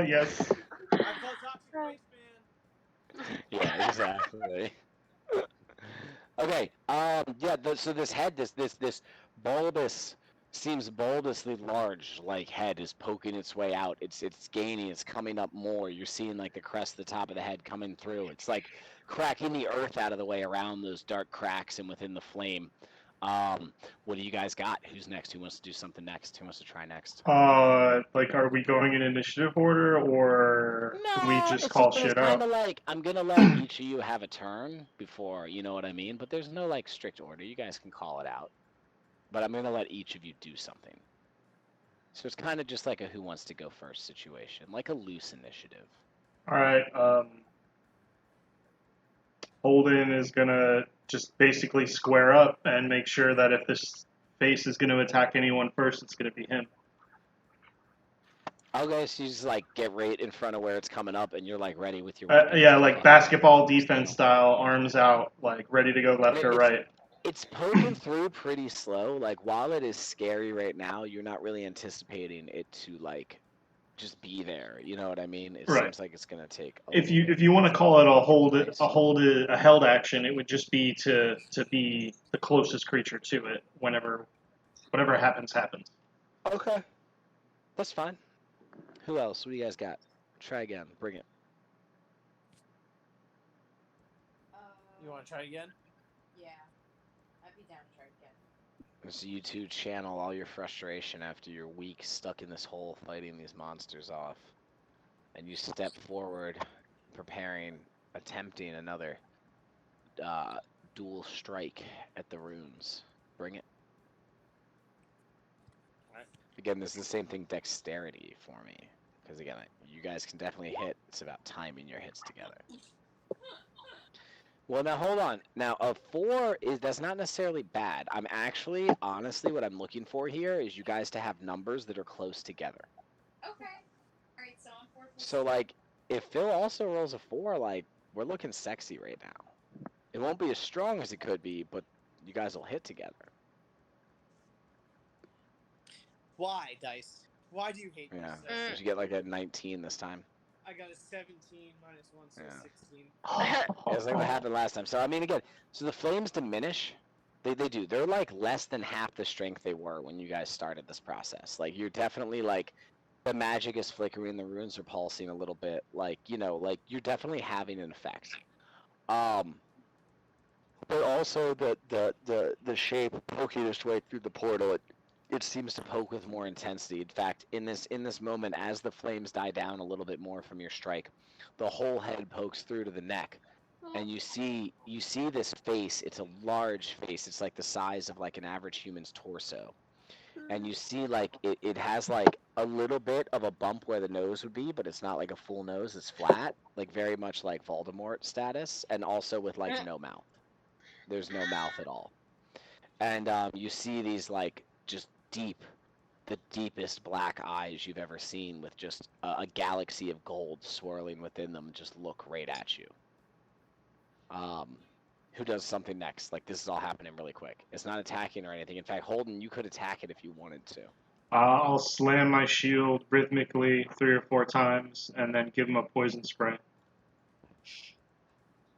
Yes. I call Toxic Waste Man. Yeah, exactly. Okay. Yeah. So this head, this bulbous, seems bulbously large, like head is poking its way out. It's gaining. It's coming up more. You're seeing like the crest of the top of the head coming through. It's like cracking the earth out of the way around those dark cracks and within the flame. What do you guys got? Who's next? Who wants to do something next? Who wants to try next? Like, are we going in initiative order, or do we just call shit out? Kind of like, I'm gonna let each of you have a turn before, you know what I mean? But there's no like strict order. You guys can call it out. But I'm gonna let each of you do something. So it's kind of just like a who wants to go first situation, like a loose initiative. All right. Holden is gonna just basically square up and make sure that if this face is gonna attack anyone first, it's gonna be him. Okay, so you just like get right in front of where it's coming up, and you're like ready with your Yeah, weapons. to like fucking basketball just defense go. style, arms out, like ready to go left or right. It's poking through pretty slow. Like while it is scary right now, you're not really anticipating it to like just be there. You know what I mean? It Right. seems like it's gonna take. If you want to call it a held action, it would just be to be the closest creature to it whenever whatever happens. Okay, that's fine. Who else? What do you guys got? Try again. Bring it. You want to try again? Yeah. I'd be down to try again. So you two channel all your frustration after you're weak, stuck in this hole, fighting these monsters off, and you step forward, attempting another dual strike at the runes. Bring it. Alright. Again, this is the same thing, dexterity for me, because again, you guys can definitely hit. It's about timing your hits together. Well, now hold on. Now a 4 that's not necessarily bad. I'm actually, honestly, what I'm looking for here is you guys to have numbers that are close together. Okay. Alright, so I'm 4 plus So like, if Phil also rolls a 4, like we're looking sexy right now. It won't be as strong as it could be, but you guys will hit together. Why, Dice? Why do you hate me Yeah. so? Did you get like a 19 this time? I got a 17 minus 1, so Yeah. 16. It's like what happened last time. So I mean, again, so the flames diminish. They do. They're like less than half the strength they were when you guys started this process. Like you're definitely like the magic is flickering, the runes are pulsing a little bit. Like like you're definitely having an effect. But also the shape poking its way through the portal, it seems to poke with more intensity. In fact, in this moment, as the flames die down a little bit more from your strike, the whole head pokes through to the neck, and you see this face. It's a large face. It's like the size of like an average human's torso, and you see like it has like a little bit of a bump where the nose would be, but it's not like a full nose. It's flat, like very much like Voldemort status, and also with like no mouth. There's no mouth at all, and you see these like just the deepest black eyes you've ever seen, with just a galaxy of gold swirling within them, just look right at you. Who does something next? Like this is all happening really quick. It's not attacking or anything. In fact, Holden, you could attack it if you wanted to. I'll slam my shield rhythmically 3 or 4 times and then give him a poison spray.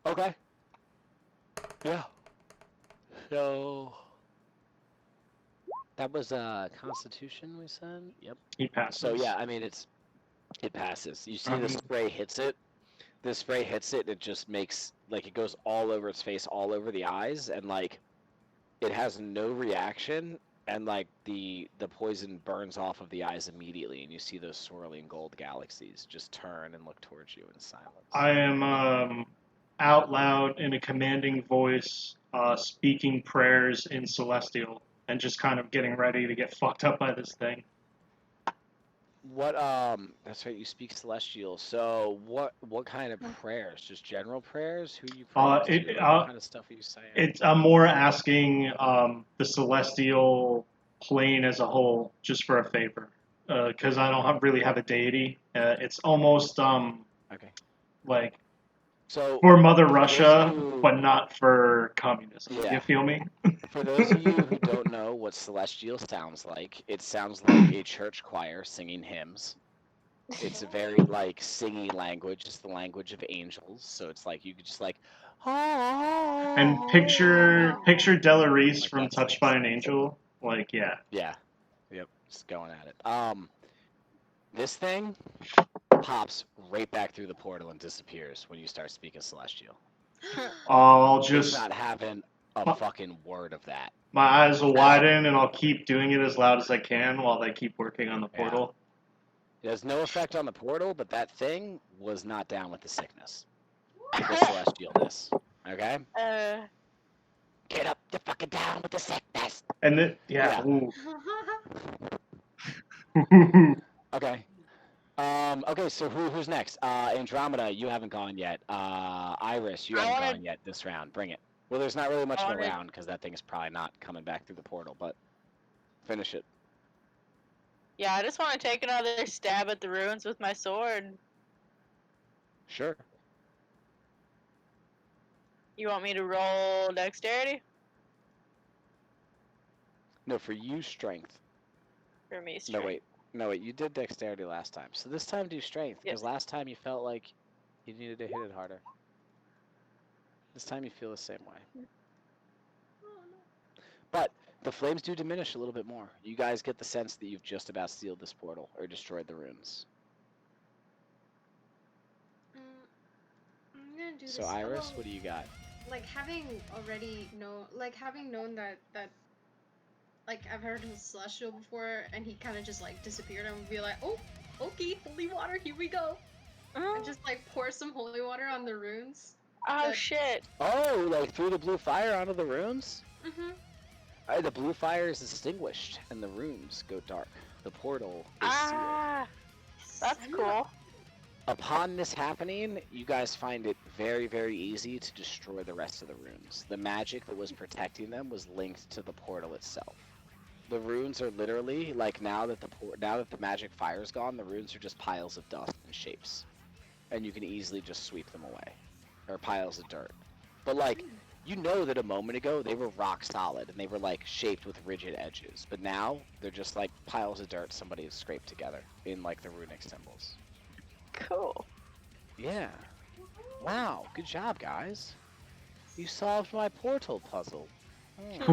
Okay. Yeah. So that was Constitution, we said. Yep. He passes. So yeah, I mean it passes. You see the spray hits it. The spray hits it. It just makes like it goes all over its face, all over the eyes, and like it has no reaction. And like the poison burns off of the eyes immediately, and you see those swirling gold galaxies just turn and look towards you in silence. I am out loud in a commanding voice, speaking prayers in Celestial, and just kind of getting ready to get fucked up by this thing. What that's right, you speak Celestial. So what kind of prayers? Just general prayers? Who are you praying to? What kind of stuff are you saying? I'm more asking the Celestial plane as a whole just for a favor, because I don't really have a deity. It's almost Okay. like So for Mother Russia, but not for communism. Yeah. You feel me? For those of you who don't know what Celestial sounds like, it sounds like a church choir singing hymns. It's a very like singy language. It's the language of angels. So it's like you could just like And picture Delarice like from that Touched by an Angel. Like, yeah. Yeah. Yep. Just going at it. This thing pops right back through the portal and disappears when you start speaking Celestial. I'll It's just not having a fucking word of that. my eyes will widen and I'll keep doing it as loud as I can while they keep working on the portal. It has no effect on the portal, but that thing was not down with the sickness. The celestialness. Okay? Get up, you're fucking down with the sickness. And then, yeah. Ooh. Okay. Okay, so who's next? Andromeda, you haven't gone yet. Iris, you I haven't wanted- gone yet this round. Bring it. Well, there's not really much of a wanted- round because that thing is probably not coming back through the portal, but finish it. Yeah, I just want to take another stab at the ruins with my sword. Sure. You want me to roll dexterity? No, for you, strength. For me, No, strength. wait. No, wait. You did dexterity last time. So this time do strength, because last time you felt like you needed to hit it harder. This time you feel the same way. But the flames do diminish a little bit more. You guys get the sense that you've just about sealed this portal or destroyed the runes. I'm gonna do So this. Iris, Although, what do you got? like having known that like I've heard of Celestial before, and he kind of just like disappeared, and would be like, oh, okay, holy water, here we go, and just like pour some holy water on the runes. Oh that- shit! Oh, like through the blue fire onto the runes? Mhm. The blue fire is extinguished and the runes go dark. The portal is Ah, that's I'm cool. not- Upon this happening, you guys find it very, very easy to destroy the rest of the runes. The magic that was protecting them was linked to the portal itself. The runes are literally like now that the magic fire's gone, the runes are just piles of dust and shapes, and you can easily just sweep them away, or piles of dirt. But like, you know that a moment ago they were rock solid and they were like shaped with rigid edges, but now they're just like piles of dirt somebody has scraped together in like the runic symbols. Cool. Yeah. Wow, good job, guys. You solved my portal puzzle. I'm so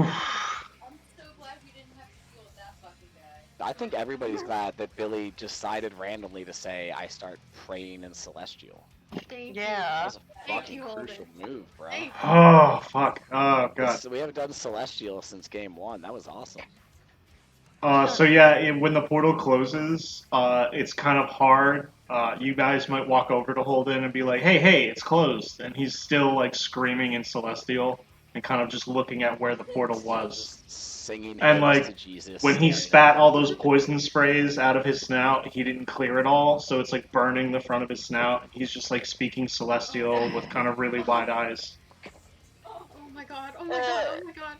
glad we didn't have to deal with that fucking guy. I think everybody's glad that Billy decided randomly to say, I start praying in Celestial. Thank Yeah. That was a Thank fucking you, Holden. crucial move, bro. Thank you. Oh, fuck. Oh, God. We haven't done Celestial since game 1. That was awesome. So yeah, when the portal closes, it's kind of hard. You guys might walk over to Holden and be like, hey, it's closed. And he's still, like, screaming in Celestial and kind of just looking at where the portal was. Just singing And, hymns like, to Jesus. When he staring spat at all those poison sprays out of his snout, he didn't clear it all, so it's, like, burning the front of his snout. He's just, like, speaking Celestial with kind of really wide eyes. Oh my god! Oh my god! Oh my god!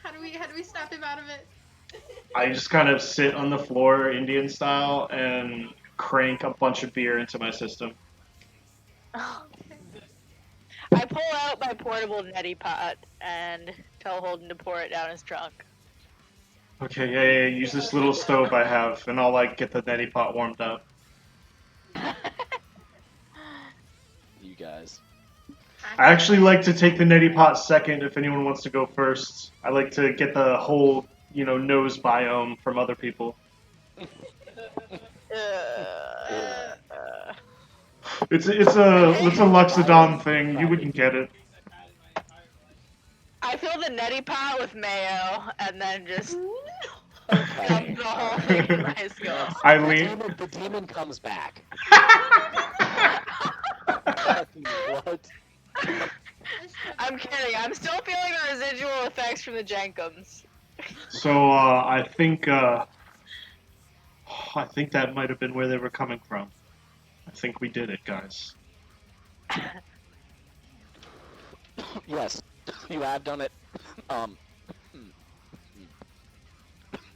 How do we snap him out of it? I just kind of sit on the floor, Indian style, and crank a bunch of beer into my system. I pull out my portable neti pot and tell Holden to pour it down his trunk. Okay, yeah, use this little stove I have, and I'll, like, get the neti pot warmed up. You guys. I actually like to take the neti pot second if anyone wants to go first. I like to get the whole, nose biome from other people. It's a Luxodon thing. You wouldn't get it. I fill the neti pot with mayo and then just Okay. dump the whole thing in my skull. The demon comes back. What? I'm kidding. I'm still feeling the residual effects from the Jenkums. So I think that might have been where they were coming from. I think we did it, guys. Yes, you have done it.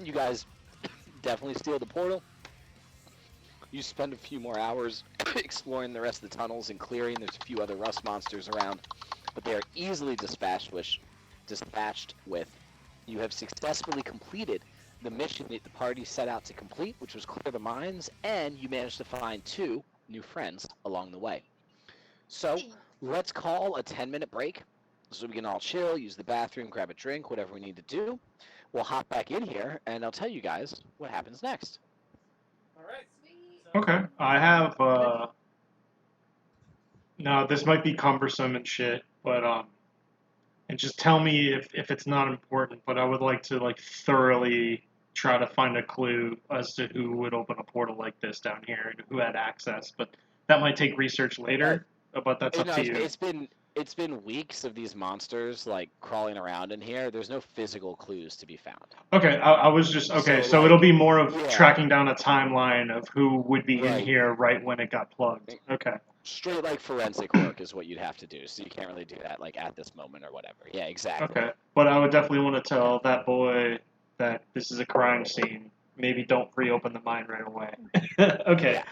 You guys definitely steal the portal. You spend a few more hours exploring the rest of the tunnels and clearing. There's a few other rust monsters around, but they are easily dispatched with. You have successfully completed the mission that the party set out to complete, which was clear the mines, and you managed to find 2 new friends along the way. So let's call a 10-minute break so we can all chill, use the bathroom, grab a drink, whatever we need to do. We'll hop back in here, and I'll tell you guys what happens next. Alright. Okay, I have. No, this might be cumbersome and shit, but and just tell me if it's not important. But I would like to thoroughly try to find a clue as to who would open a portal like this down here and who had access. But that might take research later. But that's up to you. it's been weeks of these monsters like crawling around in here. There's no physical clues to be found. Okay, I was just okay. So, So like, it'll be more of yeah. tracking down a timeline of who would be in Right. here right when it got plugged. Okay. Straight like forensic work is what you'd have to do. So you can't really do that like at this moment or whatever. Yeah, exactly. Okay, but I would definitely want to tell that boy that this is a crime scene. Maybe don't reopen the mine right away. Okay, Yeah.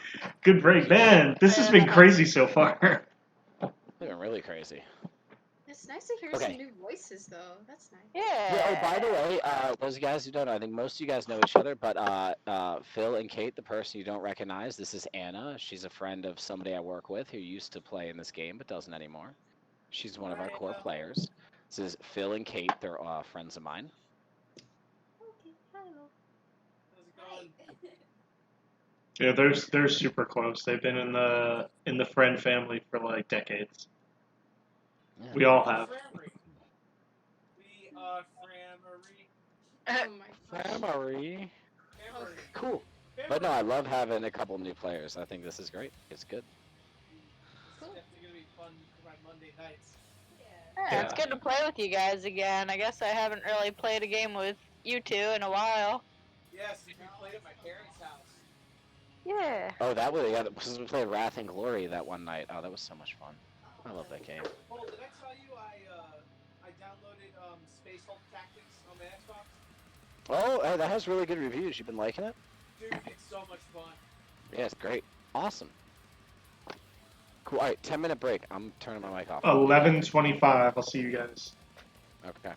good break, man. This has been crazy so far. It's been really crazy. It's nice to hear Okay. some new voices, though. That's nice. Yeah. Yeah, oh, by the way, those guys who don't know, I think most of you guys know each other, but Phil and Kate, the person you don't recognize, this is Anna. She's a friend of somebody I work with who used to play in this game but doesn't anymore. She's one of our core players. This is Phil and Kate. They're friends of mine. Okay, hello. How's it going? Yeah, they're super close. They've been in the friend family for like decades. Yeah. We all have. Framery. We are Framery. Oh my gosh. Marie. Framery. Cool. But no, I love having a couple new players. I think this is great. It's good. Cool. It's definitely gonna be fun for my Monday nights. Yeah, it's good to play with you guys again. I guess I haven't really played a game with you two in a while. Yes, we played at my parents' house. Yeah. Oh, that was, yeah, because we played Wrath and Glory that one night. Oh, that was so much fun. I love that game. Oh, did I tell you I downloaded Space Hulk Tactics on my Xbox? Oh, that has really good reviews. You've been liking it? Dude, it's so much fun. Yeah, it's great. Awesome. Cool. All right, 10-minute break. I'm turning my mic off. 11:25. I'll see you guys. Okay.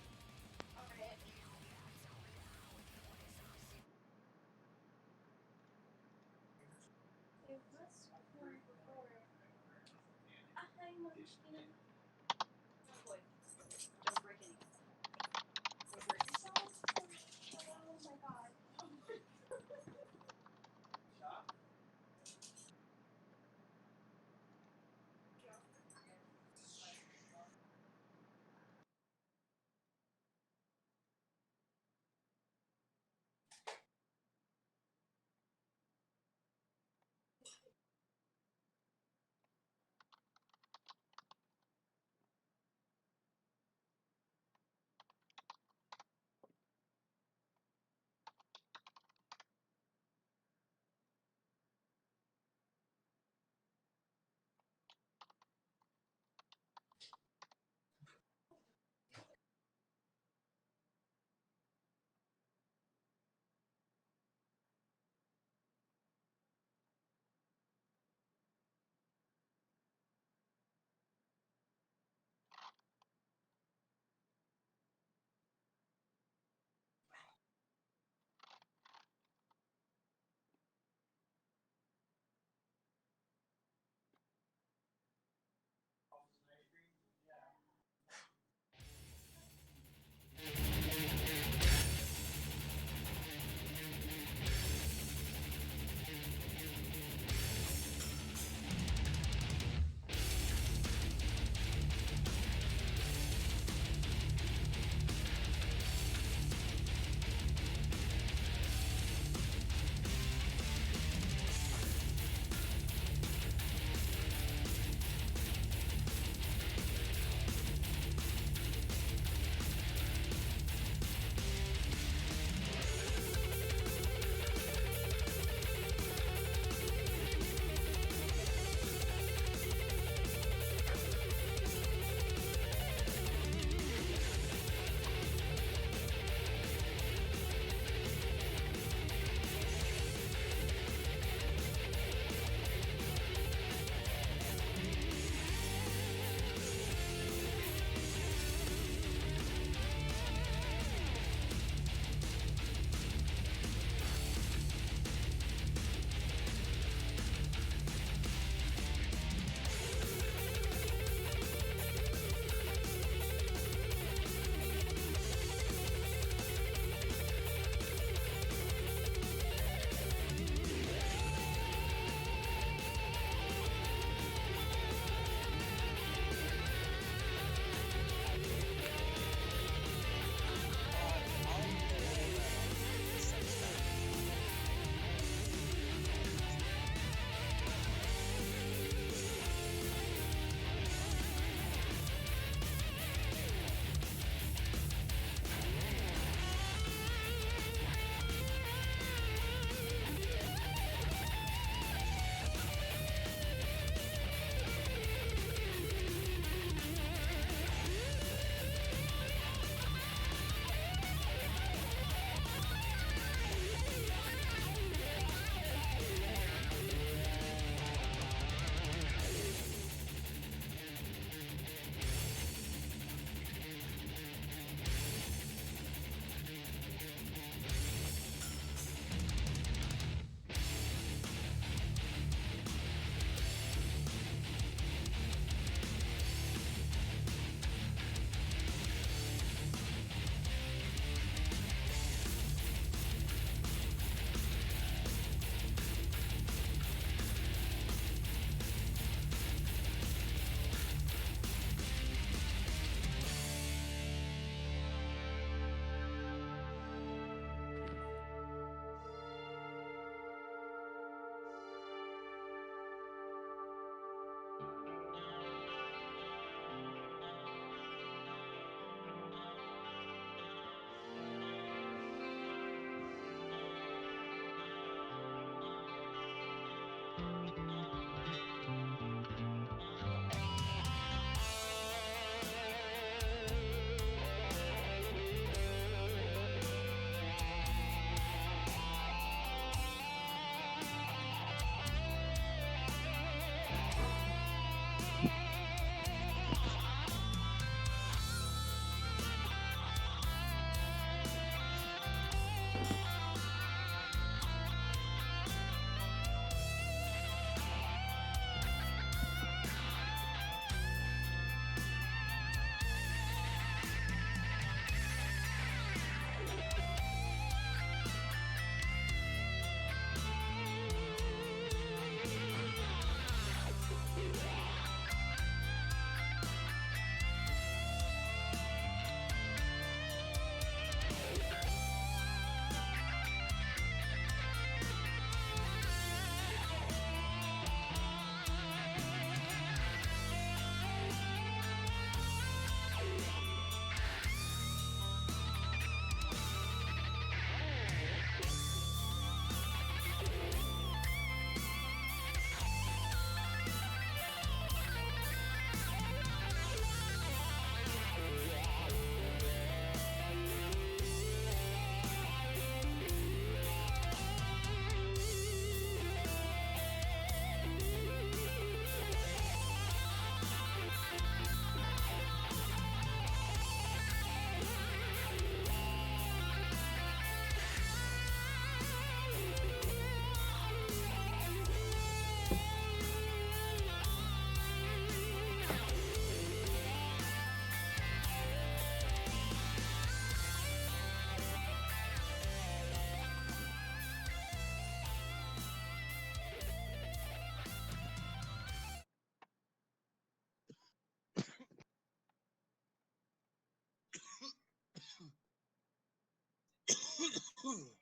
You.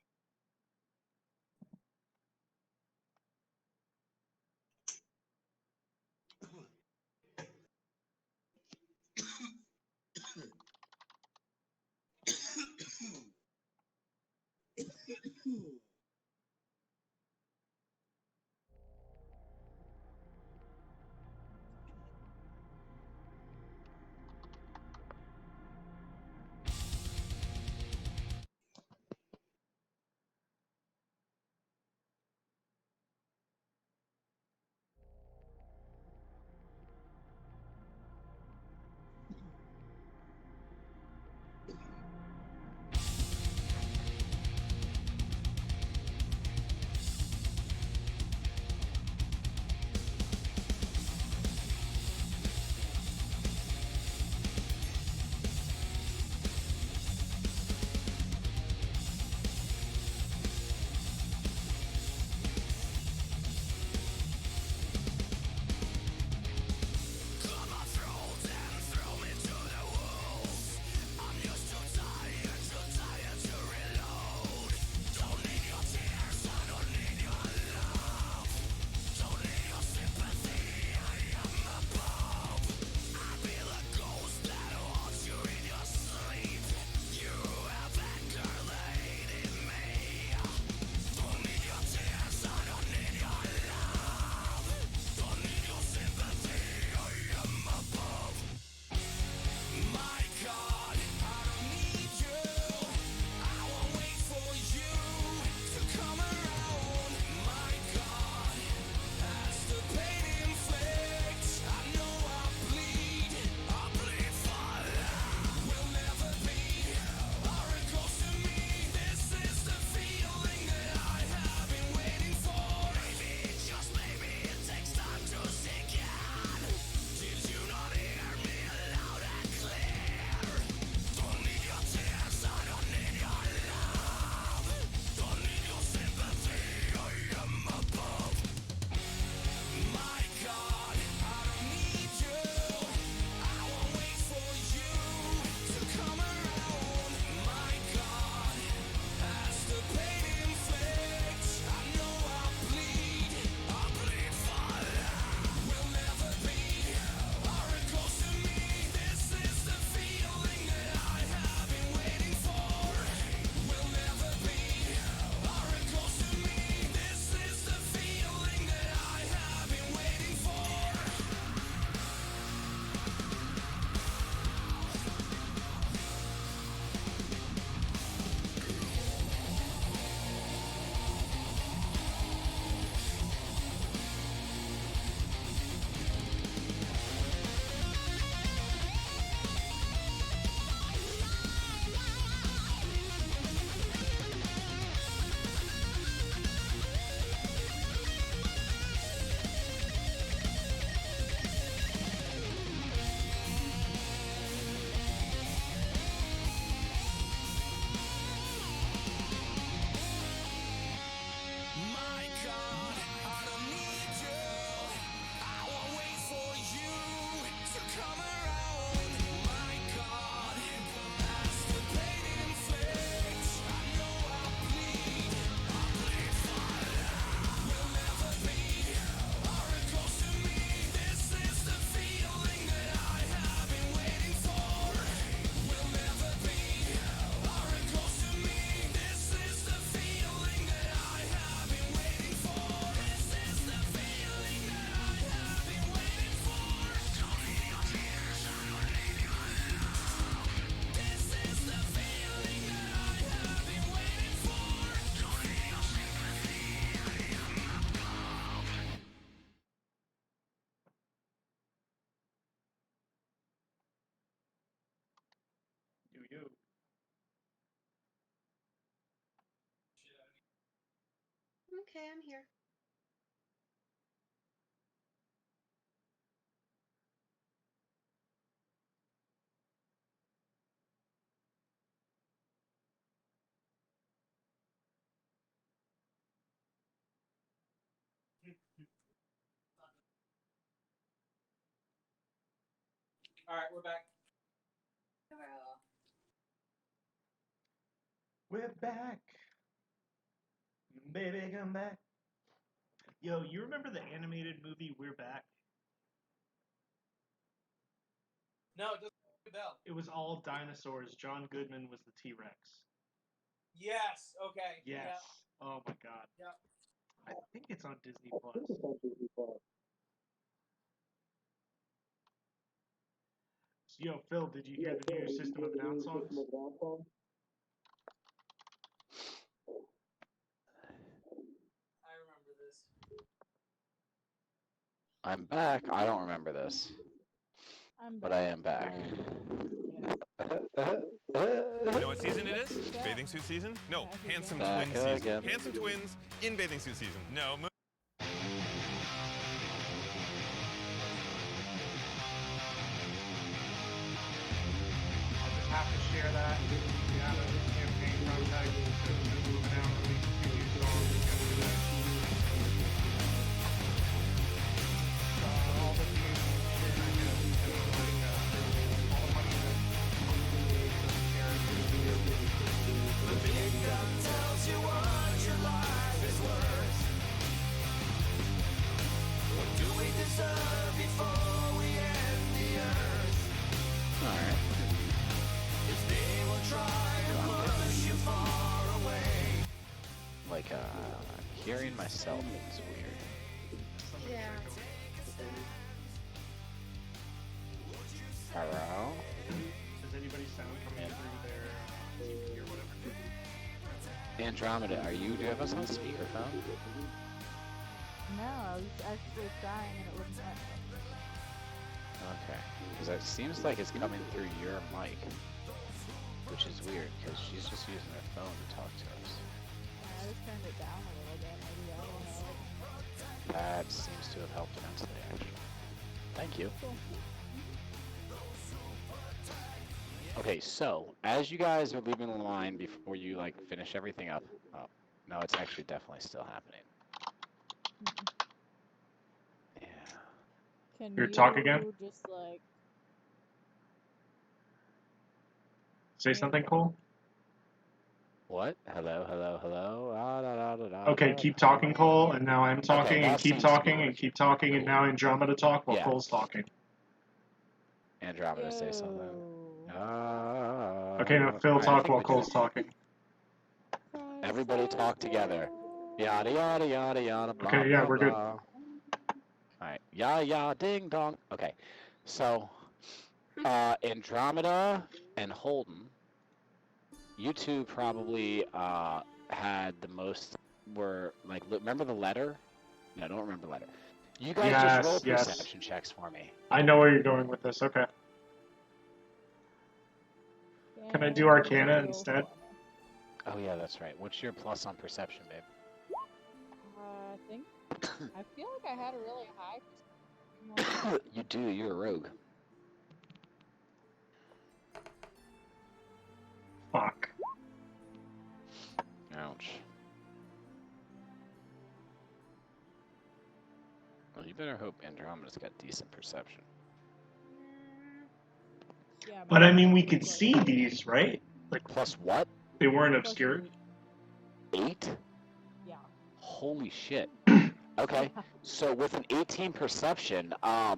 Okay, I'm here. All right, we're back. We're back. Baby, come back. Yo, you remember the animated movie We're Back? No, it doesn't ring a bell. It was all dinosaurs. John Goodman was the T-Rex. Yes. Okay. Yes. Yeah. Oh my god. Yep. I think it's on Disney Plus. Yo, Phil, did you hear the new System of a Down songs? I remember this. I'm back. I don't remember this, but I am back. You know what season it is? Bathing suit season? No, handsome Back twin season. again. Handsome twins in bathing suit season. No. I'll just have to share that. Yeah, the campaign project. System of a Down released 2 new songs yesterday. All the games shit, I guess, because like all the money that Tells you what your life is worth. What do we deserve before we end the earth? Alright. If they will try to push you far away. Like, hearing myself is weird. Yeah. Hello? Does anybody sound coming through their TV or whatever? Andromeda, do you have us on speakerphone? No, I was actually trying and it wouldn't let me. Okay. Because it seems like it's coming through your mic. Which is weird, because she's just using her phone to talk to us. Yeah, I just turned it down a little bit, maybe that will help. That seems to have helped immensely, actually. Thank you. Cool. Okay, so, as you guys are leaving the line before you, like, finish everything up... Oh, no, it's actually definitely still happening. Yeah. Can Here, you talk again? just like... Say something cool? What? Hello, hello, hello? Ah, da, da, da, da, Okay, da, keep da. talking, Cole, and now I'm talking, that and keep seems to be talking, and working. keep talking, and now Andromeda talk while Yeah. Cole's talking. Andromeda, say something. Yo. Okay, now Phil Alright, I talk think while we Cole's just- talking. Everybody talk together. Yada, yada, yada, yada, blah, Okay, yeah, blah, we're good. blah. Alright, ya, ding, dong. Okay, so, Andromeda and Holden, you two probably, had the most, remember the letter? No, don't remember the letter. You guys just roll Yes. perception checks for me. I know where you're going with this, okay. Can I do Arcana instead? Oh yeah, that's right. What's your plus on perception, babe? I think... I feel like I had a really high perception. You do, you're a rogue. Fuck. Ouch. Well, you better hope Andromeda's got decent perception. Yeah, But I mine mean, we was could like- see these, right? Like, Plus what? they weren't plus obscured. 8? Yeah. Holy shit. Okay, so with an 18 perception, now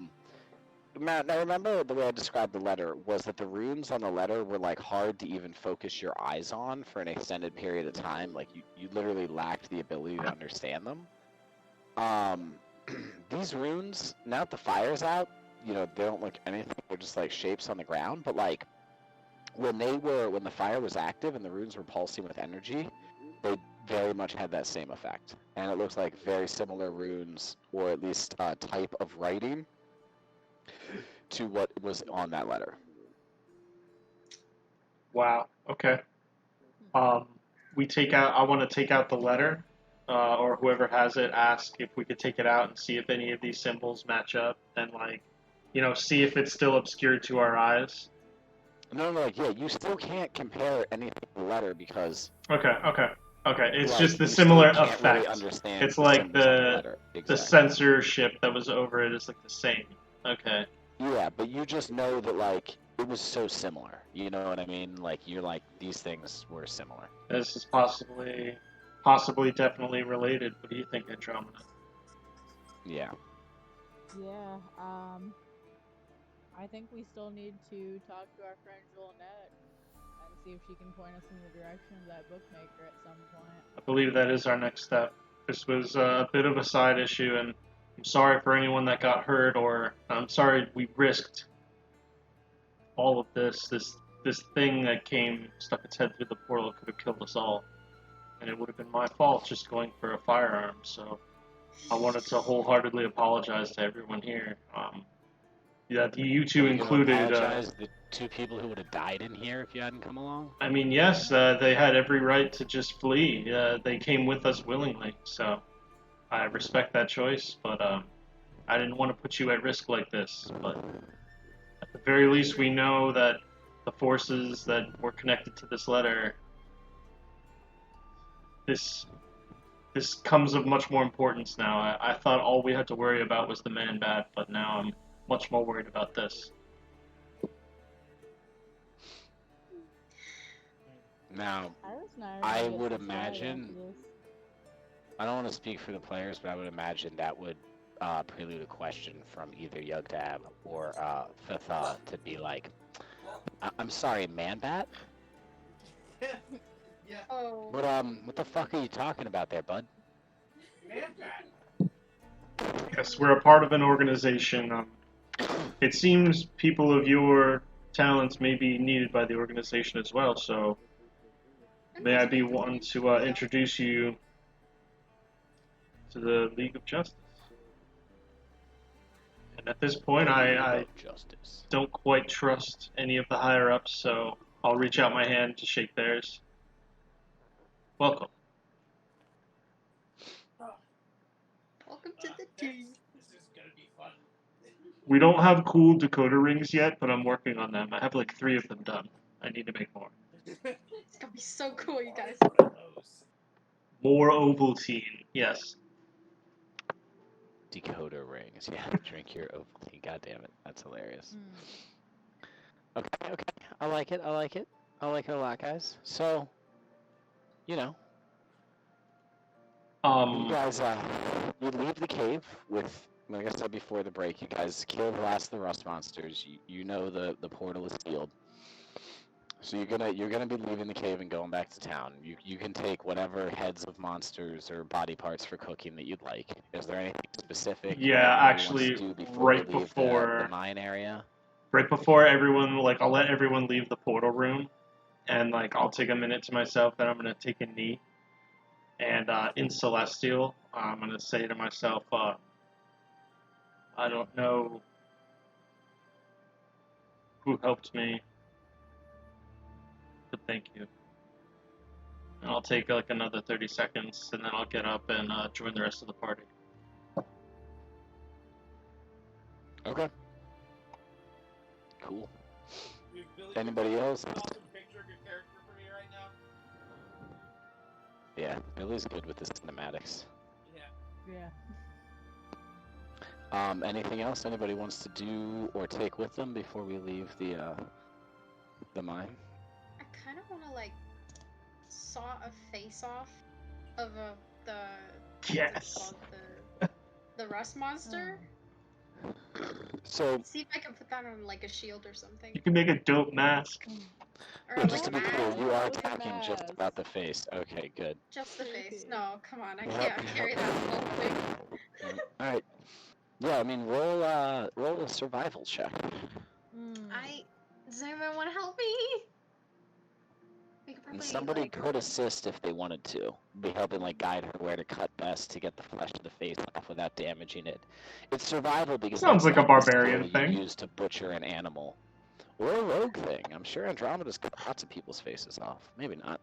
remember the way I described the letter was that the runes on the letter were like hard to even focus your eyes on for an extended period of time. Like you literally lacked the ability to understand them. These runes, now that the fire's out, you know, they don't look anything, they're just like shapes on the ground, but like when the fire was active and the runes were pulsing with energy, they very much had that same effect. And it looks like very similar runes, or at least type of writing, to what was on that letter. Wow, okay. I want to take out the letter, or whoever has it, ask if we could take it out and see if any of these symbols match up, and like, you know, see if it's still obscured to our eyes. No, yeah, you still can't compare anything to the letter because... Okay. It's like, just the you similar still can't effect. really understand It's the like symbols on the letter. the Exactly. censorship that was over it is like the same. Okay. Yeah, but you just know that, like, it was so similar. You know what I mean? Like, you're like, these things were similar. This is possibly... possibly, definitely related. What do you think, Andromeda? Yeah. Yeah, I think we still need to talk to our friend Juliet and see if she can point us in the direction of that bookmaker at some point. I believe that is our next step. This was a bit of a side issue, and I'm sorry for anyone that got hurt, or I'm sorry we risked all of this. This thing that came, stuck its head through the portal, could have killed us all, and it would have been my fault just going for a firearm. So I wanted to wholeheartedly apologize to everyone here. Yeah, you two Are you gonna included. apologize to the 2 people who would have died in here if you hadn't come along? I mean, yes, they had every right to just flee. They came with us willingly, so I respect that choice. But I didn't want to put you at risk like this. But at the very least, we know that the forces that were connected to this letter, this comes of much more importance now. I thought all we had to worry about was the man bat, but now I'm much more worried about this. Now, Iris and I, are I gonna get would some salad imagine. after this. I don't want to speak for the players, but I would imagine that would prelude a question from either Yugtab or Fatha to be like, I'm sorry, man bat? Yeah. Oh. What the fuck are you talking about there, bud? Man bat. Yes, we're a part of an organization. It seems people of your talents may be needed by the organization as well, so may I be one to introduce you to the League of Justice. And at this point, I Justice. don't quite trust any of the higher-ups, so I'll reach out my hand to shake theirs. Welcome. Welcome to the team. This is gonna be fun. We don't have cool decoder rings yet, but I'm working on them. I have like 3 of them done. I need to make more. It's gonna be so cool, you guys. One of those. More Ovaltine, yes. Decoder rings. Yeah, drink your Ovaltine. God damn it, that's hilarious. Okay. I like it. I like it a lot, guys. So, you know, you guys, you leave the cave with, like I said before the break, you guys kill the last of the rust monsters. You know the portal is sealed. So you're gonna be leaving the cave and going back to town. You can take whatever heads of monsters or body parts for cooking that you'd like. Is there anything specific? Yeah, that anybody actually, wants to do before right we leave before the mine area? right before everyone, like, I'll let everyone leave the portal room, and like I'll take a minute to myself. Then I'm gonna take a knee, and in Celestial, I'm gonna say to myself, I don't know who helped me, but thank you. And I'll take like another 30 seconds, and then I'll get up and join the rest of the party. Okay. Cool. Billy, Anybody else? awesome picture of your character for me right now. Yeah, Billy's good with the cinematics. Yeah. Yeah. Anything else anybody wants to do or take with them before we leave the mine? I kind of want to like saw a face off of the Yes. what's it called? The rust monster. So, See if I can put that on like a shield or something. You can make a dope mask. Or yeah, like just to a be clear, mask. you are With the attacking just mask. about the face. Okay, good. Just the face. Creepy. No, come on, I Yep, can't yep. carry that whole thing. All right. Yeah, I mean, roll a survival check. Does anyone want to help me? We could And probably somebody like. could assist if they wanted to. Be helping like guide her where to cut best to get the flesh of the face off without damaging it. It's survival because Sounds that's like a not the barbarian skill you thing. use to butcher an animal. Or a rogue thing. I'm sure Andromeda's cut lots of people's faces off. Maybe not.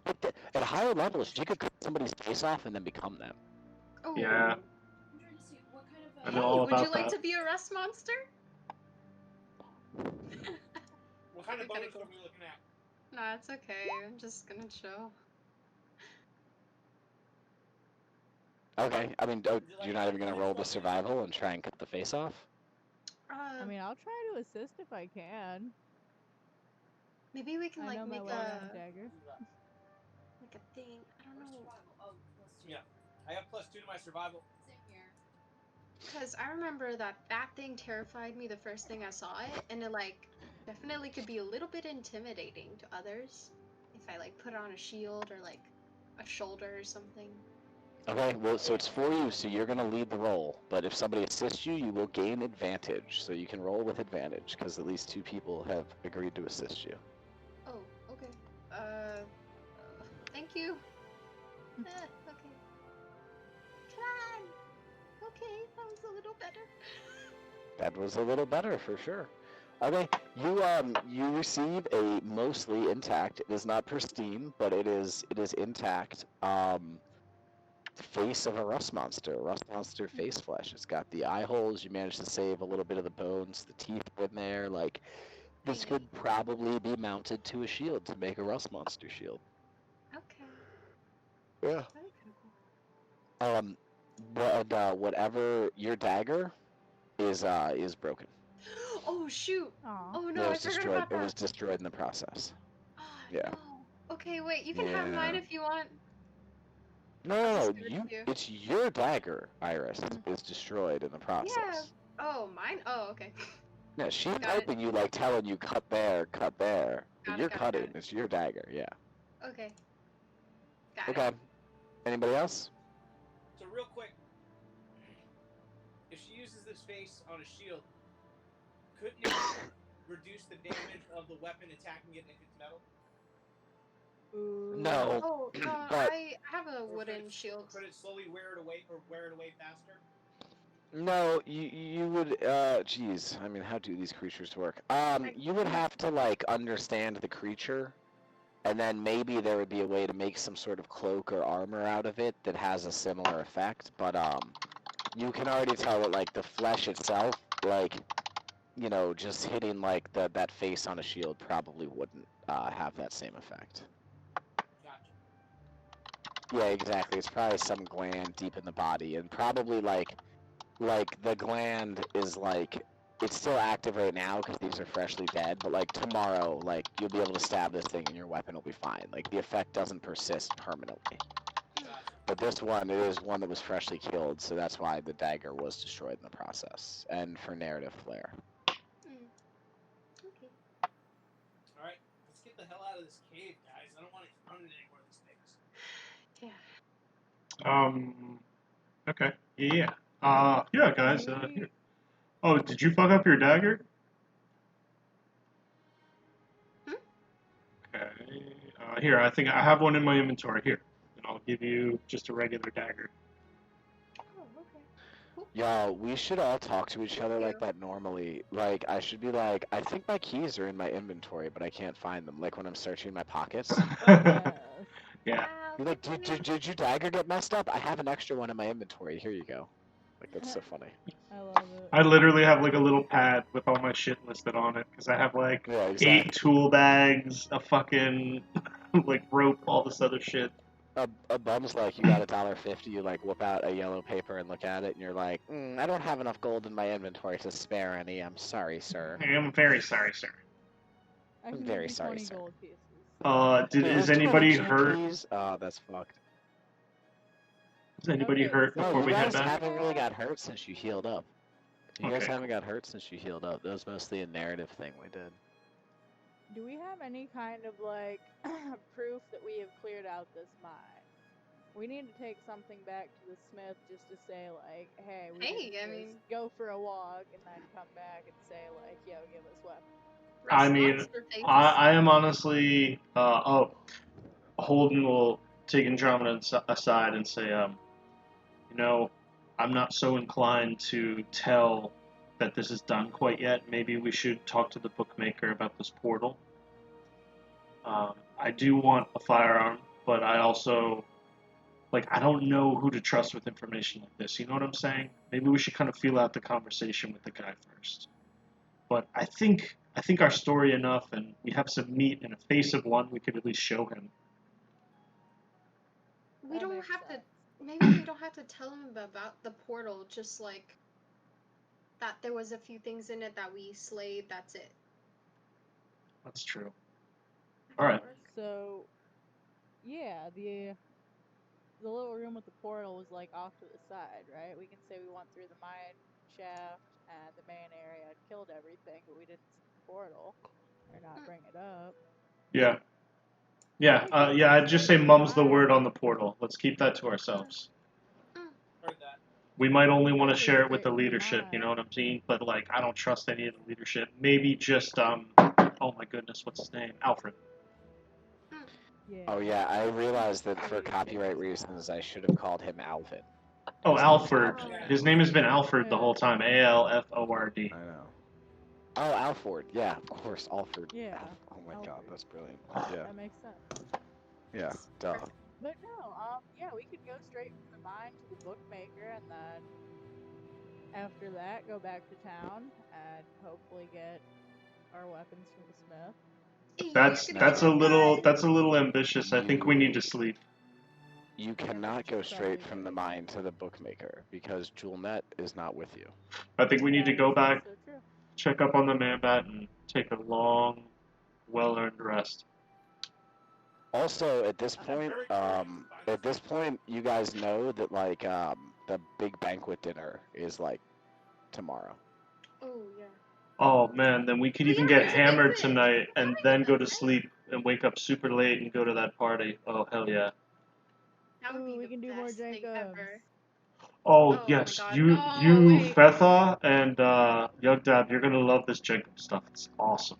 But at higher levels, you could cut somebody's face off and then become them. Oh. Yeah. I'm trying to see what kind of I know Hey, all would you about like that. to be a rust monster? What kind of That'd be bonus kinda cool. are we looking at? Nah, it's okay. I'm just gonna chill. Okay, I mean, you're not even gonna roll the survival and try and cut the face off? I mean, I'll try to assist if I can. Maybe we can I like know my make one-armed dagger. like a thing. I don't know. Oh, +2. Yeah. I have +2 to my survival. Same here. Because I remember that thing terrified me the first thing I saw it, and it like definitely could be a little bit intimidating to others if I like put on a shield or like a shoulder or something. Okay, well, so it's for you, so you're gonna lead the roll. But if somebody assists you, you will gain advantage. So you can roll with advantage, because at least 2 people have agreed to assist you. Oh, okay. Thank you. Okay. Come on. Okay, that was a little better. That was a little better, for sure. Okay, you receive a mostly intact, it is not pristine, but it is intact, face of a rust monster face flesh. It's got the eye holes, you managed to save a little bit of the bones, the teeth are in there, like, this could probably be mounted to a shield to make a rust monster shield. Okay. Yeah. That'd be kind of But whatever, your dagger is broken. cool. Oh shoot! Aw. Oh It no, I was forgot destroyed. about It was that. destroyed in the process. Ah, Yeah. no. Okay, wait. You can have mine Yeah. if you want. No, I'll no, just no. give it to you. It's your dagger, Iris, is destroyed in the process. Yeah. Oh, mine. Oh, okay. Yeah, she's Got it. helping you, like telling you cut there, cut there. But Got you're it, got it, cutting. got it. It's your dagger. Yeah. Okay. Got it. Okay. Anybody else? So real quick, if she uses this face on a shield, couldn't it reduce the damage of the weapon attacking it if it's metal? Ooh. No. Oh, But I have a Or wooden shield. Could it slowly wear it away faster? no, you would. Geez. I mean, how do these creatures work? You would can't- have to like understand the creature. And then maybe there would be a way to make some sort of cloak or armor out of it that has a similar effect. But you can already tell that like the flesh itself, like, you know, just hitting like that face on a shield probably wouldn't have that same effect. Gotcha. Yeah, exactly. It's probably some gland deep in the body, and probably like the gland is like, it's still active right now because these are freshly dead, but like tomorrow, like you'll be able to stab this thing and your weapon will be fine. Like the effect doesn't persist permanently. Gotcha. But this one, it is one that was freshly killed, so that's why the dagger was destroyed in the process, and for narrative flair. Okay. All right, let's get the hell out of this cave, guys. I don't want to run into any more of these things. Yeah. Okay. Yeah. Yeah, guys. We- Here. Oh, did you fuck up your dagger? Hmm? Okay. Here, I think I have one in my inventory. Here, and I'll give you just a regular dagger. Oh, okay. Cool. Yo, we should all talk to each other Thank like you. that normally. Like, I should be like, I think my keys are in my inventory, but I can't find them. Like when I'm searching my pockets. Yes. Yeah. You're like, did your dagger get messed up? I have an extra one in my inventory. Here you go. Like, that's so funny. I love it. I literally have like a little pad with all my shit listed on it because I have like Yeah, 8 exactly. tool bags, a fucking like rope, all this other shit. A bum's like, you got $1.50, you like whip out a yellow paper and look at it, and you're like, I don't have enough gold in my inventory to spare any. I'm sorry, sir. I am very sorry, sir. I I'm can very give you sorry, 20 sir. gold pieces. Is Here's 20 anybody champ hurt? keys. Oh, that's fucked. Is anybody Okay, hurt so- No, before you we head guys back? haven't really got hurt since you healed up. You guys Okay, haven't got hurt since you healed up. That was mostly a narrative thing we did. Do we have any kind of like proof that we have cleared out this mine? We need to take something back to the smith just to say like, hey, we Hey, didn't I just mean- go for a walk and then come back and say like, yo, give us weapons. I mean, Monster face. I am honestly. Holden will take Andromeda aside and say, you know, I'm not so inclined to tell that this is done quite yet. Maybe we should talk to the bookmaker about this portal. I do want a firearm, but I also, like, I don't know who to trust with information like this. You know what I'm saying? Maybe we should kind of feel out the conversation with the guy first. But I think our story enough, and we have some meat and a face of one we could at least show him. We That don't makes have sense. to. Maybe we don't have to tell him about the portal. Just like that, there was a few things in it that we slayed. That's it. That's true. All right. So, yeah, the little room with the portal was like off to the side, right? We can say we went through the mine shaft and the main area and killed everything, but we didn't see the portal or not bring it up. Yeah. Yeah, I'd just say mum's the word on the portal. Let's keep that to ourselves. Heard that. We might only want to Hopefully share it with the straighten the leadership, you know mind. what I'm saying? But, like, I don't trust any of the leadership. Maybe just, oh my goodness, what's his name? Alfred. Yeah. Oh yeah, I realized that for copyright reasons I should have called him Alvin. Oh, His name's Alfred. Alvin. His name has been Alfred the Yeah. whole time. A-L-F-O-R-D. I know. Oh, Alford. Yeah, of course, Alford. Yeah. Oh my god, Alfred. that's brilliant. Yeah, That makes sense. yeah, duh. But no, yeah, we could go straight from the mine to the bookmaker and then after that go back to town and hopefully get our weapons from the smith. That's a little ambitious. I think we need to sleep. You cannot go straight from the mine to the bookmaker because Julnet is not with you. I think we need to go back, So true. check up on the man-bat, and take a long, well-earned rest. Also, at this point, you guys know that like the big banquet dinner is like tomorrow. Oh yeah. Oh man, then we could even get hammered tonight and then go to sleep and wake up super late and go to that party. Oh hell yeah. That would be we can do more Jacobs. ever. Oh Oh yes, my God. you No, wait. Fetha and Yugdab, you're gonna love this Jacob stuff. It's awesome.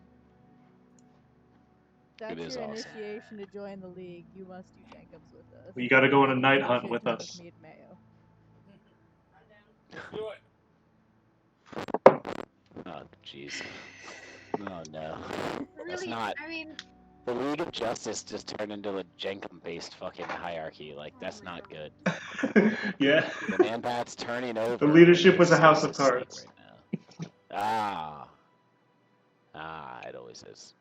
That's is your awesome. initiation to join the league. You must do Jacobs with us. You gotta go on a Jacobs night and hunt with Shizna us. me and Mayo. Let's do it. Oh jeez. Oh no. That's Really? not. I mean, The League of Justice just turned into a Jenkum-based fucking hierarchy. Like that's not good. Yeah. The man-bat's turning over. The leadership when was a it's house of asleep cards. Right now. It always is.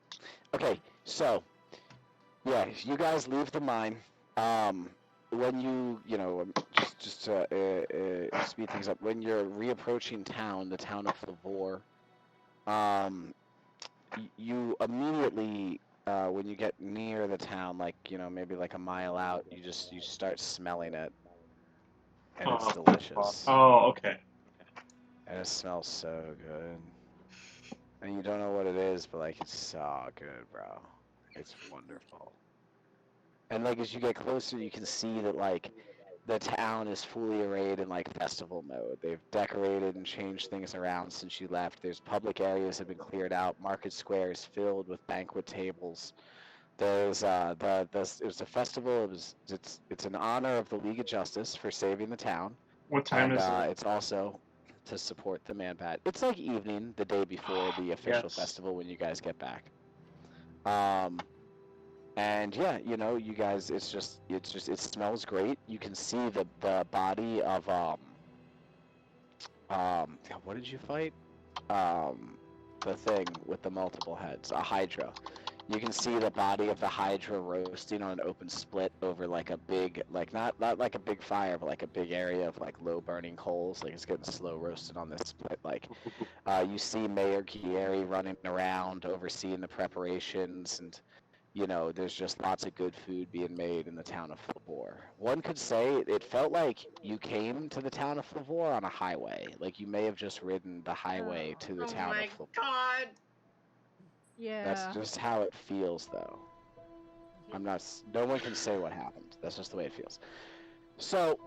Okay, so yeah, you guys leave the mine. When just to speed things up, when you're reapproaching town, the town of Flavor, you immediately, when you get near the town, like maybe like a mile out, you start smelling it, and it's delicious. Oh, okay. And it smells so good. And you don't know what it is, but like it's so good, bro. It's wonderful. And like as you get closer, you can see that like the town is fully arrayed in like festival mode. They've decorated and changed things around since you left. There's public areas have been cleared out. Market square is filled with banquet tables. There's it was a festival. It's in honor of the League of Justice for saving the town. What time and, is it? It's also to support the man-bat. It's like evening, the day before the official festival when you guys get back. And yeah, you guys, it smells great. You can see the body of what did you fight? The thing with the multiple heads, a hydra. You can see the body of the hydra roasting on an open split over like a big, like not like a big fire, but like a big area of like low burning coals. Like it's getting slow roasted on this split. Like you see Mayor Kieri running around overseeing the preparations, and there's just lots of good food being made in the town of Flavor. One could say it felt like you came to the town of Flavor on a highway. Like you may have just ridden the highway to the town of Flavor. Oh my God. Yeah. That's just how it feels, though. No one can say what happened. That's just the way it feels. So,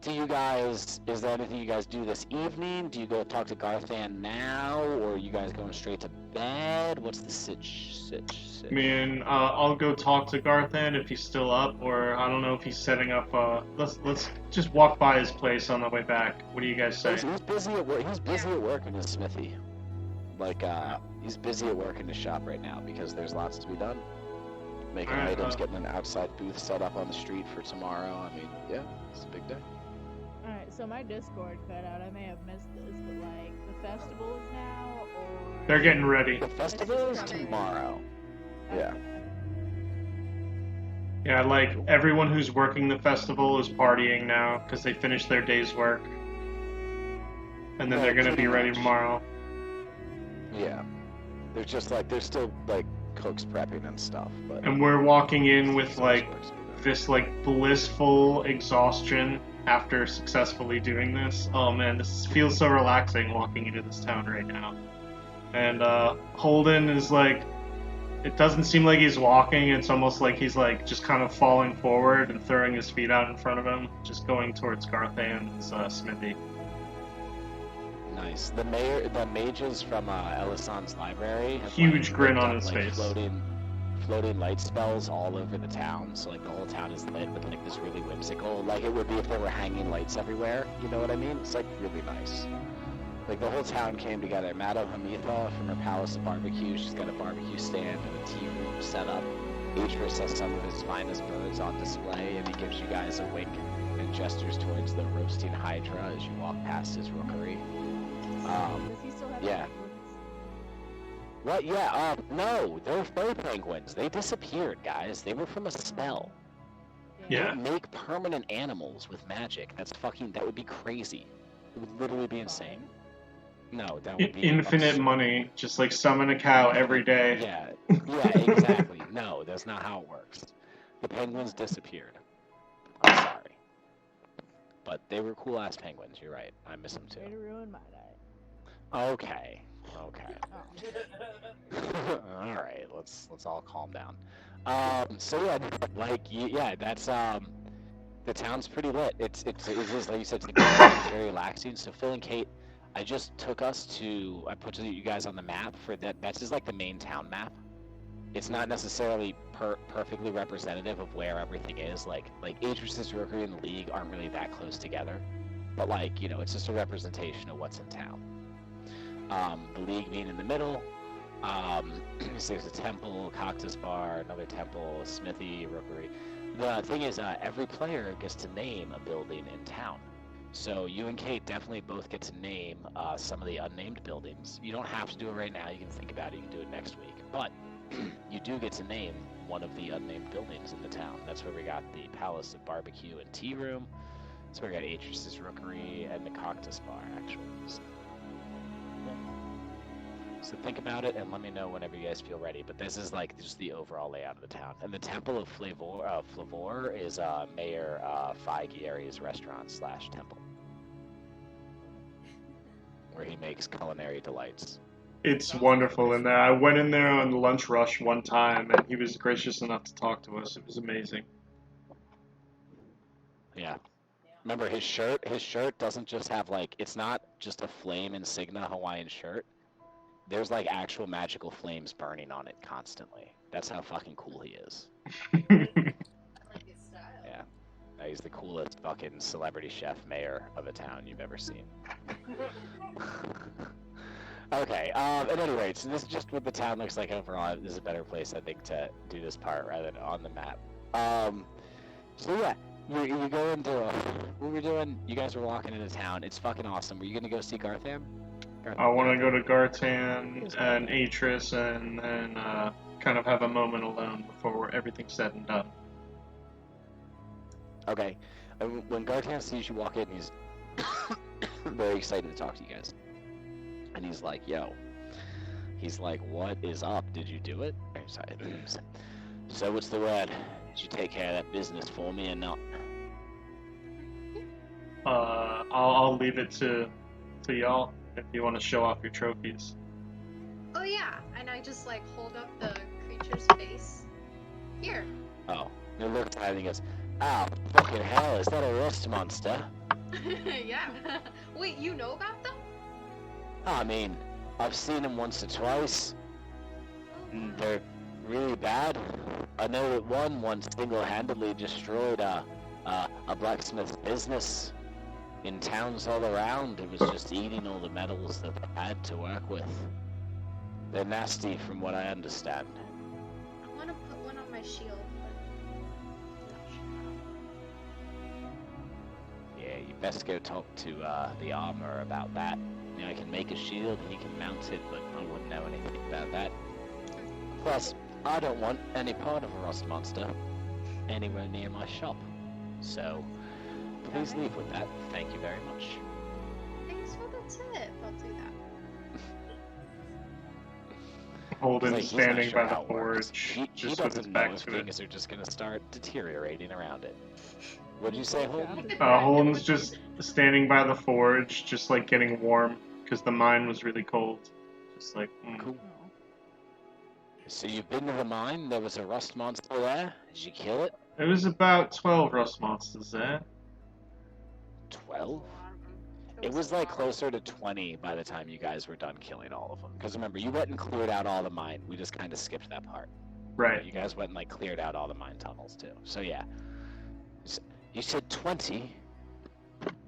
is there anything you guys do this evening? Do you go talk to Garthan now, or are you guys going straight to bed? What's the sitch? I mean, I'll go talk to Garthan if he's still up, or I don't know if he's setting up. Let's just walk by his place on the way back. What do you guys say? He's busy at work. He's busy at work in his smithy. Like, he's busy at work in his shop right now because there's lots to be done. Making items, getting an outside booth set up on the street for tomorrow. I mean, yeah, it's a big day. Alright, so my Discord cut out. I may have missed this, but like, the festival is now, or... They're getting ready. The festival is tomorrow. Yeah. Yeah, like, everyone who's working the festival is partying now because they finished their day's work. And then they're gonna be ready tomorrow. Yeah. There's still, like, Coke's prepping and stuff. But And we're walking in with like works. this like blissful exhaustion after successfully doing this. Oh man, this feels so relaxing walking into this town right now. And Holden is like, it doesn't seem like he's walking. It's almost like he's like just kind of falling forward and throwing his feet out in front of him, just going towards Garthan's smithy. Nice. The mages from Elison's library have Huge like, grin rigged on up, his like, face. floating light spells all over the town. So like the whole town is lit with like this really whimsical, like it would be if there were hanging lights everywhere. You know what I mean? It's like really nice. Like the whole town came together. Madame Hamitha from her palace of barbecue, she's got a barbecue stand and a tea room set up. Atris has some of his finest birds on display, and he gives you guys a wink and gestures towards the roasting hydra as you walk past his rookery. Does he still have yeah. penguins? What? Yeah, no, they're fur penguins. They disappeared, guys. They were from a spell. You Yeah. don't make permanent animals with magic. That would be crazy. It would literally be insane. No, that would be Infinite absurd. money, just like summon a cow every day. Yeah, exactly. No, that's not how it works. The penguins disappeared. I'm sorry. But they were cool-ass penguins, you're right. I miss them too. Way to ruin my night. Okay. Oh. Alright, let's all calm down. So yeah, like, yeah, that's, the town's pretty lit. It's just, like you said, it's very relaxing. So Phil and Kate, I just took us to, I put you guys on the map for that. That's just like the main town map. It's not necessarily perfectly representative of where everything is. Like Atris's Rookery and the League aren't really that close together. But like, you know, it's just a representation of what's in town. The League being in the middle. So there's a temple, a cactus bar, another temple, a smithy, rookery. The thing is, every player gets to name a building in town. So you and Kate definitely both get to name some of the unnamed buildings. You don't have to do it right now. You can think about it. You can do it next week. But you do get to name one of the unnamed buildings in the town. That's where we got the Palace of Barbecue and Tea Room. That's where we got Atris's Rookery and the Cactus Bar, actually. So think about it and let me know whenever you guys feel ready. But this is like just the overall layout of the town. And the Temple of Flavor is Mayor Faigieri's restaurant/temple, where he makes culinary delights. It's wonderful in there. I went in there on the lunch rush one time, and he was gracious enough to talk to us. It was amazing. Yeah. Remember his shirt? His shirt doesn't just have like, it's not just a flame insignia Hawaiian shirt. There's like actual magical flames burning on it constantly. That's how fucking cool he is. Yeah. He's the coolest fucking celebrity chef mayor of a town you've ever seen. Okay, at any rate, so this is just what the town looks like overall. This is a better place, I think, to do this part rather than on the map. So yeah, you go into, what we're doing, you guys were walking into town. It's fucking awesome. Were you gonna go see Gartham? I want to go to Gartan and Atris and then kind of have a moment alone before everything's said and done. Okay. When Gartan sees you walk in, he's very excited to talk to you guys. And he's like, yo. He's like, what is up? Did you do it? Sorry. So what's the word? Did you take care of that business for me or not? I'll leave it to y'all if you want to show off your trophies. Oh yeah, and I just like hold up the creature's face. Here. Oh. He looks at it and he goes, oh, fucking hell, is that a rust monster? Yeah. Wait, you know about them? I mean, I've seen them once or twice. And they're really bad. I know that one once single-handedly destroyed a blacksmith's business in towns all around. It was just eating all the metals that they had to work with. They're nasty from what I understand. I want to put one on my shield, but Yeah, you best go talk to the armorer about that. You know, I can make a shield, he can mount it, but I wouldn't know anything about that. Plus, I don't want any part of a rust monster anywhere near my shop. So, please leave with that. Thank you very much. thanks for the tip. I'll do Holden like, he's not standing sure by the how it works. forge, He just with his doesn't know back if to it. things are just gonna start deteriorating around it. What'd you say, Holden? Holden's just standing by the forge, just like getting warm, because the mine was really cold. Just like, Cool. So you've been to the mine? There was a rust monster there? Did you kill it? There was about 12 rust monsters there. 12? It was like closer to 20 by the time you guys were done killing all of them. Because remember, you went and cleared out all the mine. We just kind of skipped that part. Right. You guys went and like cleared out all the mine tunnels too. So yeah. You said 20?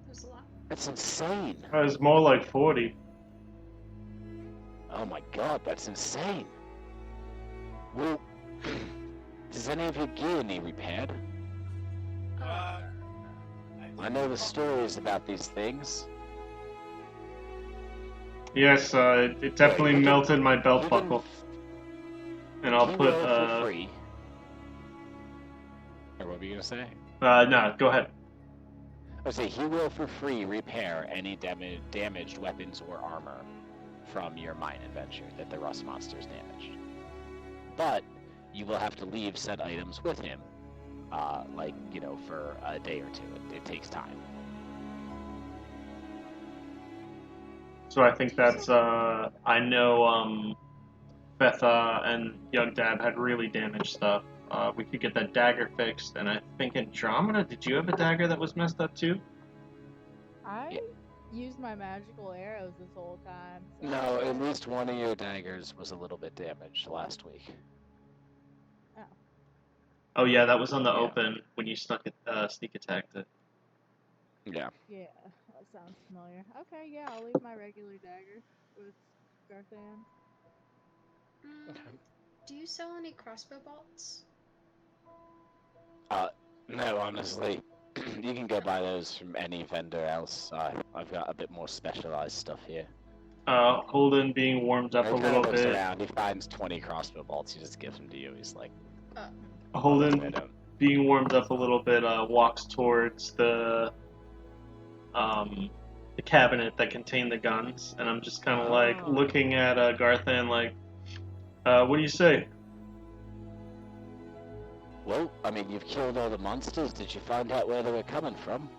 There's a lot. That's insane. It was more like 40. Oh my god, that's insane. Well, does any of your gear need repaired? I know the stories about these things. Yes, it definitely melted my belt buckle. And I'll He put, will for free. Or what were you gonna say? no, go ahead. I would say he will for free repair any damaged weapons or armor from your mine adventure that the rust monsters damaged. But you will have to leave said items with him, like, you know, for a day or two. It takes time. So I think that's, I know, Betha and Young Dab had really damaged stuff. We could get that dagger fixed, and I think Andromeda, did you have a dagger that was messed up too? I used my magical arrows this whole time. So No, at least one of your daggers was a little bit damaged last week. Oh yeah, that was on the open when you sneak attacked it. Yeah. Yeah, that sounds familiar. Okay, yeah, I'll leave my regular dagger with Garthan. Do you sell any crossbow bolts? No, honestly. You can go buy those from any vendor else. I've got a bit more specialized stuff here. Holden being warmed up He a kind of little looks bit. around, he finds 20 crossbow bolts, he just gives them to you. He's like, Holden being warmed up a little bit, walks towards the cabinet that contained the guns, and I'm just kind of like looking at Garthan like, what do you say? well, I mean, you've killed all the monsters. Did you find out where they were coming from?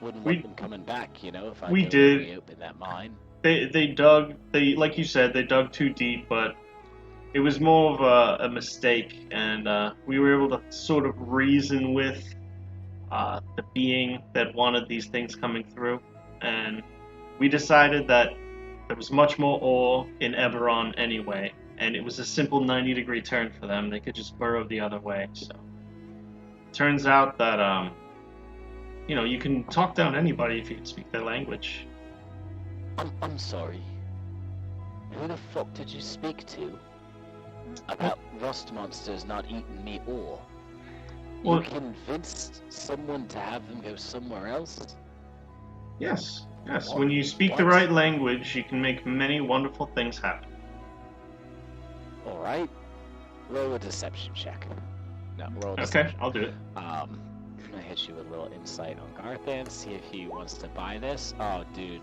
Wouldn't want them coming back, you know, if I We go did. and reopen that mine. They dug, like you said, they dug too deep, but it was more of a mistake, and we were able to sort of reason with the being that wanted these things coming through, and we decided that there was much more ore in Eberron anyway, and it was a simple 90-degree turn for them. They could just burrow the other way. So turns out that you know, you can talk down anybody if you can speak their language. I'm sorry. Who the fuck did you speak to about rust monsters not eating me ore? Well- You convinced someone to have them go somewhere else? Yes. When you speak the right language, you can make many wonderful things happen. Alright. Roll a deception check. No, roll a Okay, deception. I'll do it. I'm gonna hit you with a little insight on Garthan, see if he wants to buy this. Oh, dude.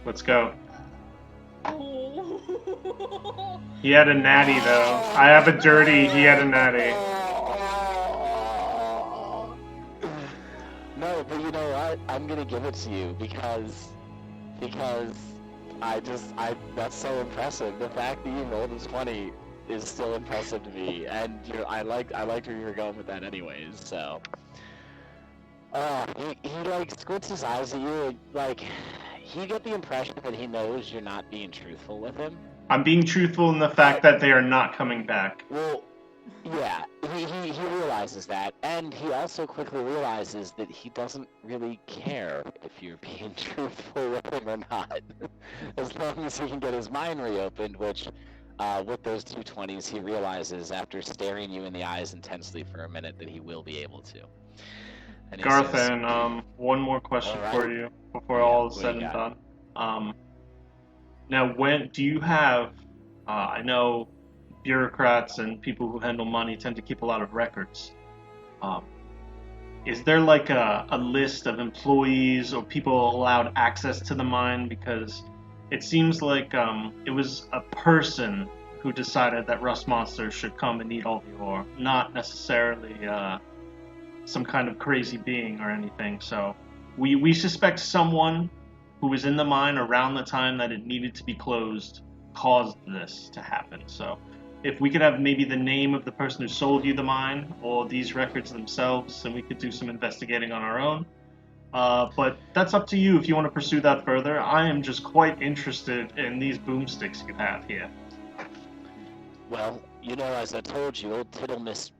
Let's go. He had a natty, though. I have a dirty, he had a natty. No, but you know what? I'm gonna give it to you because that's so impressive. The fact that you rolled a 20 is still impressive to me, and I liked where you were going with that anyways. So, he like squints his eyes at you, like you get the impression that he knows you're not being truthful with him. I'm being truthful in the fact that they are not coming back. Well, yeah, he realizes that, and he also quickly realizes that he doesn't really care if you're being truthful with him or not, as long as he can get his mind reopened, which, with those 220s, he realizes after staring you in the eyes intensely for a minute that he will be able to. And he says, Garthan, one more question All for right. you before Yeah, all is what said do you and got? done. Now, when do you have? I know bureaucrats and people who handle money tend to keep a lot of records. Is there like a list of employees or people allowed access to the mine? Because it seems like it was a person who decided that rust monsters should come and eat all the ore, not necessarily some kind of crazy being or anything. So we suspect someone who was in the mine around the time that it needed to be closed caused this to happen. So if we could have maybe the name of the person who sold you the mine or these records themselves, then we could do some investigating on our own. But that's up to you if you want to pursue that further. I am just quite interested in these boomsticks you have here. Well, as I told you, old Tiddlewinks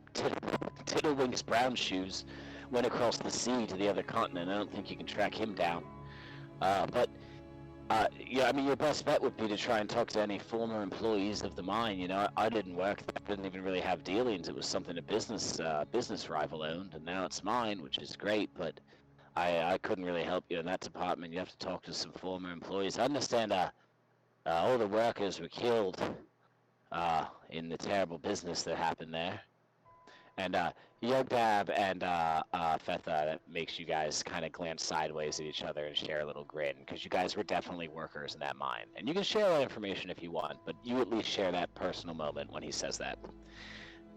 Brown Shoes went across the sea to the other continent. I don't think you can track him down. Your best bet would be to try and talk to any former employees of the mine. I didn't work there, didn't even really have dealings. It was something a business rival owned, and now it's mine, which is great, but I couldn't really help you in that department. You have to talk to some former employees. I understand all the workers were killed in the terrible business that happened there. And Yugdab and Fetha, that makes you guys kind of glance sideways at each other and share a little grin, because you guys were definitely workers in that mine. And you can share that information if you want, but you at least share that personal moment when he says that.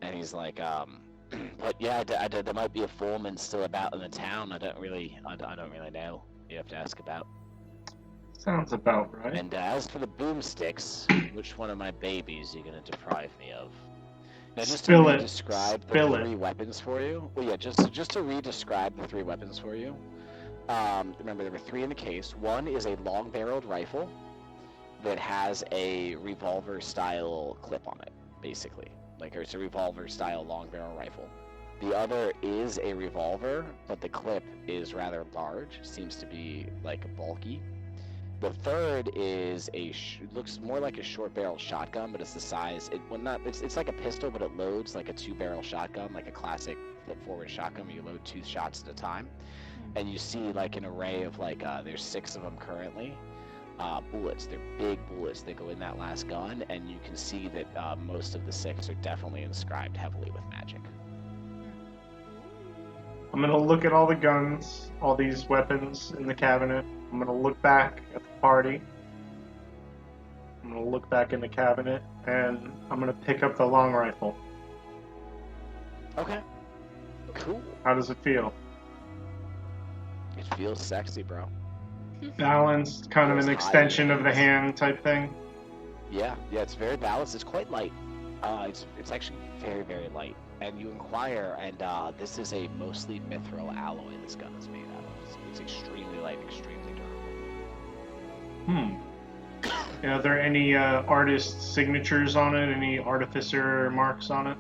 And he's like, but yeah, there might be a foreman still about in the town. I don't really know. You have to ask about. Sounds about right. And as for the boomsticks, which one of my babies are you going to deprive me of? Now, just to re-describe the three weapons for you. Well, yeah, just to re-describe the three weapons for you. Remember, there were three in the case. One is a long-barreled rifle that has a revolver-style clip on it, basically. Like, it's a revolver-style long-barrel rifle. The other is a revolver, but the clip is rather large. Seems to be, like, bulky. The third is looks more like a short-barrel shotgun, but it's the size. It's like a pistol, but it loads like a two-barrel shotgun, like a classic flip-forward shotgun where you load 2 shots at a time. And you see like an array of there's 6 of them currently. Bullets. They're big bullets that go in that last gun, and you can see that most of the 6 are definitely inscribed heavily with magic. I'm gonna look at all the guns, all these weapons in the cabinet. I'm gonna look back at the party. I'm gonna look back in the cabinet, and I'm gonna pick up the long rifle. Okay. Cool. How does it feel? It feels sexy, bro. Balanced, kind of an extension of the hand type thing. Yeah, it's very balanced. It's quite light. It's actually very, very light. And you inquire, and this is a mostly mithril alloy this gun is made out of. It's extremely light, extremely durable. Are there any artist signatures on it? Any artificer marks on it?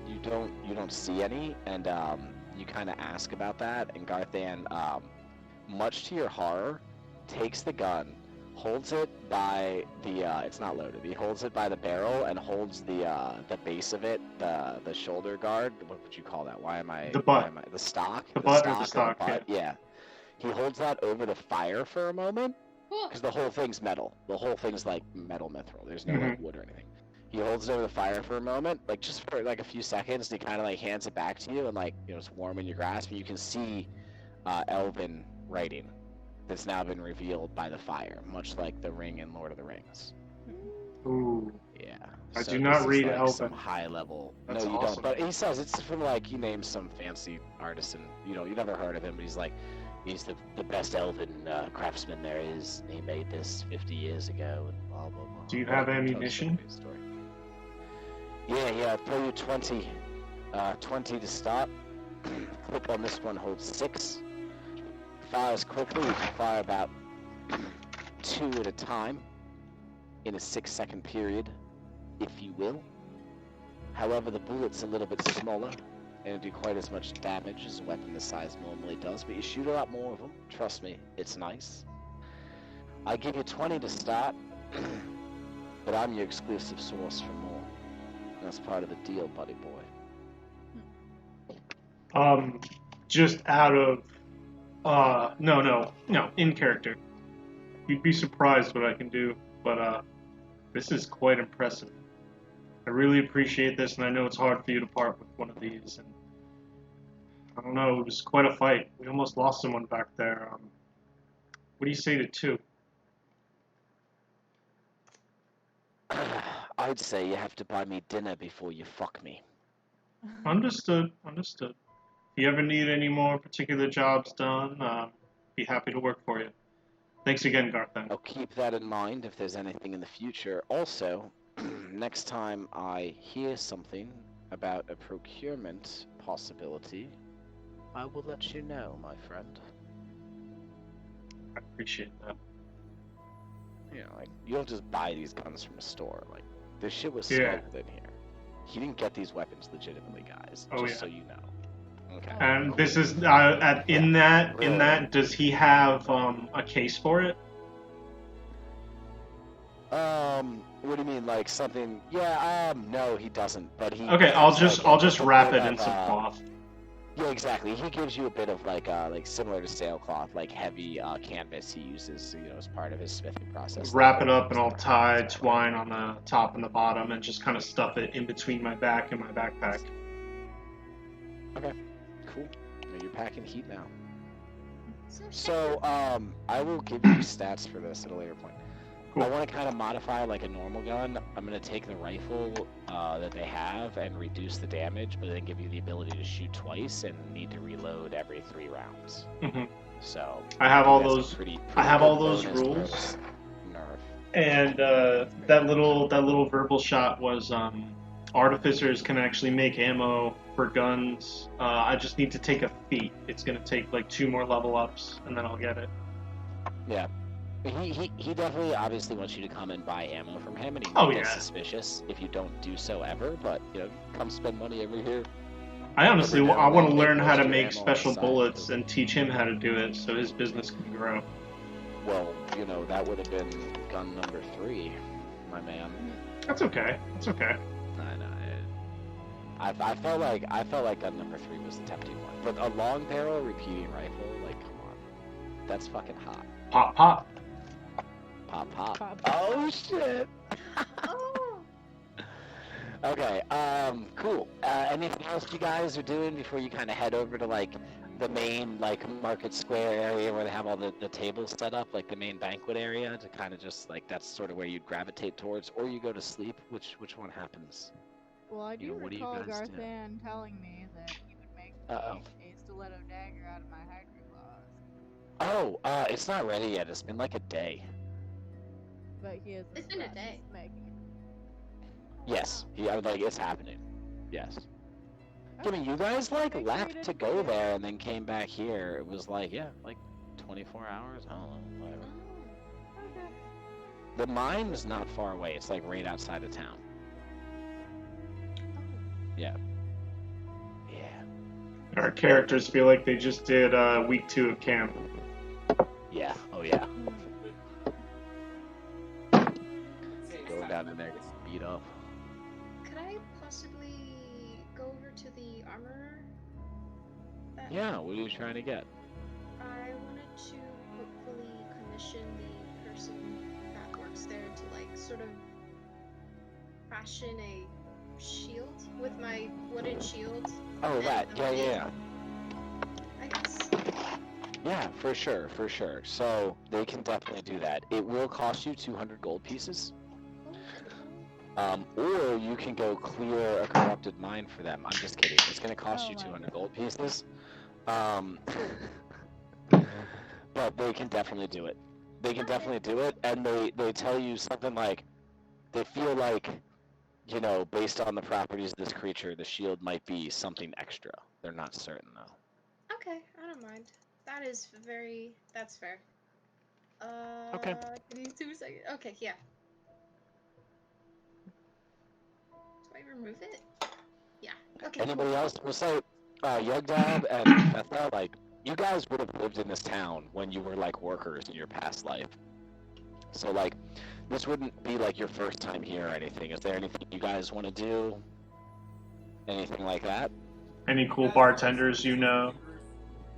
You don't see any, and you kind of ask about that, and Garthan, much to your horror, takes the gun, holds it by the it's not loaded. He holds it by the barrel and holds the base of it, the shoulder guard. What would you call that? The butt. The stock. The butt or the stock. Yeah. He holds that over the fire for a moment, because the whole thing's metal. The whole thing's like metal mithril. There's no like wood or anything. He holds it over the fire for a moment, like just for like a few seconds, and he kind of like hands it back to you, and like it's warm in your grasp, and you can see Elven writing that's now been revealed by the fire, much like the ring in Lord of the Rings. Ooh. Yeah. I do not read Elven. Some high level. That's no, you awesome. don't. But he says it's from like he names some fancy artisan. You never heard of him, but he's like. He's the best elven craftsman there is. He made this 50 years ago, and blah, blah, blah. Do you have ammunition? Yeah, I'll throw you 20. 20 to start. Clip on this one holds 6. Fires quickly. You can fire about 2 at a time in a 6-second period, if you will. However, the bullet's a little bit smaller. And do quite as much damage as a weapon this size normally does, but you shoot a lot more of them. Trust me, it's nice. I give you 20 to start, but I'm your exclusive source for more. That's part of the deal, buddy boy. Just out of, no, in character. You'd be surprised what I can do, but this is quite impressive. I really appreciate this, and I know it's hard for you to part with one of these. And I don't know. It was quite a fight. We almost lost someone back there. What do you say to 2? I'd say you have to buy me dinner before you fuck me. Understood. Understood. If you ever need any more particular jobs done, be happy to work for you. Thanks again, Garthan. I'll keep that in mind if there's anything in the future. Also, next time I hear something about a procurement possibility, I will let you know, my friend. I appreciate that. You know, like, you don't just buy these guns from a store. Like, this shit was Yeah. smuggled in here. He didn't get these weapons legitimately, guys. Oh, just yeah. so you know. Okay. And cool. this is in Yeah, that. Does he have a case for it? What do you mean, like something? Yeah, no, he doesn't. But he. Okay, I'll gives, just a wrap bit it in of, some cloth. Yeah, exactly. He gives you a bit of like similar to sailcloth, like heavy canvas he uses, as part of his smithing process. Wrap it up and I'll tie twine on the top and the bottom and just kind of stuff it in between my back and my backpack. Okay, cool. You're packing heat now. So, I will give you stats for this at a later point. Cool. I want to kind of modify like a normal gun. I'm going to take the rifle that they have and reduce the damage, but then give you the ability to shoot twice and need to reload every 3 rounds. Mm-hmm. So I have all that's a those. pretty I have good all those bonus rules. Nerf. And that little verbal shot was artificers can actually make ammo for guns. I just need to take a feat. It's gonna take like 2 more level ups, and then I'll get it. Yeah. He definitely obviously wants you to come and buy ammo from him, and he Oh, might get yeah. suspicious if you don't do so ever, but, come spend money over here. I honestly, Every now I and want to then, learn how most to of your make ammo special aside, bullets and teach him how to do it so his business can grow. Well, that would have been gun number 3, my man. That's okay. That's okay. I know. I felt like gun number 3 was the tempting one, but a long barrel repeating rifle, like, come on, that's fucking hot. Pop, pop. Pop, pop. Pop. Oh shit. Oh. Okay. Cool. Anything else you guys are doing before you kind of head over to like the main like market square area where they have all the tables set up, like the main banquet area, to kind of just like that's sort of where you'd gravitate towards, or you go to sleep? Which one happens? Well, I do What do you recall guys do? Garthan telling me that he would make Uh-oh. me a stiletto dagger out of my hydro claws. Oh, it's not ready yet. It's been like a day. But he is. It's been a day. Making it. Yes. It's happening. Yes. I mean, Okay. you guys like They left treated to go me. there and then came back here. It was like 24 hours. I don't know. Whatever. Okay. The mine is not far away. It's like right outside of town. Yeah. Yeah. Our characters feel like they just did week 2 of camp. Yeah. Oh yeah. Okay, Going down in there gets beat up. Could I possibly go over to the armorer? Yeah. What are you trying to get? I wanted to hopefully commission the person that works there to like sort of fashion a shield with my wooden shield. Oh, and that. a Yeah. blade, Yeah. I guess. Yeah. For sure. For sure. So they can definitely do that. It will cost you 200 gold pieces. Or you can go clear a corrupted mine for them. I'm just kidding. It's going to cost Oh you my 200 God. gold pieces. But they can definitely do it. They can definitely do it, and they tell you something like, they feel like, based on the properties of this creature, the shield might be something extra. They're not certain, though. Okay, I don't mind. That's fair. Okay. Give me 2 seconds. Okay, yeah. Do I remove it? Yeah. Okay. Anybody cool. else will say, Yugdab and Fetha, like, you guys would have lived in this town when you were, like, workers in your past life. So, like, this wouldn't be, like, your first time here or anything. Is there anything you guys want to do? Anything like that? Any cool bartenders you know?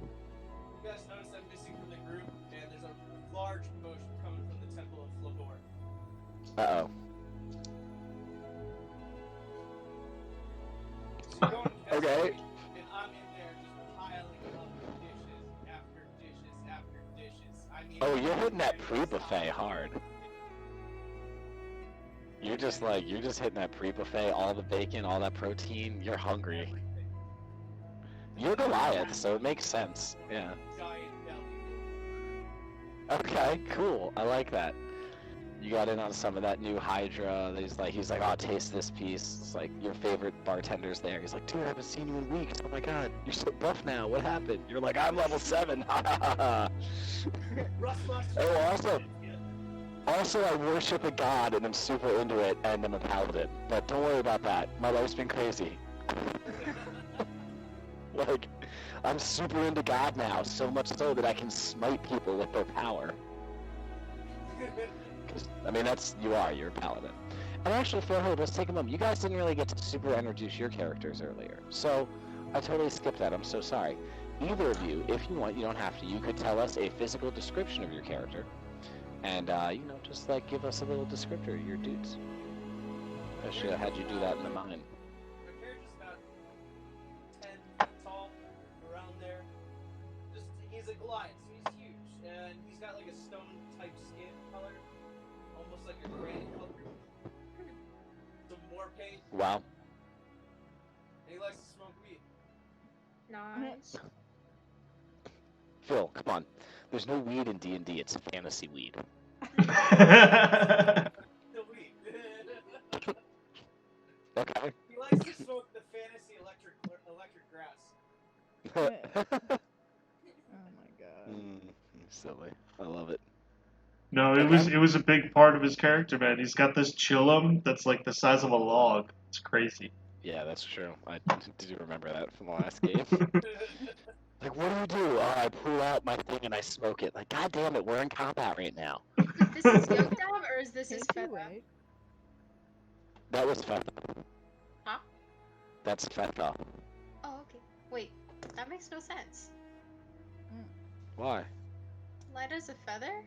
You guys notice I'm missing from the group, and there's a large commotion coming from the Temple of Flavor. Uh-oh. So you go and Okay. and I'm in there just high Oh, you're hitting that pre-buffet hard. You're just hitting that pre-buffet, all the bacon, all that protein. You're hungry. You're Goliath, so it makes sense. Yeah. Giant belly. Okay, cool. I like that. You got in on some of that new Hydra. He's like, oh, taste this piece. It's like your favorite bartender's there. He's like, dude, I haven't seen you in weeks. Oh my god, you're so buff now. What happened? You're like, I'm level 7. Russ. Oh, also, I worship a god and I'm super into it, and I'm a paladin. But don't worry about that. My life's been crazy. Like, I'm super into God now, so much so that I can smite people with their power. I mean, you're a paladin. And actually, Fairhope, let's take a moment. You guys didn't really get to super introduce your characters earlier, so I totally skipped that. I'm so sorry. Either of you, if you want, you don't have to. You could tell us a physical description of your character, and just like give us a little descriptor of your dudes. I should have had you do that in the mine. My character's about 10 feet tall, around there. He's a Goliath, so he's huge, and he's got like a stone-type skin color, almost like a granite color. Some more paint, Wow. and he likes to smoke weed. Nice. Phil, come on. There's no weed in D&D. It's fantasy weed. The weed. Okay. He likes to smoke the fantasy electric grass. Oh my god. Silly. I love it. No, it was a big part of his character, man. He's got this chillum that's like the size of a log. It's crazy. Yeah, that's true. I do remember that from the last game. Like, what do? Oh, I pull out my thing and I smoke it. Like, god damn it, we're in combat right now. This is Young Dab or is this his Take Fed you, right? That was Fetha. Huh? That's Fetha. Oh, okay. Wait, that makes no sense. Why? Light as a feather?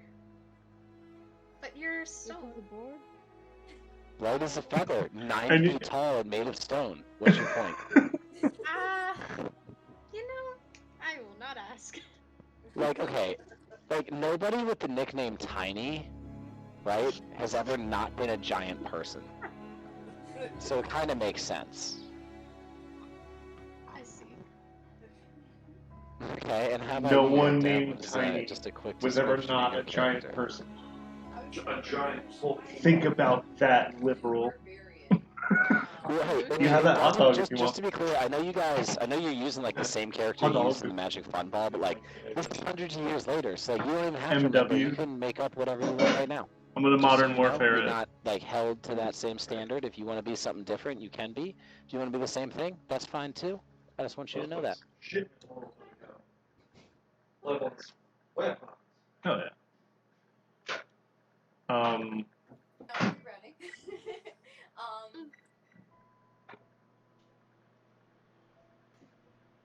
But you're so... Look on the board. Light as a feather, 9 And feet tall and made of stone. What's your point? I will not ask. Like, okay, like, nobody with the nickname Tiny, right, has ever not been a giant person. So it kind of makes sense. I see. Okay, and how about No you, one Deb? named What's, Tiny just a quick was ever description of not your a giant character? person. A giant hole. Think about that, liberal. Well, hey, You have that hot dog if you just want. to be clear, I know you're using like the same character Hot you dog. used in the Magic Fun Ball, but like this is hundreds of years later, so you don't even have to remember. You MW. can make up whatever you want right now. I'm gonna Just so Modern you know, Warfare you're it. not like held to that same standard. If you want to be something different, you can be. If you want to be the same thing, that's fine too. I just want you to know that. Shit. Levels. Well, Oh yeah. No, you're ready.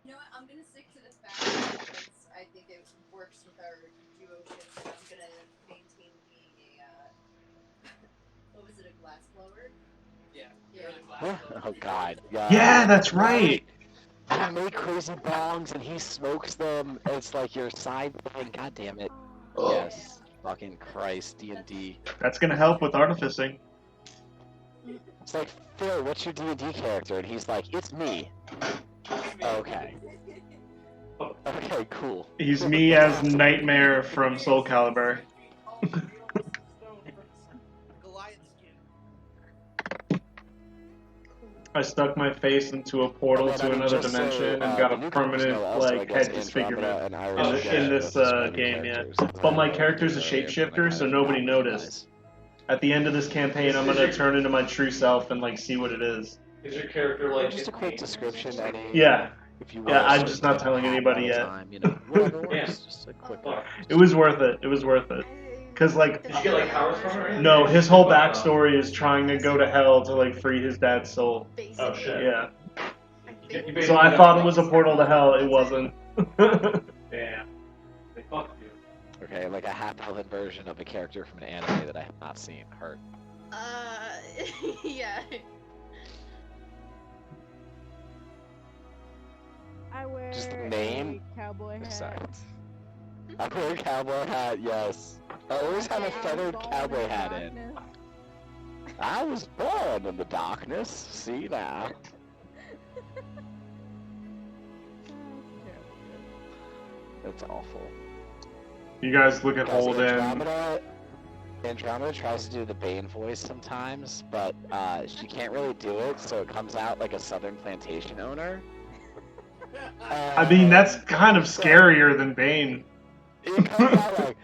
You know what? I'm gonna stick to the fact because I think it works with our duo ship. I'm gonna maintain being a what was it? A glass blower? Yeah. Yeah. You're the glass blower. Oh God. Yeah, that's right. You make crazy bongs and he smokes them. It's like your side thing. God damn it. Oh. Yes. Fucking Christ. D&D. That's gonna help with artificing. It's like, Phil, what's your D&D character? And he's like, it's me. Okay. Okay, cool. He's me as Nightmare from Soul Calibur. Goliath skin. I stuck my face into a portal to another dimension and got a permanent like head disfigurement in this game. Yeah, but my character's a shapeshifter, so nobody noticed. At the end of this campaign, I'm gonna turn into my true self and like see what it is. is your character like Just a quick description, Eddie. Yeah, If you yeah. will, I'm so just you not can telling have anybody that yet. time, you know, whatever works. Yeah. Just a quick. It was worth it. It was worth it. Cause like, Did you get like powers from it? no, his whole backstory is trying to go to hell to like free his dad's soul. Oh shit. Yeah. You So basically I got thought it fucked. was a portal to hell. It wasn't. Damn. They fucked you. Okay, like a half-elven version of a character from an anime that I have not seen. Hurt. Yeah. I wear Just the name? a cowboy hat. Sorry. I wear a cowboy hat, yes. I always have a feathered cowboy hat in. I was born in the darkness. See now. That's awful. You guys look at Guys, Holden. Andromeda tries to do the Bane voice sometimes, but she can't really do it, so it comes out like a southern plantation owner. I mean, that's kind of scarier than Bane. It comes out like,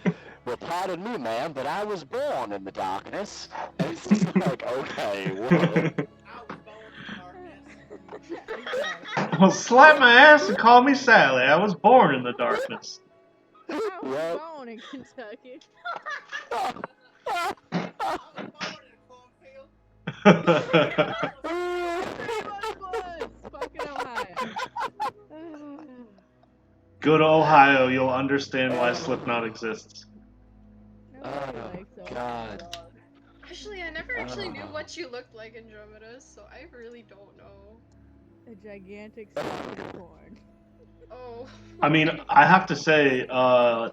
well, pardon me, man, but I was born in the darkness. And it's just like, okay, whoa. Well, slap my ass and call me Sally. I was born in the darkness. I was Yep. born in Kentucky. Fucking Ohio. Go to Ohio, you'll understand why Slipknot exists. Nobody likes Ohio. God. Actually, I never actually knew what you looked like, Andromeda, so I really don't know. A gigantic sausage corn. Oh. I mean, I have to say, I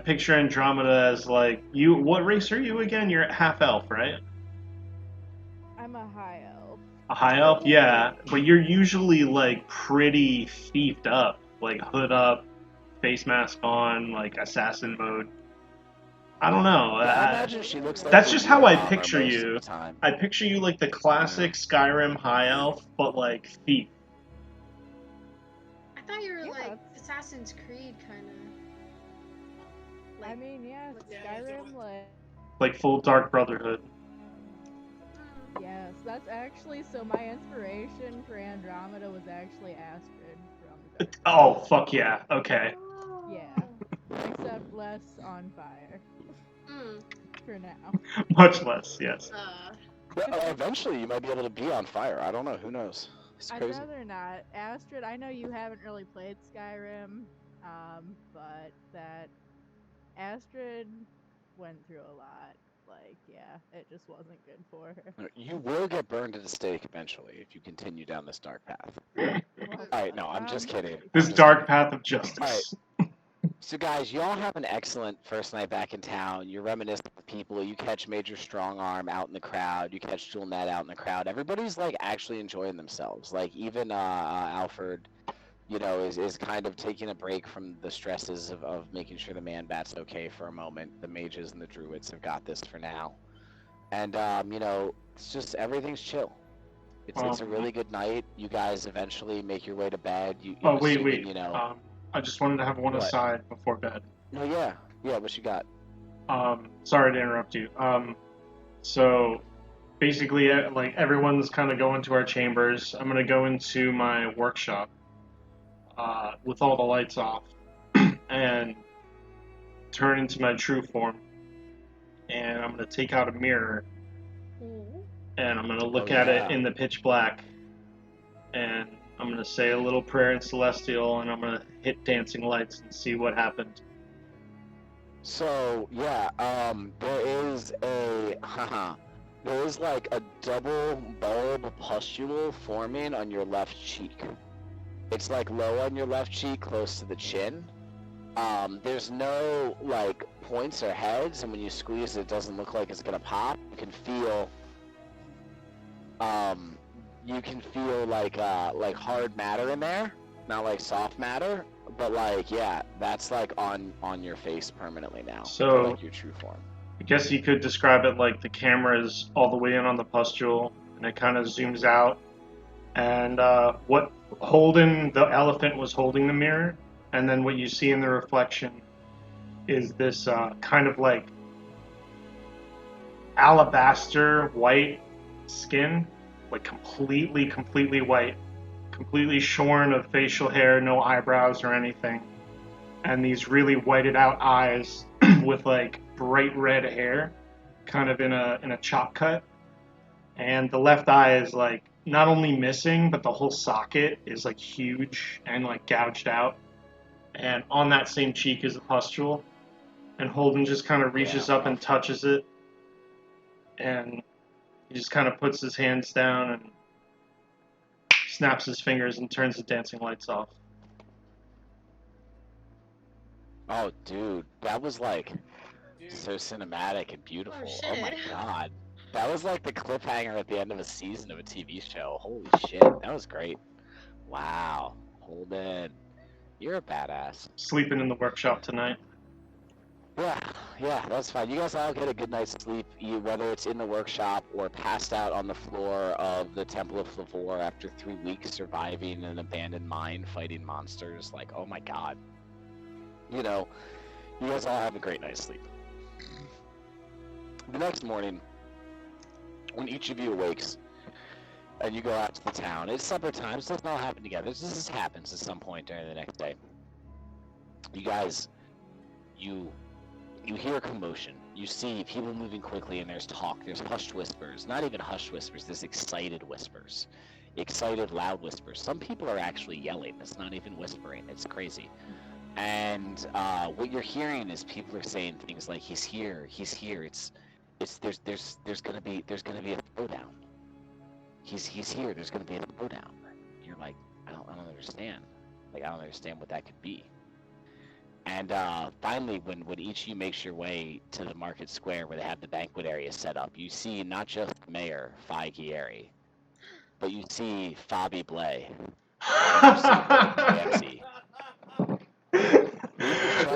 picture Andromeda as like you. What race are you again? You're half elf, right? I'm a high elf. A high elf, yeah. But you're usually like pretty thiefed up, like hood up, face mask on, like assassin mode. I don't know. Yeah, I imagine she looks like That's the just how I armor picture most of you. the time. I picture you like the classic Skyrim high elf, but like thief. I thought you were Yeah. like Assassin's Creed kind of. I mean, yeah, Skyrim, Like full Dark Brotherhood. yes, that's actually, so my inspiration for Andromeda was actually Astrid from the Dark Oh, fuck yeah. Okay. Yeah, except less on fire. For now. Much less, yes. Well, eventually you might be able to be on fire. I don't know. Who knows? It's I'd crazy. rather not. Astrid, I know you haven't really played Skyrim, but that Astrid went through a lot. Like, yeah, it just wasn't good for her. You will get burned at the stake eventually if you continue down this dark path. Well, Alright, no, I'm just kidding. This I'm just dark kidding. path of justice. So guys, y'all have an excellent first night back in town. You're reminiscing with people. You catch Major Strongarm out in the crowd. You catch Jewel Net out in the crowd. Everybody's like actually enjoying themselves. Like even Alfred, you know, is kind of taking a break from the stresses of making sure the man bat's okay for a moment. The mages and the druids have got this for now. And you know, it's just everything's chill. It's a really good night. You guys eventually make your way to bed. Oh, wait. assuming, you know, I just wanted to have one What? aside before bed. no, yeah, what you got? Sorry to interrupt you. So basically, like everyone's kind of going to our chambers. I'm gonna go into my workshop, with all the lights off, and turn into my true form. And I'm gonna take out a mirror, and I'm gonna look at it in the pitch black, and I'm gonna say a little prayer in Celestial, and I'm gonna hit dancing lights and see what happened. So yeah, there is like a double bulb pustule forming on your left cheek. It's like low on your left cheek, close to the chin. There's no like points or heads, and when you squeeze it doesn't look like it's gonna pop. You can feel like hard matter in there, not like soft matter, but like yeah, that's like on your face permanently now. So- for, like your true form. I guess you could describe it like the camera is all the way in on the pustule, and it kind of zooms out. And what Holden, the elephant, was holding the mirror, and then what you see in the reflection is this kind of like alabaster white skin, like completely white, completely shorn of facial hair, no eyebrows or anything, and these really whited out eyes with like bright red hair, kind of in a chop cut, and the left eye is like not only missing, but the whole socket is like huge and like gouged out, and on that same cheek is a pustule, and Holden just kind of reaches up and touches it, and he just kind of puts his hands down and snaps his fingers and turns the dancing lights off. Oh, dude, that was like Dude, so cinematic and beautiful. Oh, Oh my shit. god. That was like the cliffhanger at the end of a season of a TV show. Holy shit, that was great. Wow. Holden, you're a badass. Sleeping in the workshop tonight. Yeah, that's fine. You guys all get a good night's sleep, whether it's in the workshop or passed out on the floor of the Temple of Flavor after 3 weeks surviving an abandoned mine fighting monsters. Like, oh my god. You know, you guys all have a great night's sleep. The next morning, when each of you awakes and you go out to the town, it's supper time, so it doesn't all happen together. This just happens at some point during the next day. You guys, you hear a commotion. You see people moving quickly, and there's talk. There's hushed whispers. Not even hushed whispers. There's excited whispers. Excited, loud whispers. Some people are actually yelling. It's not even whispering. It's crazy. And what you're hearing is people are saying things like, "He's here. He's here." There's gonna be a throwdown. He's here. There's gonna be a throwdown. You're like, I don't understand. Like, I don't understand what that could be. And finally, when each of you makes your way to the market square where they have the banquet area set up, you see not just Mayor Figieri, but you see Fabi Blay. Ramsey.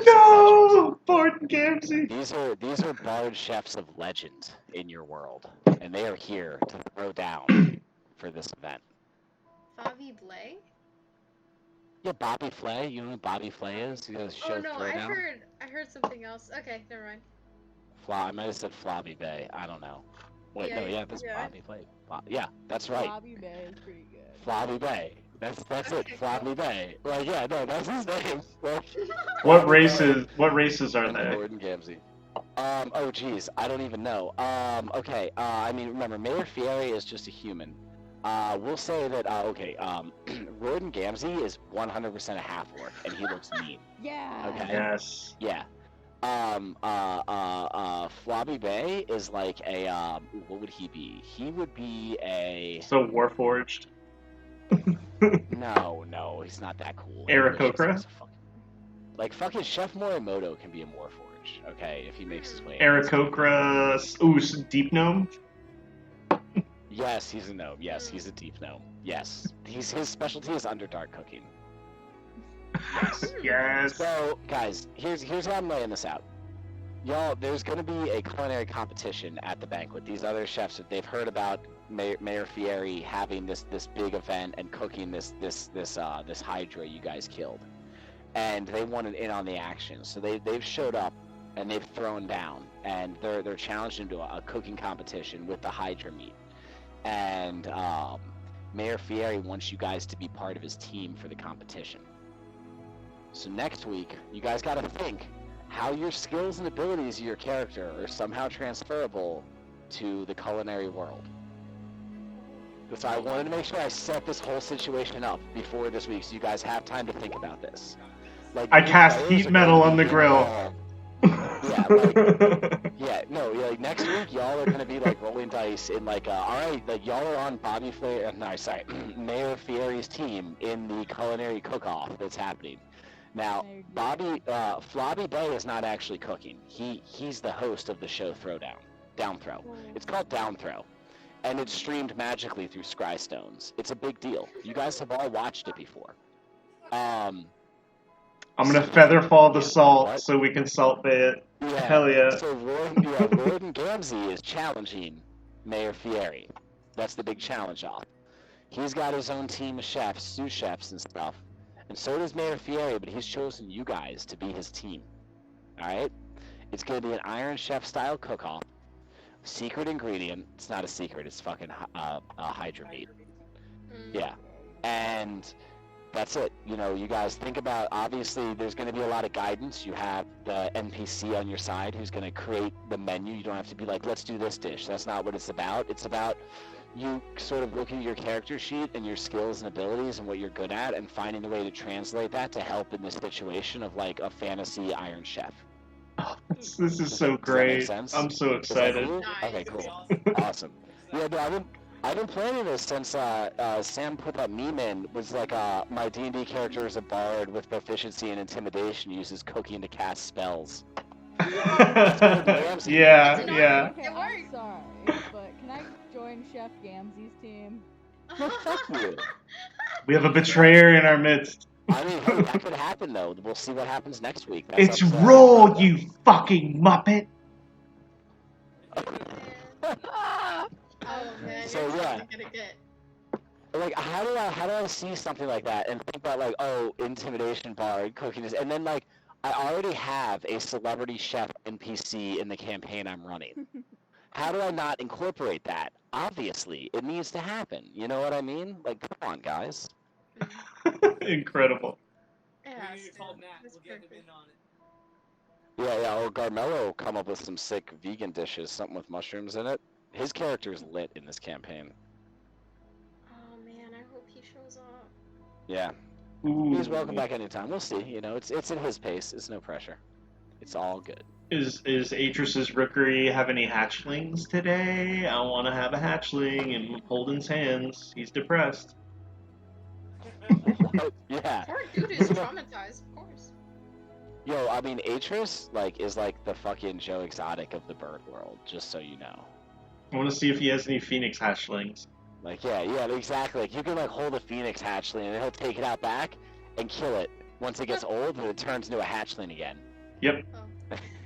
No, Gordon Gamsey. These are bard chefs of legend in your world, and they are here to throw down for this event. Fabi Blay? Yeah, Bobby Flay. You know who Bobby Flay is? He does show Oh no, I Throwdown. heard something else. Okay, never mind. I might have said Flobby Bay. I don't know. Wait, no, yeah, that's Bobby Flay. Yeah, that's right. Flobby Bay is pretty good. Flobby Bay. That's it. Flobby Bay. Like, yeah, no, that's his name. What races are they? Gordon Gamsey. Oh geez, I don't even know. Okay, I mean, remember, Mayor Fieri is just a human. We'll say that, Gordon Gamsey is 100% a half-orc, and he looks mean. Yeah. Okay? Yes. Yeah. Flobby Bay is like a, what would he be? He would be a... So Warforged. No, he's not that cool. Aarakocra? Like, fucking Chef Morimoto can be a Warforged, okay, if he makes his way. Aarakocra. Ooh, Deep Gnome? Yes, he's a gnome. Yes, he's a deep gnome. Yes. His specialty is Underdark cooking. Yes. Yes. So, guys, here's how I'm laying this out. Y'all, there's going to be a culinary competition at the banquet. These other chefs, they've heard about Mayor Fieri having this big event and cooking this Hydra you guys killed, and they wanted in on the action. So they've showed up and they've thrown down, and they're challenged into a cooking competition with the Hydra meat. And Mayor Fieri wants you guys to be part of his team for the competition. So next week, you guys got to think how your skills and abilities of your character are somehow transferable to the culinary world. So I wanted to make sure I set this whole situation up before this week, so you guys have time to think about this. Like, I cast heat metal on the grill. Like next week y'all are gonna be like rolling dice in like alright, like y'all are on Mayor Fieri's team in the culinary cook-off that's happening. Now, Flobby Bay is not actually cooking. He's the host of the show Down Throw. It's called Down Throw, and it's streamed magically through Scrystones. It's a big deal. You guys have all watched it before. I'm gonna featherfall the salt so we can salt bay it. Yeah. Hell yeah. So Gordon Gamsey is challenging Mayor Fieri. That's the big challenge off. He's got his own team of chefs, sous chefs and stuff. And so does Mayor Fieri, but he's chosen you guys to be his team. Alright? It's gonna be an Iron Chef style cook-off. Secret ingredient. It's not a secret, it's fucking Hydra meat. Yeah. And that's it. You know, you guys think about, obviously, there's going to be a lot of guidance. You have the NPC on your side who's going to create the menu. You don't have to be like, let's do this dish. That's not what it's about. It's about you sort of looking at your character sheet and your skills and abilities and what you're good at and finding a way to translate that to help in this situation of, like, a fantasy Iron Chef. This is so great. I'm so excited. Cool? Okay, cool. Awesome. Yeah, no, I've been planning this since Sam put that meme in. Was like my D&D character is a bard with proficiency in intimidation, uses cooking to cast spells. yeah, It's yeah. Okay, It I'm worked. sorry, but can I join Chef Gamzee's team? No, fuck you. We have a betrayer in our midst. I mean, hey, that could happen though. We'll see what happens next week. That's It's up to roll, you fucking muppet! Oh man, So, you're yeah. totally gonna get. Like, how do I see something like that and think about like, oh, intimidation bard, cooking is, and then like, I already have a celebrity chef NPC in the campaign I'm running. How do I not incorporate that? Obviously, it needs to happen. You know what I mean? Like, come on, guys. Incredible. Yeah, We need to call Matt. that's We'll get him perfect. in on it. Yeah. Or Garmello will come up with some sick vegan dishes, something with mushrooms in it. His character is lit in this campaign. Oh man, I hope he shows up. Yeah. Ooh. He's welcome back anytime. We'll see. You know, it's at his pace. It's no pressure. It's all good. Is Atris's rookery have any hatchlings today? I want to have a hatchling in Holden's hands. He's depressed. What? Yeah. Poor dude is traumatized, of course. Yo, I mean, Atris is like the fucking Joe Exotic of the bird world. Just so you know. I want to see if he has any phoenix hatchlings. Like, yeah, exactly. Like, you can like hold a phoenix hatchling and then he'll take it out back and kill it once it gets old and it turns into a hatchling again. Yep.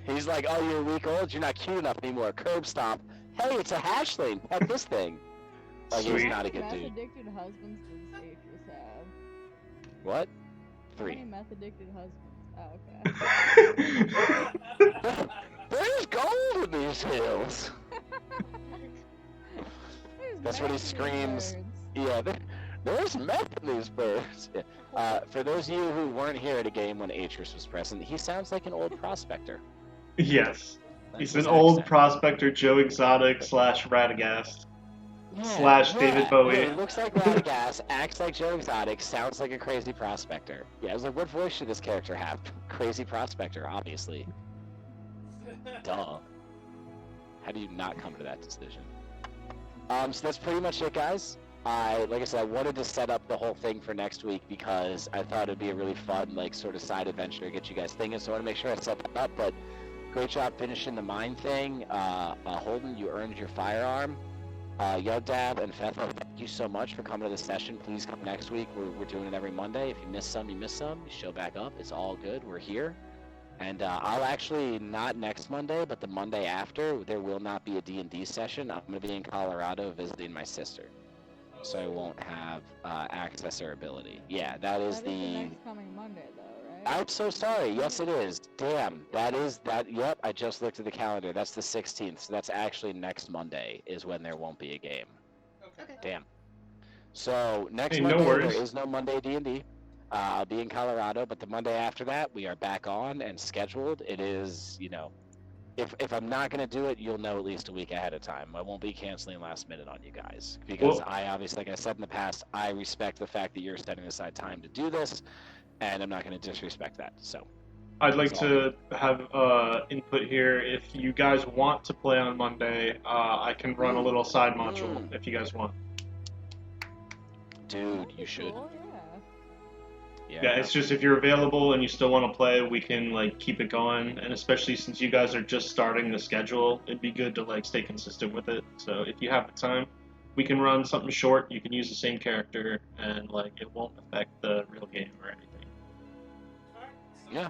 He's like, oh, you're a week old? You're not cute enough anymore. Curb stomp. Hey, it's a hatchling. Pet this thing. Like, he's Sweet. not a good Meth dude. addicted husbands does Atris have? What? How 3. many meth addicted husbands? Oh, okay. There's gold in these hills. There's That's what he meth in these screams. birds. Yeah, there's meth in these birds. Yeah. For those of you who weren't here at a game when Atris was present, he sounds like an old prospector. Yes. That's He's his an old accent. prospector, Joe Exotic / Radagast / David Bowie. Yeah, he looks like Radagast, acts like Joe Exotic, sounds like a crazy prospector. Yeah, I was like, what voice should this character have? Crazy prospector, obviously. Duh. How do you not come to that decision? So that's pretty much it, guys. Like I said, I wanted to set up the whole thing for next week because I thought it'd be a really fun, like, sort of side adventure to get you guys thinking. So I want to make sure I set that up. But great job finishing the mine thing. Holden, you earned your firearm. Dab and Fethel, thank you so much for coming to the session. Please come next week. We're doing it every Monday. If you miss some, you miss some. You show back up. It's all good. We're here. And I'll actually, not next Monday, but the Monday after, there will not be a D&D session. I'm going to be in Colorado visiting my sister. So I won't have access or ability. Yeah, that is That the... is the next coming Monday, though, right? I'm so sorry. Yes, it is. Damn, that is that. Yep, I just looked at the calendar. That's the 16th. So that's actually next Monday is when there won't be a game. Okay. Damn. So next Hey, no Monday worries. there is no Monday D&D. I'll be in Colorado, but the Monday after that we are back on and scheduled. It is, you know, if I'm not gonna do it, you'll know at least a week ahead of time. I won't be canceling last minute on you guys because Well- I obviously, like I said in the past, I respect the fact that you're setting aside time to do this, and I'm not gonna disrespect that. So. I'd like to have input here. If you guys want to play on Monday, I can run a little side module if you guys want. Dude, That'd be you should. cool, yeah. Yeah, it's just if you're available and you still want to play, we can like keep it going. And especially since you guys are just starting the schedule, it'd be good to like stay consistent with it. So if you have the time, we can run something short. You can use the same character, and like it won't affect the real game or anything. Yeah.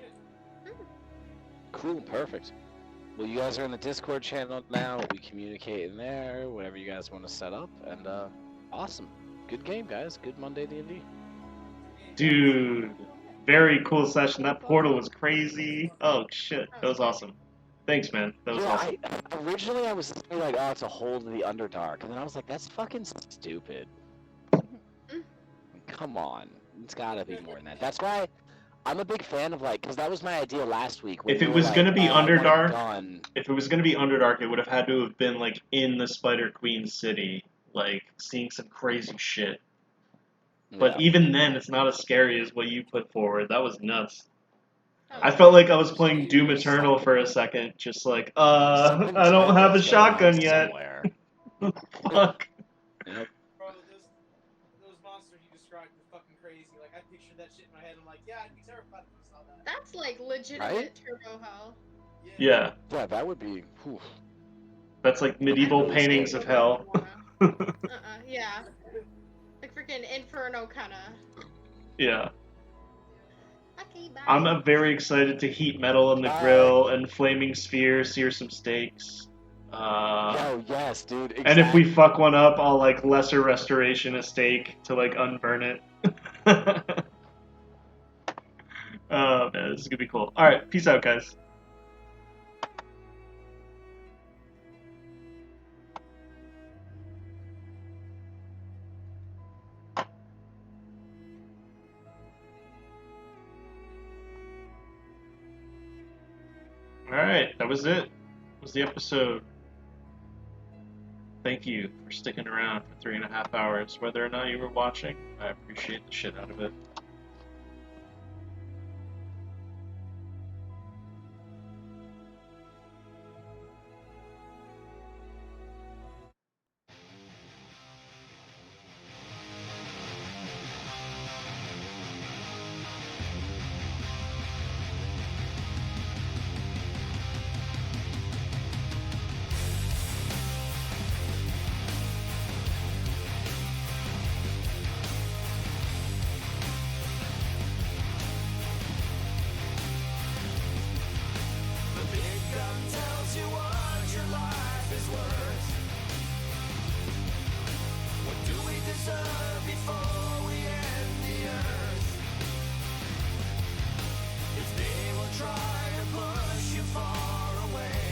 Cool, perfect. Well, you guys are in the Discord channel now. We communicate in there, whatever you guys want to set up, and awesome. Good game, guys. Good Monday D&D. Dude, very cool session. That portal was crazy. Oh shit, that was awesome. Thanks, man. That was awesome. Originally I was thinking like, oh, it's a hold of the Underdark, and then I was like, that's fucking stupid. Come on, it's gotta be more than that. That's why I'm a big fan of like, because that was my idea last week. If it was gonna be Underdark, if it was gonna be Underdark, it would have had to have been like in the Spider Queen city, like seeing some crazy shit. But even then, it's not as scary as what you put forward. That was nuts. I felt like I was playing Doom Eternal for a second, just like, I don't have a shotgun yet. Fuck. You know drive me fucking crazy. Like, I pictured that shit in my head. I'm like, yeah, I'd be terrified if I saw that. That's like legitimate turbo hell. Yeah. Yeah, that would be. Whew. That's like medieval paintings of hell. Yeah. Like freaking Inferno kinda. Yeah. Okay, bye. I'm very excited to heat metal in the grill and flaming sphere, sear some steaks. Yo, yes, dude. And if we fuck one up, I'll like lesser restoration a steak to like unburn it. Oh man, this is gonna be cool. Alright, peace out, guys. Alright, that was it. That was the episode. Thank you for sticking around for 3.5 hours. Whether or not you were watching, I appreciate the shit out of it. The big gun tells you what your life is worth. What do we deserve before we end the earth? If they will try to push you far away,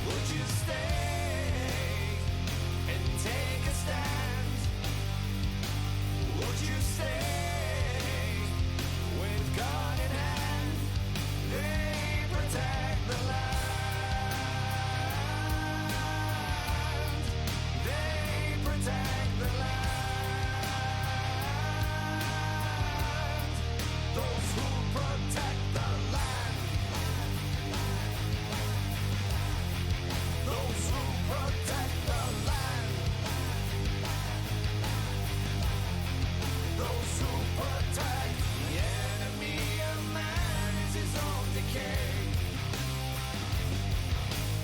would you stay and take a stand? Would you stay with gun in hand? They protect the land. They protect the land. Those who protect the land. Those who protect the land. Those who protect the enemy of man is his own decay.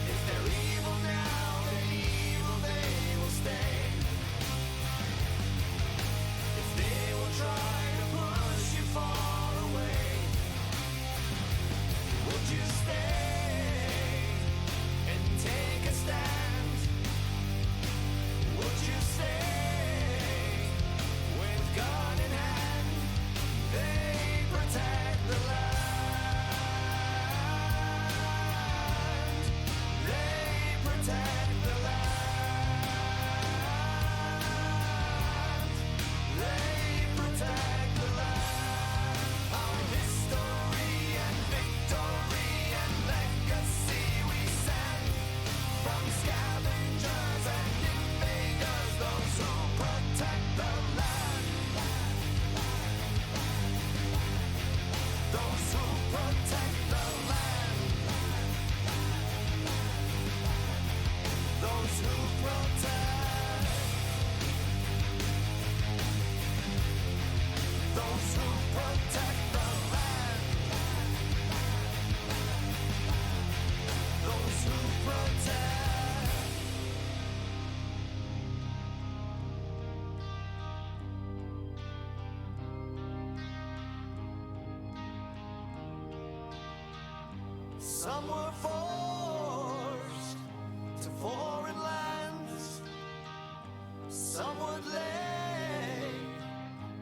If they're evil now, then evil they will stay. If they will try to push you far away, would you stay and take a stand? Would you stay with gun in hand? They protect the land. They protect the land. They protect the land. Our history and victory and legacy we send from scavengers and invaders, those who protect the land. Those who protect the land. Those who protect. Those who protect the land. Those who protect. Some were forced to foreign lands. Some would lay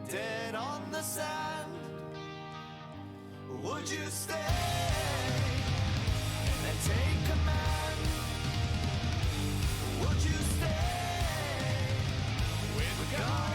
dead on the sand. Would you stay and take command? Would you stay with God?